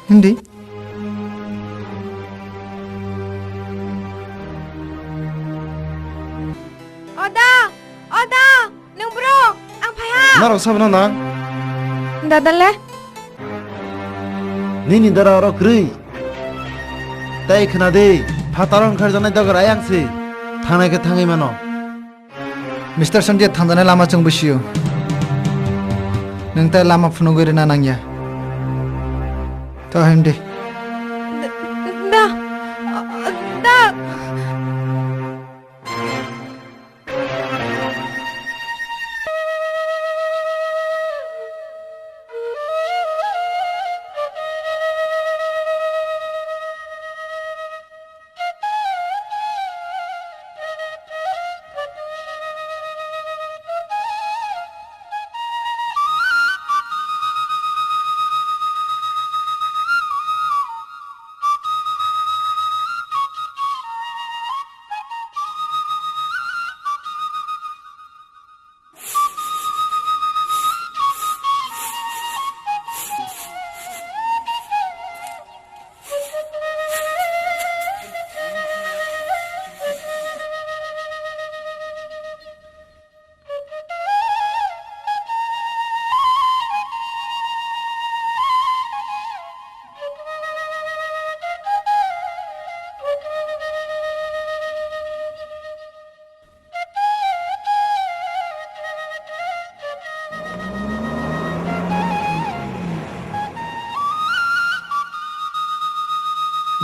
Hindi. Oda, nung bro, ang paya. Narok sabna na. Dadale. Nini dara ro krui. Tai khna de. Phatarong khar janai dagar ayang se. थांनायखौ थाङै मानो mister Sanjit थांजानाय लामाजों बसियो नोंथां लामा फुनुगोरोना नांगिया थ' दे दा दा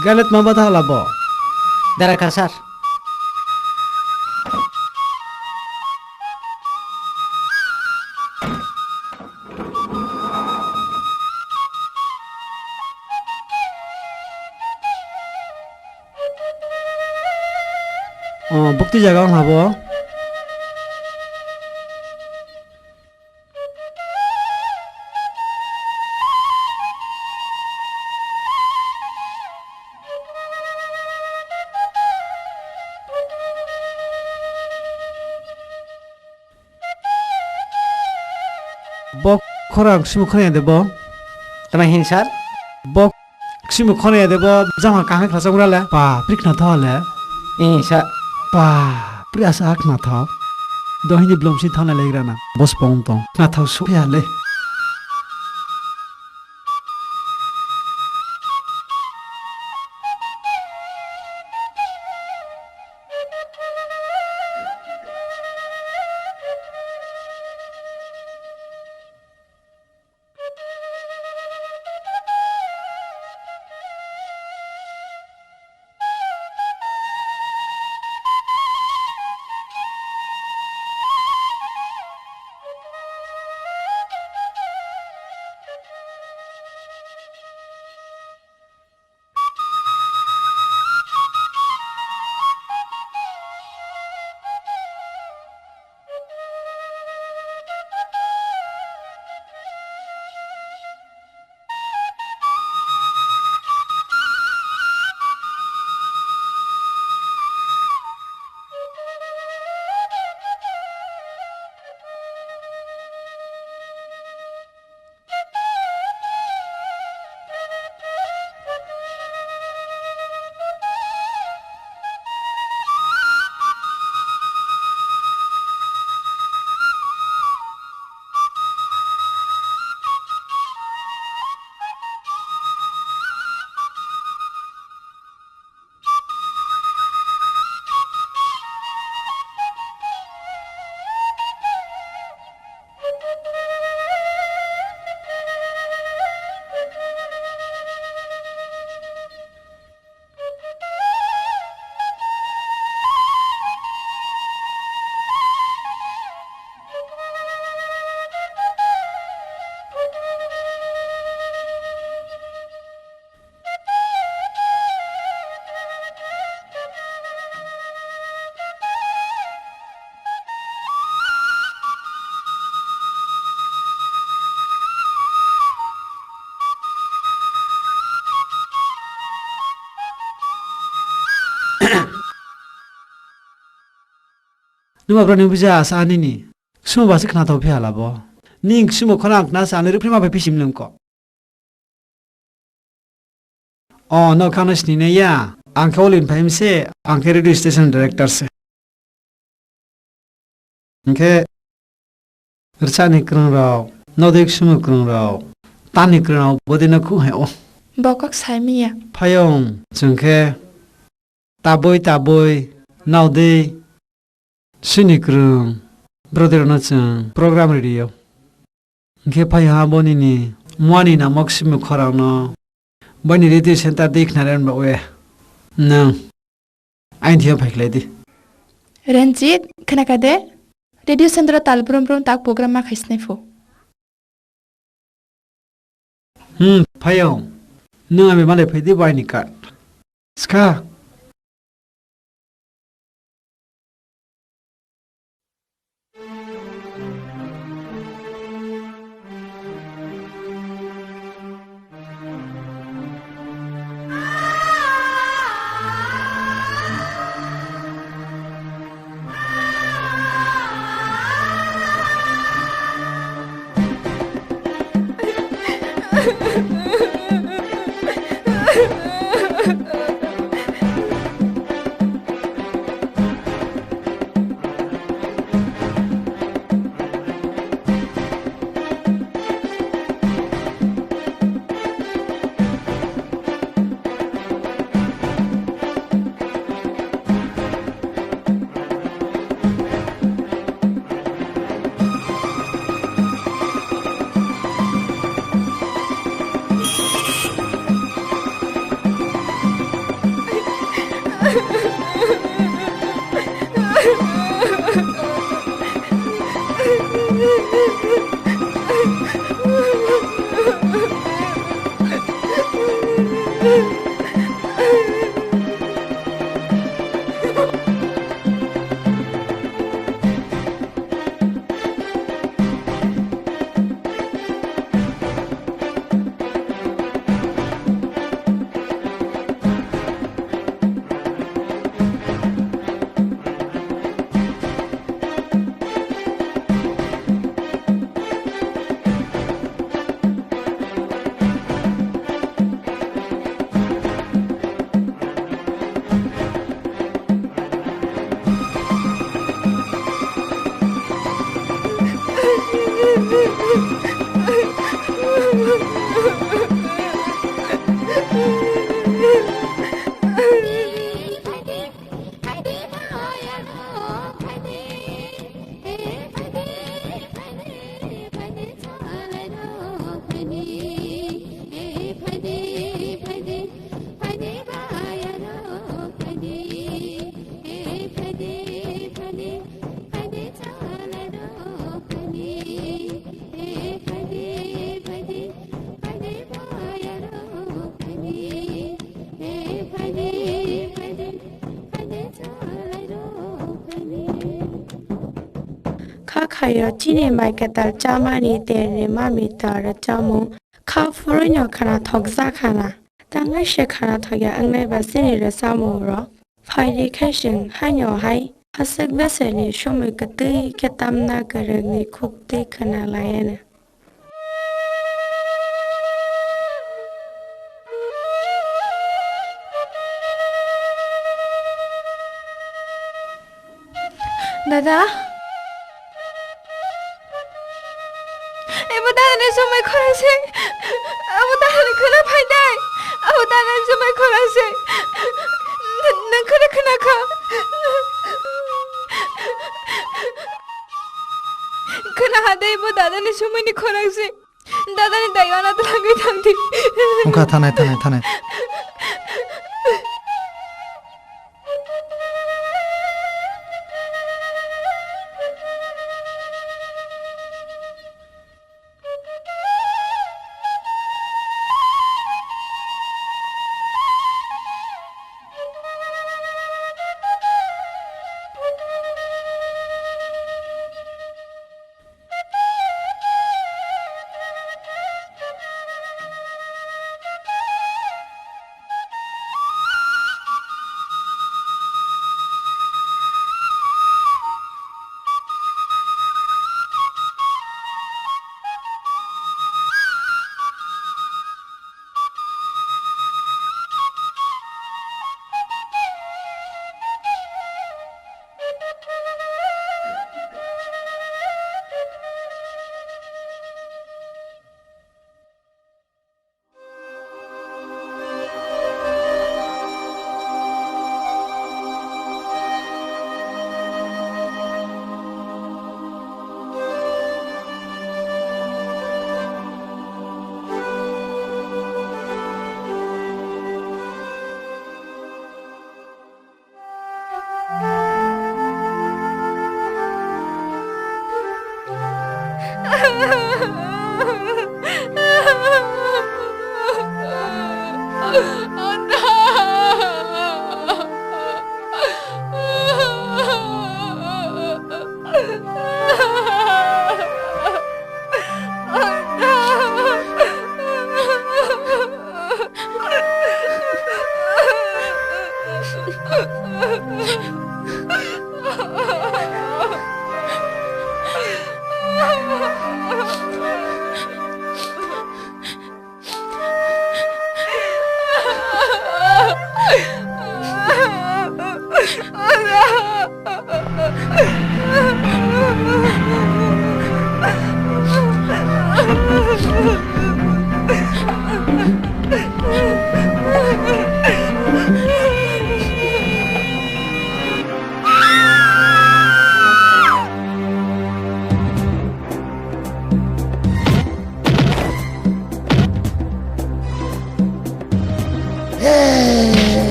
Galet mama dah labo. Darah kasar. Oh, bukti jaga orang labo. Bok khorang simu khone debo. Tamai hinsar. Bok simu khone debo. Jama kahai khasa urala. Pa prikna thale. Insa. Pa priasa ak na tha. Dohini blomsi thana legrana. Bos pong tong. Na thau su le. Numa berani bija asani ni. Semua bahasa kena tahu pihak lah bo. Ning semua korang kena asani prima apa pisim lengko. Oh, no kena sini ni ya. Angka ulin paham se. Angka radio station director se. Angka Rencana kerang rau. No dek semua kerang rau. Tani kerang rau. Bodi nak ku hai oh. Bokok sai mi ya. Payong. Jengke. Taboy. Nowadays, Chini Khorang brother na chang program radio. Ke pai ha boni ni mwani na Chini Khorang no. Bani radio center dekhna ran ba we. No. Ain thia phai kledi. Ranjit, kenakade? Radio Sandra Salbrumni tak program ma khaisne fo. Phayo. Nung ame male phai di bai ni kat. Ska. Khaya Chini Maikatal Chamani Tere Mamita Chamu Kafurino Kana Toksa Kana Tanga Shekana Toya Angle Basini Samuro Fire Cashin Hanyo Hai Hasek Veseli Shumikati Ketamna Garani Kukti Kana Liana. Dada? Ibu dada ni sumai korase. Abu dada ni kena paidai. Abu dada ni sumai korase. Nang kena kena ka. Kena hada ibu dada ni sumai ni korase. Dada ni dayana telangai tangdi. Ungka tanai.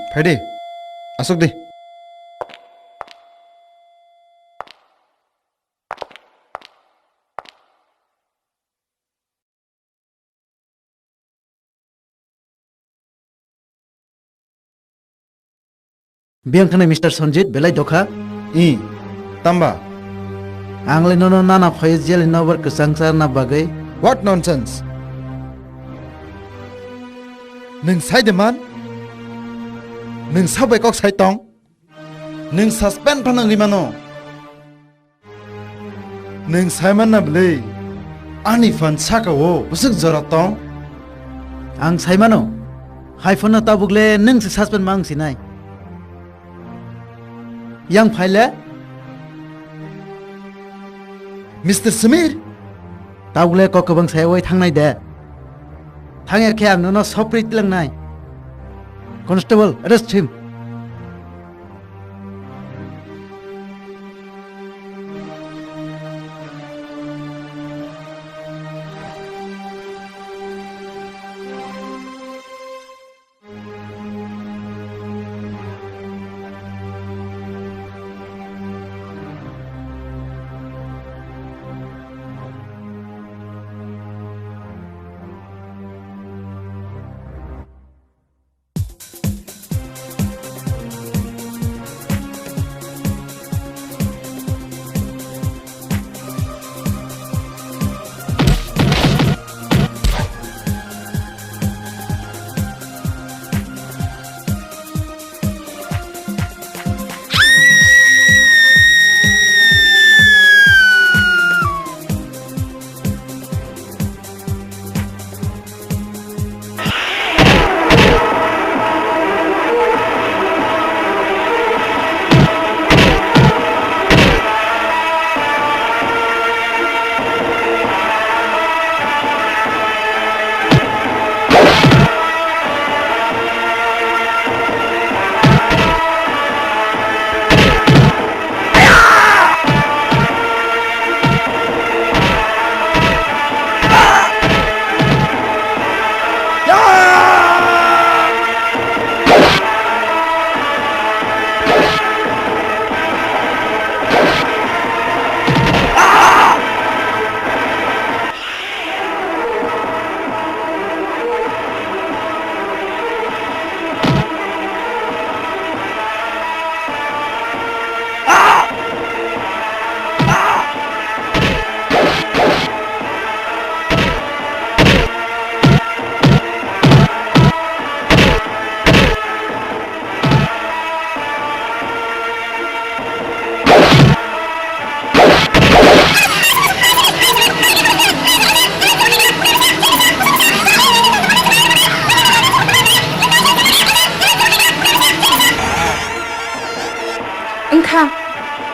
Friday, asuk deh. Biang kena Mr. Sonjit belai doka? Tamba. Angle nono nana phase jeli nobar kesangsar na bagai. What nonsense? Neng sai deman? Neng sabai kok sai tong? Neng suspend panang limano? Neng sai mana belai? Ani fan saka wo busuk zorat tong? Ang sai mano? Hai phone na tabugle neng se suspend mang sinai. Yang file? Mr. Samir? Tabugle kok kebang saya woi thang nai de. Thang ya kya nono sopri tilang nai. Constable, arrest him.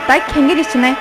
তাই খেঙ্গে দিচ্ছে না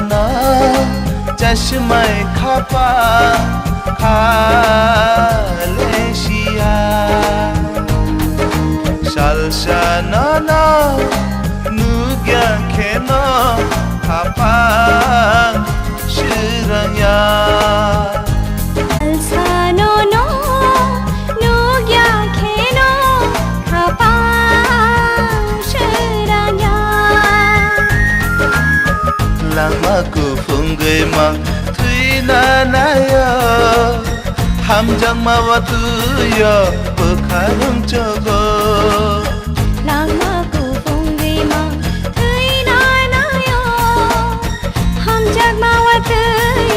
na chashmai khapa Malaysia salsa na nugya khena khapa shiranya salsa no nugya khena khapa shiranya lama ku fungai mak tuina na ya hamjang mawatu ya bekharum jogo lama ku fungai mak tuina na ya hamjang mawatu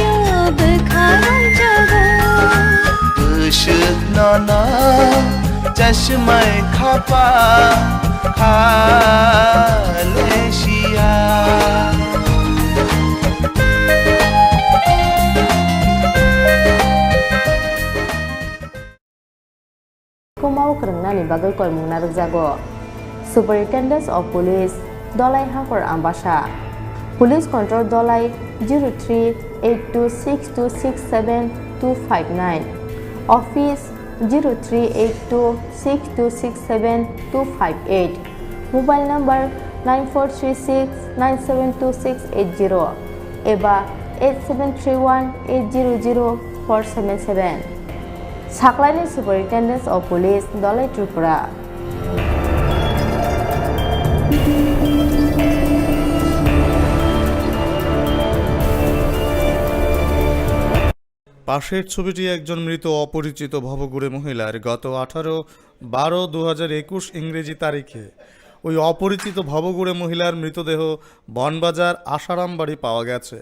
ya bekharum jogo ushut na chashmai khapa Malaysia Kumau kerengnani bagai koi mungnaruk jago Superintendent of Police Dolai Hakor Ambasha Police Control Dolai 0382626759 Office 0382626758 Mobile number 9436972680 Eba 8731800477 সাকলাইনি superintendent of police Dhalai Tripura পাশের ছবিটি একজন মৃত অপরিচিত ভবঘুরে মহিলার গত 18/12/2021 ইংরেজি তারিখে ওই অপরিচিত ভবঘুরে মহিলার মৃতদেহ বনবাজার আশারাম বাড়ি পাওয়া গেছে।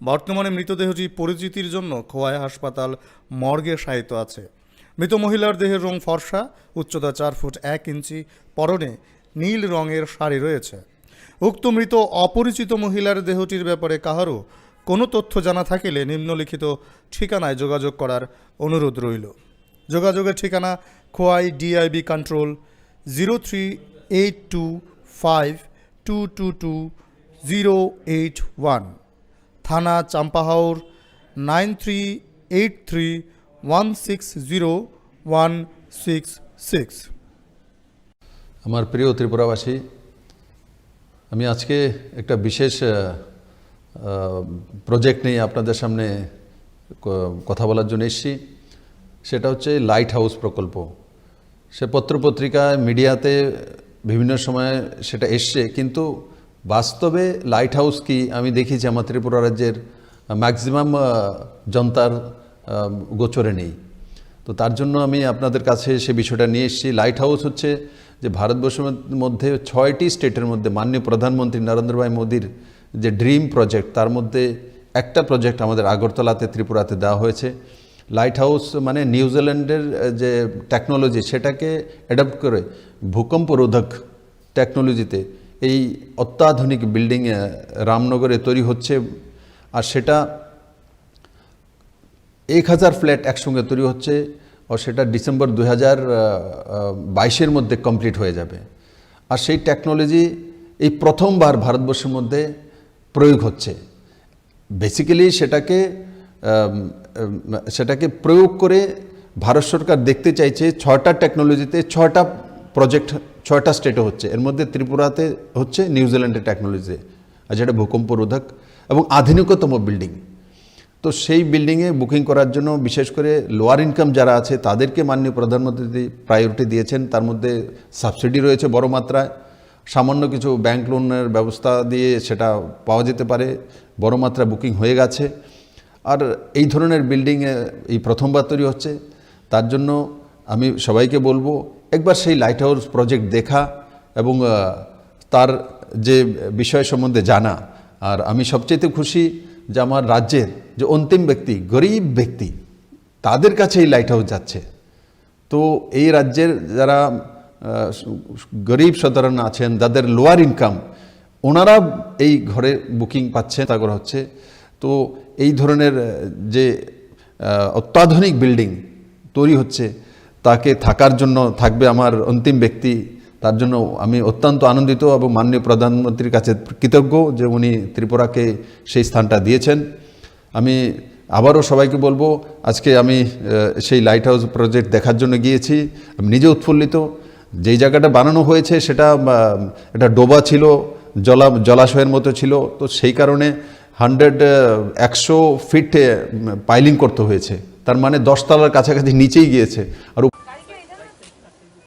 বর্তমানে মৃতদেহটি পরিচিতির জন্য খোয়াই হাসপাতাল মর্গে শায়িত আছে। মৃত মহিলার দেহের রং ফর্সা, উচ্চতা 4 ফুট 1 ইঞ্চি, পরনে নীল রঙের শাড়ি রয়েছে। উক্ত মৃত অপরিচিত মহিলার দেহটির ব্যাপারে কাহারও কোনো তথ্য জানা থাকিলে নিম্নলিখিত ঠিকানায় যোগাযোগ করার অনুরোধ রইল। যোগাযোগের ঠিকানা খোয়াই ডিআইবি কন্ট্রোল 03825222081, থানা চাম্পাহাওর 9383160166। আমার প্রিয় ত্রিপুরাবাসী, আমি আজকে একটা বিশেষ প্রজেক্ট নিয়ে আপনাদের সামনে কথা বলার জন্য এসেছি। সেটা হচ্ছে লাইট হাউস প্রকল্প। সে পত্রপত্রিকায় মিডিয়াতে বিভিন্ন সময় সেটা এসছে, কিন্তু বাস্তবে লাইট হাউস কি আমি দেখেছি আমার ত্রিপুরা রাজ্যের ম্যাক্সিমাম জনতার গোচরে নেই। তো তার জন্য আমি আপনাদের কাছে সে বিষয়টা নিয়ে এসেছি। লাইট হাউস হচ্ছে যে ভারতবর্ষের মধ্যে 6টি স্টেটের মধ্যে মাননীয় প্রধানমন্ত্রী নরেন্দ্র ভাই মোদির যে ড্রিম প্রজেক্ট, তার মধ্যে একটা প্রজেক্ট আমাদের আগরতলাতে ত্রিপুরাতে দেওয়া হয়েছে। লাইট হাউস মানে নিউজিল্যান্ডের যে টেকনোলজি সেটাকে অ্যাডাপ্ট করে ভূকম্প রোধক টেকনোলজিতে এই অত্যাধুনিক বিল্ডিং রামনগরে তৈরি হচ্ছে। আর সেটা 1000 ফ্ল্যাট একসঙ্গে তৈরি হচ্ছে, আর সেটা ডিসেম্বর 2022-এর মধ্যে কমপ্লিট হয়ে যাবে। আর সেই টেকনোলজি এই প্রথমবার ভারতবর্ষের মধ্যে প্রয়োগ হচ্ছে। বেসিক্যালি সেটাকে প্রয়োগ করে ভারত সরকার দেখতে চাইছে 6টা টেকনোলজিতে 6টা প্রজেক্ট 6টা স্টেটে হচ্ছে। এর মধ্যে ত্রিপুরাতে হচ্ছে নিউজিল্যান্ডের টেকনোলজিতে, আর যেটা ভূকম্প রোধক এবং আধুনিকতম বিল্ডিং। তো সেই বিল্ডিংয়ে বুকিং করার জন্য বিশেষ করে লোয়ার ইনকাম যারা আছে তাদেরকে মাননীয় প্রধানমন্ত্রী প্রায়োরিটি দিয়েছেন। তার মধ্যে সাবসিডি রয়েছে বড় মাত্রায়, সামান্য কিছু ব্যাংক লোনের ব্যবস্থা দিয়ে সেটা পাওয়া যেতে পারে। বড় মাত্রায় বুকিং হয়ে গেছে। আর এই ধরনের বিল্ডিং এই প্রথমবার তৈরি হচ্ছে। তার জন্য আমি সবাইকে বলবো একবার সেই লাইট হাউস প্রজেক্ট দেখা এবং তার যে বিষয় সম্বন্ধে জানা। আর আমি সবচেয়ে খুশি যে আমার রাজ্যের যে অন্তিম ব্যক্তি, গরিব ব্যক্তি, তাদের কাছে এই লাইট হাউস যাচ্ছে। তো এই রাজ্যের যারা গরিব সাধারণ আছেন, যাদের লোয়ার ইনকাম, ওনারা এই ঘরে বুকিং পাচ্ছেন, তা করা হচ্ছে। তো এই ধরনের যে অত্যাধুনিক বিল্ডিং তৈরি হচ্ছে তাকে থাকার জন্য থাকবে আমার অন্তিম ব্যক্তি। তার জন্য আমি অত্যন্ত আনন্দিত এবং মাননীয় প্রধানমন্ত্রীর কাছে কৃতজ্ঞ যে উনি ত্রিপুরাকে সেই স্থানটা দিয়েছেন। আমি আবারও সবাইকে বলবো, আজকে আমি সেই লাইট হাউস প্রজেক্ট দেখার জন্য গিয়েছি। আমি নিজে উৎফুল্লিত। যেই জায়গাটা বানানো হয়েছে সেটা একটা ডোবা ছিল, জলাশয়ের মতো ছিল। তো সেই কারণে 100 ফিট পাইলিং করতে হয়েছে। তার মানে 10 তলার কাছাকাছি নিচেই গিয়েছে। আর